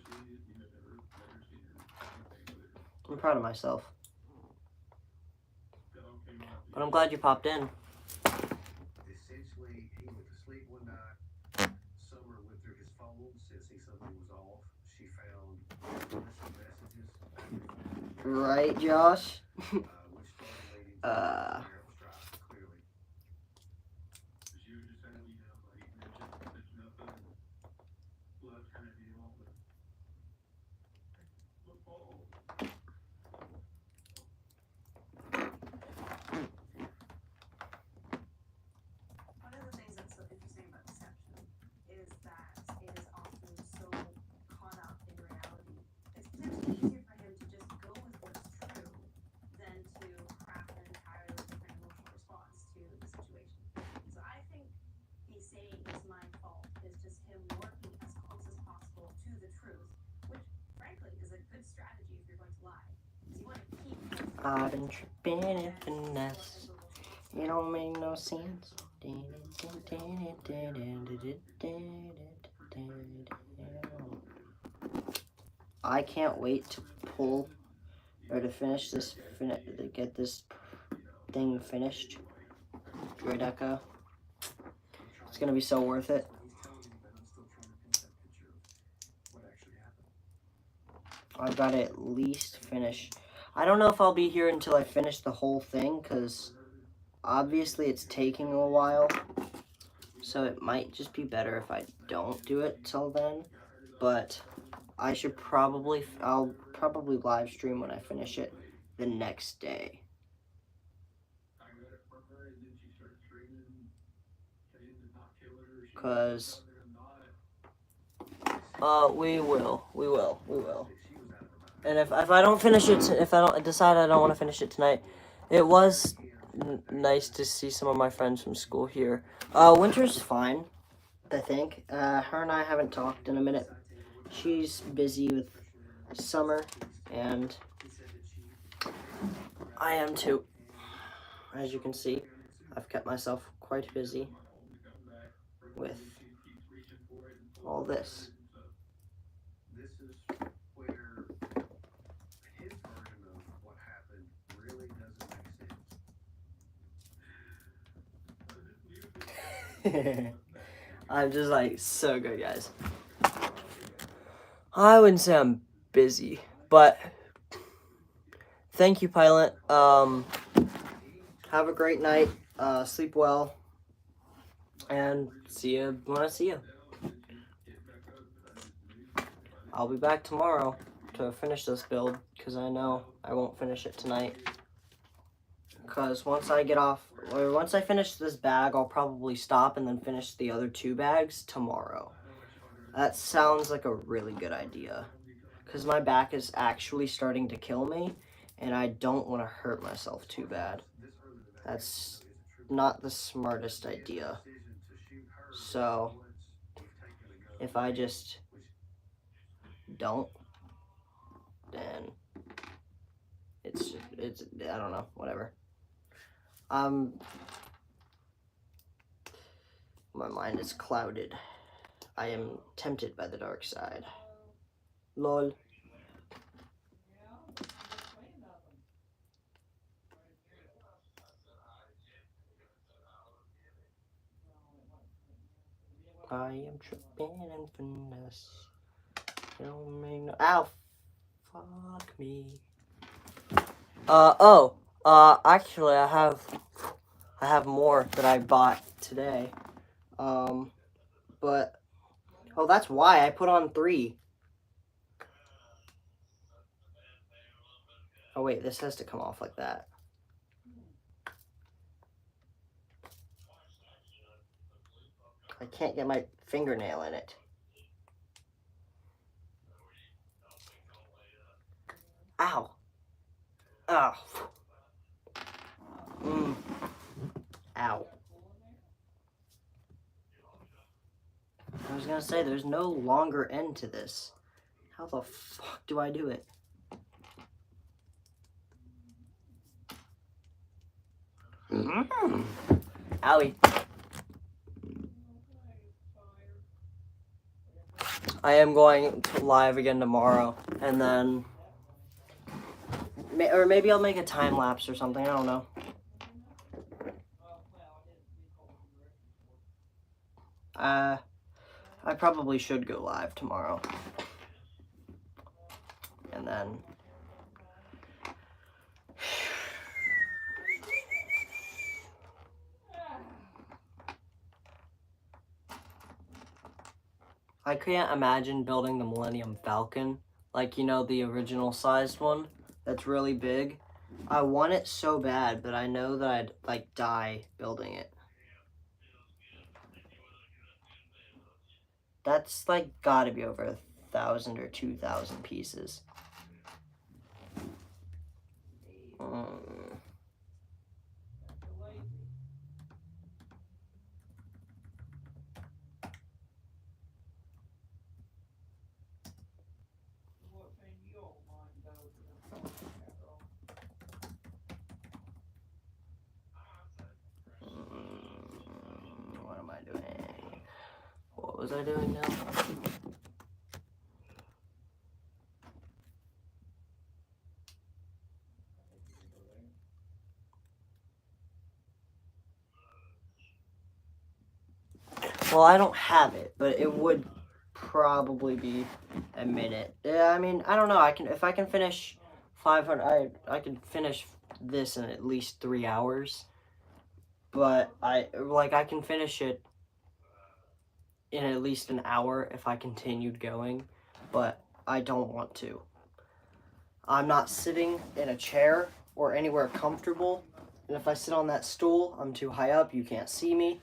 I'm proud of myself. But I'm glad you popped in. Essentially, he went to sleep one night. Summer went through his phone, sensing something was off. She found innocent messages. Right, Josh? Which started leading to a narrow strike, clearly. One of the things that's so interesting about deception is that it is often so caught up in reality. It's potentially easier for him to just go with what's true than to craft an entirely different emotional response to the situation. So I think he's saying it's my fault is just him working as close as possible to the truth, which frankly is a good strategy if you're going to lie. Because you want to keep I've been tripping in finesse. It don't make no sense. I can't wait to pull or to finish this, to get this thing finished. Droideka. It's gonna be so worth it. I've got to at least finish. I don't know if I'll be here until I finish the whole thing, because obviously it's taking a while. So it might just be better if I don't do it till then. But I'll probably live stream when I finish it the next day. Because we will. And if I don't finish it, if I don't decide I don't want to finish it tonight, it was nice to see some of my friends from school here. Winter's fine, I think. Her and I haven't talked in a minute. She's busy with summer, and I am too. As you can see, I've kept myself quite busy with all this. This is where his version of what happened really doesn't make sense. I'm just like so good, guys. I wouldn't say I'm busy, but thank you, Pilot. Have a great night. Sleep well, and see you when I see you. I'll be back tomorrow to finish this build, because I know I won't finish it tonight. Because once I finish this bag, I'll probably stop and then finish the other 2 bags tomorrow. That sounds like a really good idea. Because my back is actually starting to kill me, and I don't want to hurt myself too bad. That's not the smartest idea. So, if I just don't, then it's I don't know, whatever. My mind is clouded. I am tempted by the dark side. Lol. I am tripping in finesse. Don't make no. Ow! Fuck me. Actually, I have more that I bought today. But that's why I put on 3. Oh wait, this has to come off like that. I can't get my fingernail in it. Ow. Oh. Ow. I was gonna say, there's no longer end to this. How the fuck do I do it? Owie. I am going to live again tomorrow, and then, or maybe I'll make a time lapse or something. I don't know. I probably should go live tomorrow, and then. I can't imagine building the Millennium Falcon, like, you know, the original sized one that's really big. I want it so bad, but I know that I'd, like, die building it. That's, like, gotta be over 1,000 or 2,000 pieces. What am I doing? What was I doing now? Well, I don't have it, but it would probably be a minute. Yeah, I mean, I don't know. If I can finish 500. I can finish this in at least 3 hours. But I can finish it in at least an hour if I continued going, but I don't want to. I'm not sitting in a chair or anywhere comfortable, and if I sit on that stool, I'm too high up. You can't see me.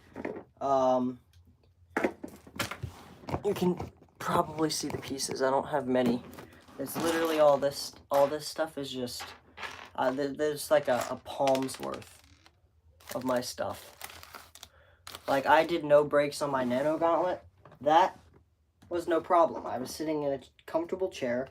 You can probably see the pieces. I don't have many. It's literally all this stuff is just, there's like a palm's worth of my stuff. Like, I did no breaks on my Nano Gauntlet. That was no problem. I was sitting in a comfortable chair.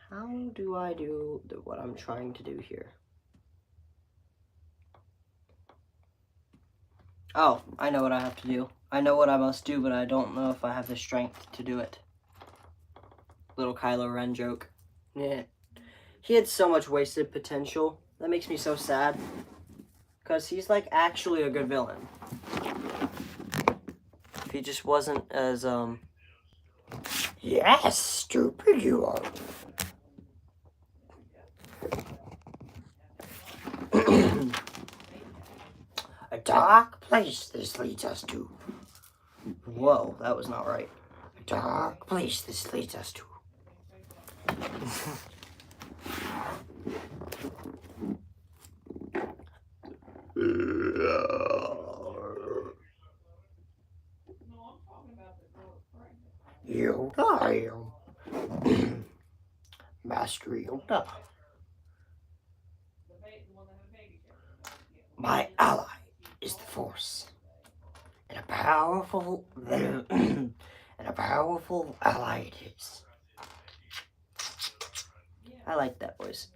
How do I do what I'm trying to do here? Oh, I know what I have to do. I know what I must do, but I don't know if I have the strength to do it. Little Kylo Ren joke. Yeah. He had so much wasted potential. That makes me so sad. Because he's, like, actually a good villain. If he just wasn't as, Yes, stupid you are. A dark place this leads us to. Whoa, that was not right. A dark place this leads us to. Yoda, I am. Master Yoda. My ally is the Force. And a powerful ally it is. I like that voice.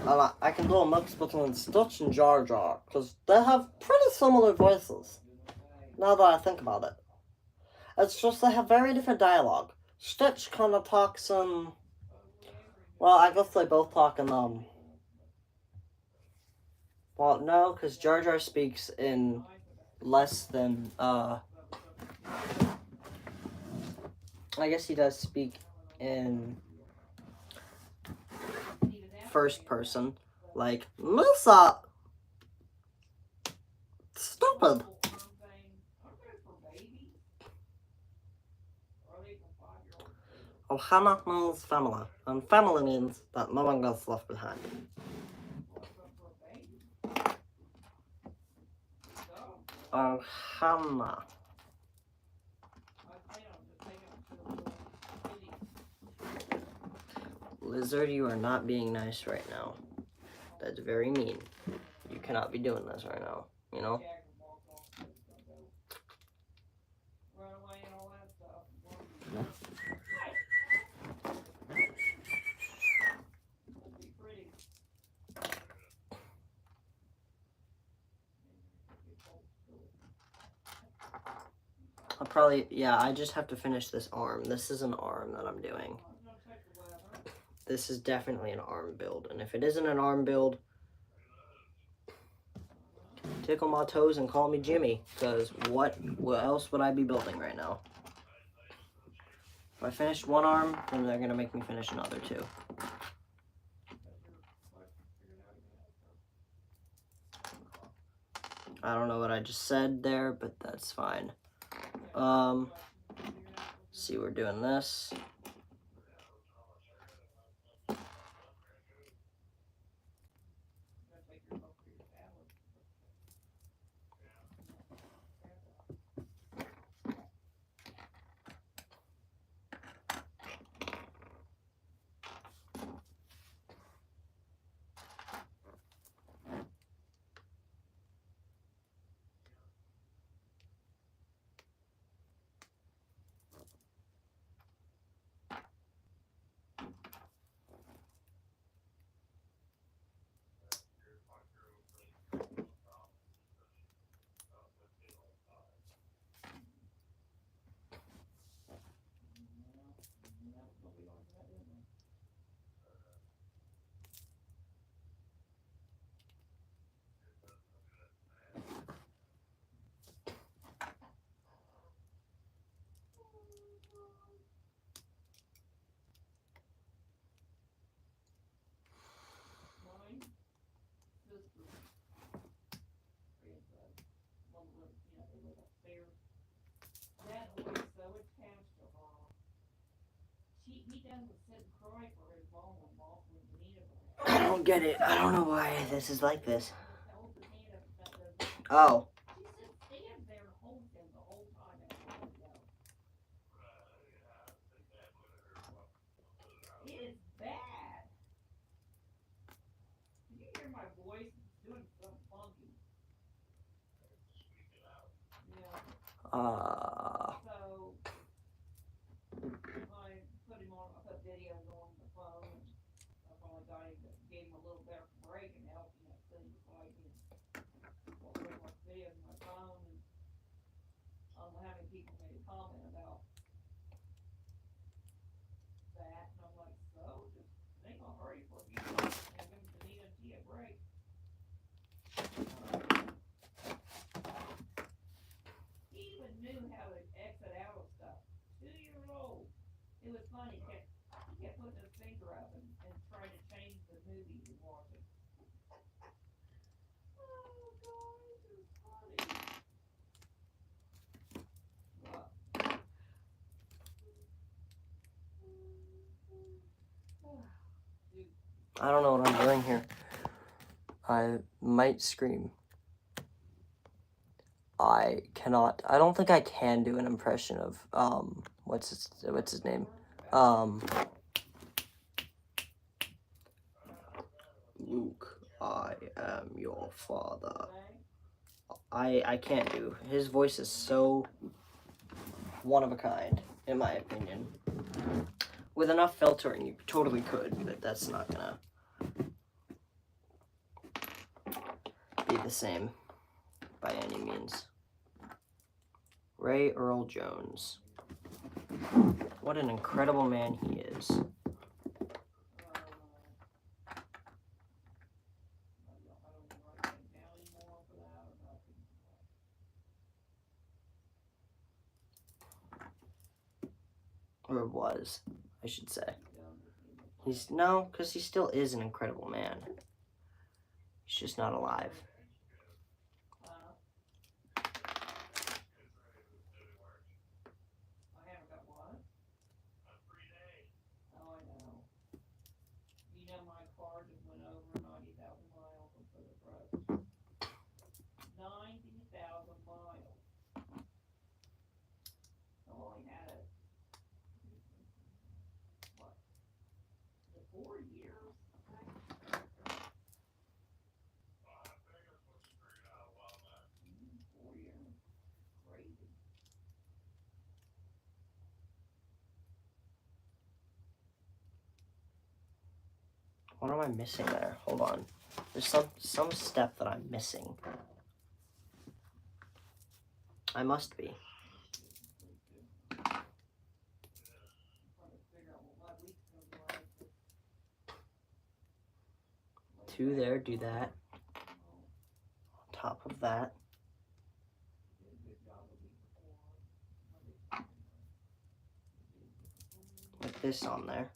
I can do a mix between Stitch and Jar Jar, because they have pretty similar voices, now that I think about it. It's just they have very different dialogue. Stitch kind of talks in... Well, I guess they both talk in, Well, no, because Jar Jar speaks in less than, I guess he does speak in first person, like, Misa! Stupid! Ohana means family, and family means that no one gets left behind. Ohana. Lizard, you are not being nice right now. That's very mean. You cannot be doing this right now, you know? I'll probably, yeah, I just have to finish this arm. This is an arm that I'm doing. This is definitely an arm build. And if it isn't an arm build, tickle my toes and call me Jimmy. Because what else would I be building right now? If I finished one arm, then they're going to make me finish another two. I don't know what I just said there, but that's fine. See, we're doing this. I don't get it. I don't know why this is like this. Oh. I don't know what I'm doing here. I might scream. I cannot. I don't think I can do an impression of what's his name? Luke, I am your father. I can't do. His voice is so one of a kind, in my opinion. With enough filtering, you totally could, but that's not gonna be the same by any means. Ray Earl Jones. What an incredible man he is. Or was, I should say. Because he still is an incredible man. He's just not alive. What am I missing there? Hold on. There's some step that I'm missing. I must be. Two there, do that. On top of that. With this on there.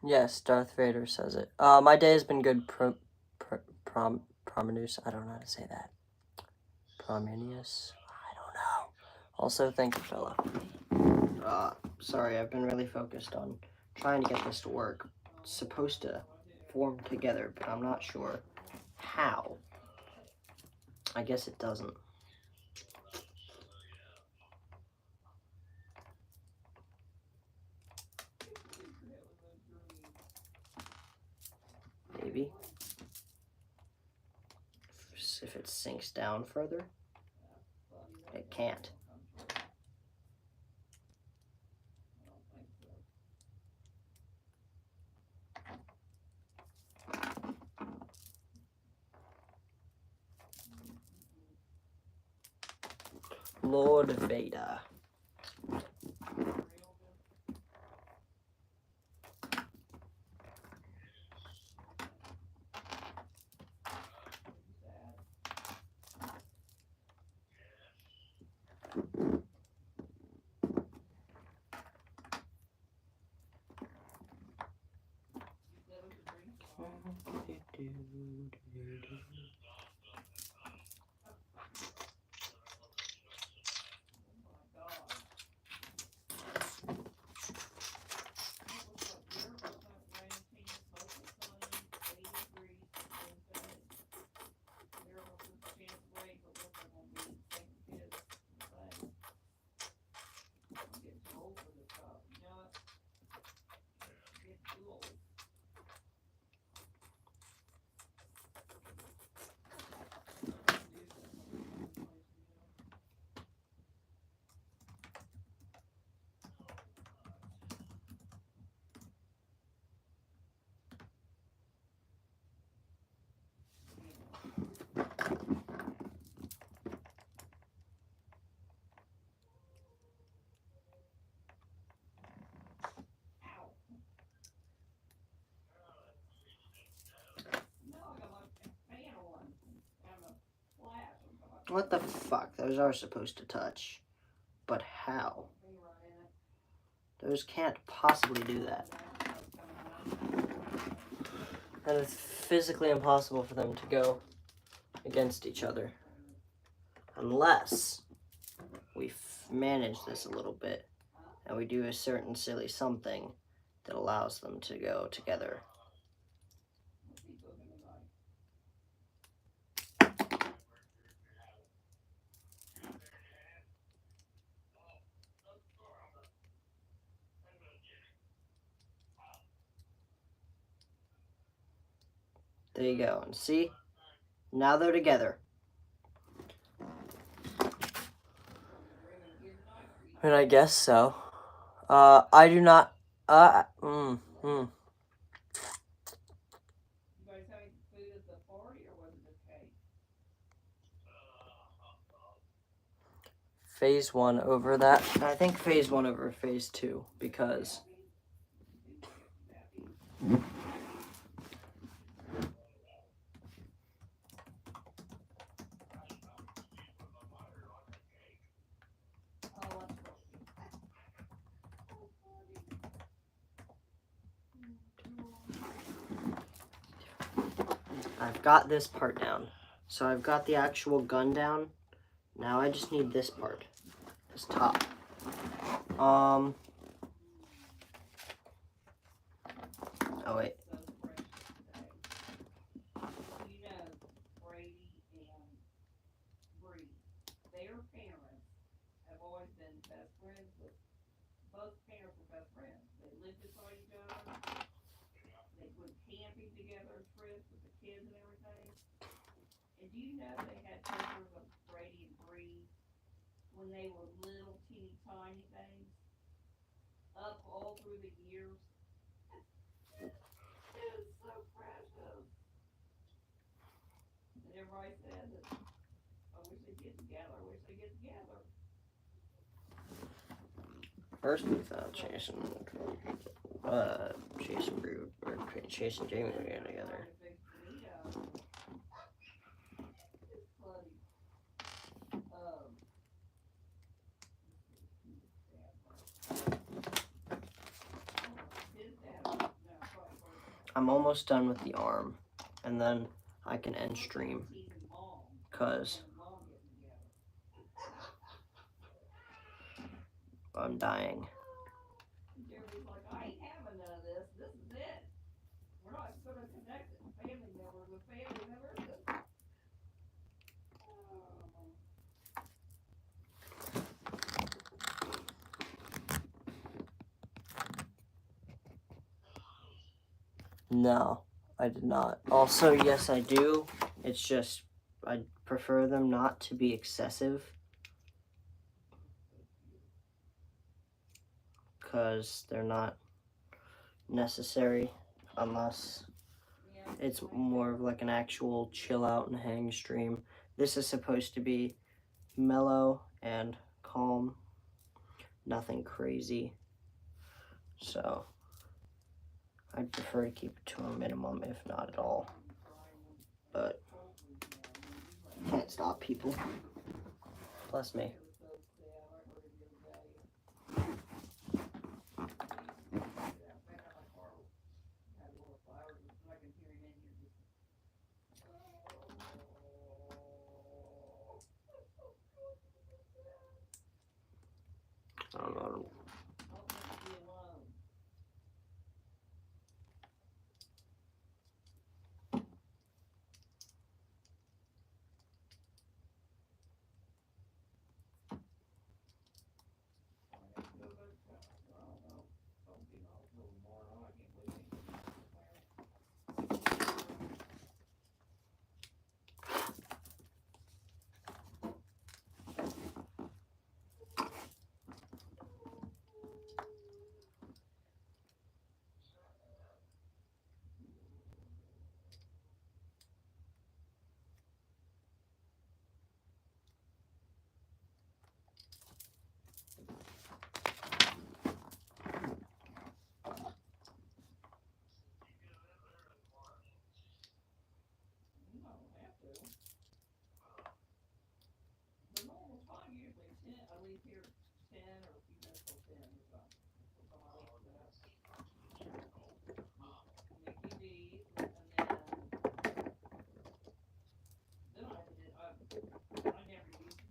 Yes, Darth Vader says it. My day has been good. Prominus. I don't know how to say that. Prominus. I don't know. Also, thank you, fella. Sorry, I've been really focused on trying to get this to work. It's supposed to form together, but I'm not sure how. I guess it doesn't. Maybe. If it sinks down further, it can't. Lord Vader. What the fuck? Those are supposed to touch. But how? Those can't possibly do that. And it's physically impossible for them to go against each other. Unless we manage this a little bit and we do a certain silly something that allows them to go together. There you go. And see? Now they're together. I mean, I guess so. I do not... You guys having food at the party, or was it just cake? Phase 1 over that. I think phase 1 over phase 2, because... I've got this part down. So I've got the actual gun down. Now I just need this part. This top. Oh wait. their parents have always been best friends with, both parents were best friends. They lived beside each other. They went camping together, trips with the kids and everything. And do you know they had pictures of Brady and Bree when they were little teeny tiny things up all through the years? It is so precious. And everybody said that I wish they'd get together. I wish they'd get together. First we thought Chase and Brood, or Chase and Jamie would get together. It's funny. I'm almost done with the arm, and then I can end stream, cause I'm dying. Jeremy's like, I ain't having none of this. This is it. We're not gonna connect family members with family members. No, I did not. Also, yes, I do. It's just I prefer them not to be excessive, because they're not necessary unless it's more of like an actual chill out and hang stream. This is supposed to be mellow and calm, nothing crazy. So I'd prefer to keep it to a minimum, if not at all. But can't stop people. Plus me. I don't know.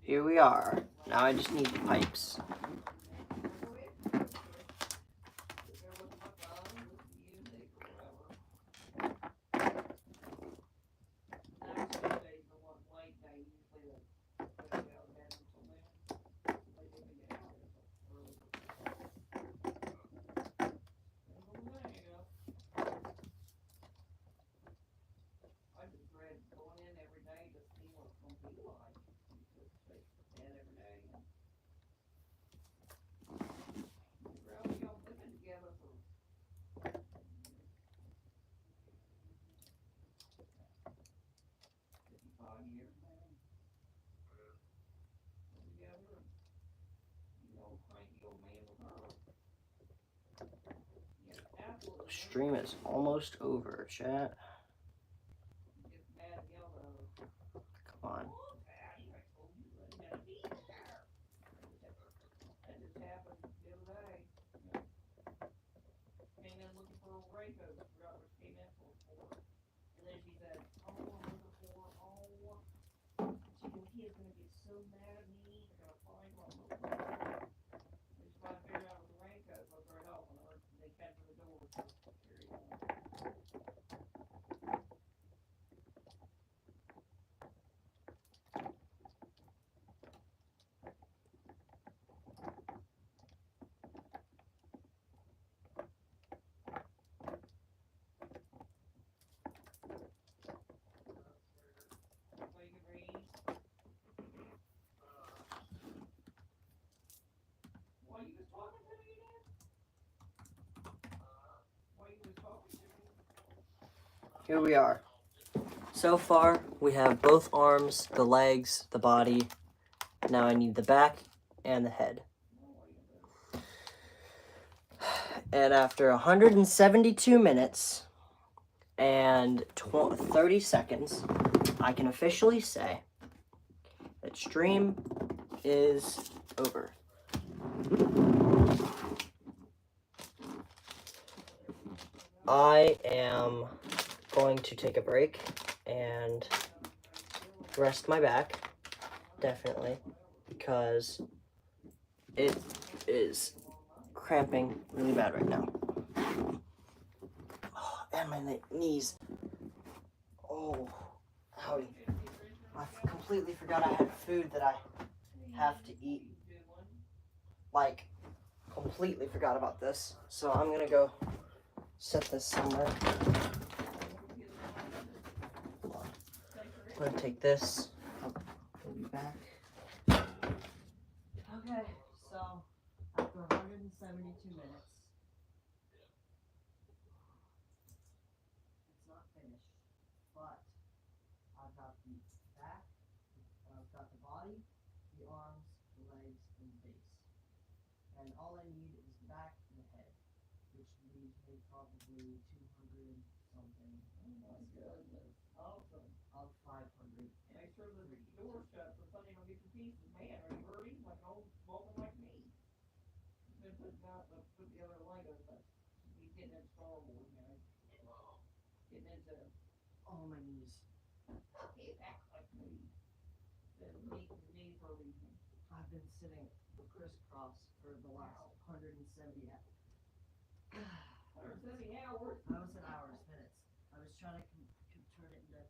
Here we are. Now I just need the pipes. Stream is almost over, chat. Come on. here we are. So far, we have both arms, the legs, the body. Now I need the back and the head. And after 172 minutes and 30 seconds, I can officially say that stream is over. I am going to take a break and rest my back, definitely, because it is cramping really bad right now. Oh, and my knees. Oh, owie. I completely forgot I had food that I have to eat. Like, completely forgot about this. So I'm gonna go set this somewhere. I'm gonna take this. I'll be back. Okay, so after 172 minutes, it's not finished, but I've got the back, I've got the body, the arms, the legs, and the base. And all I need is the back and the head, which leaves me probably 200 something. Oh my goodness. Awesome. Of 500. Make sure the door's shut so Sonny don't get your pieces. Man, are you hurting? Like an old woman like me. He's been putting out the put together Legos, but he's getting into Star Wars, you know. Getting into Oh, my knees. he acts like me. The knees for a reason. I've been sitting crisscross for the last 170 hours. 170 hours. I was in hours, minutes. I was trying to turn it into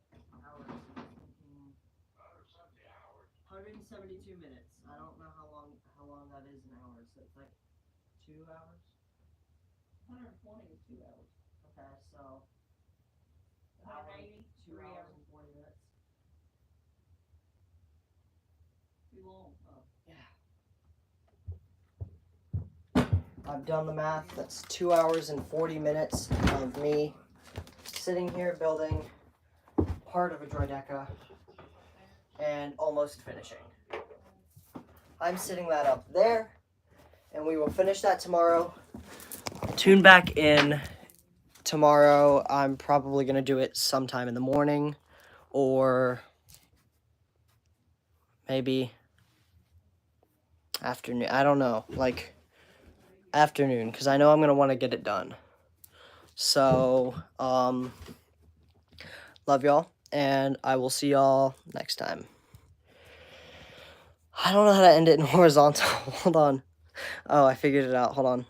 hours. I was thinking 172 minutes. I don't know how long that is in hours. So it's like 2 hours. 120 is 2 hours. Okay, so 180, 2 3 hours hours. and 40 minutes. Too long. Yeah. I've done the math. That's 2 hours and 40 minutes of me sitting here building part of a droideka and almost finishing. I'm sitting that up there, and we will finish that tomorrow. Tune back in tomorrow. I'm probably going to do it sometime in the morning, or maybe afternoon. I don't know, like afternoon, because I know I'm going to want to get it done. So, love y'all, and I will see y'all next time. I don't know how to end it in horizontal. Hold on. Oh, I figured it out. Hold on.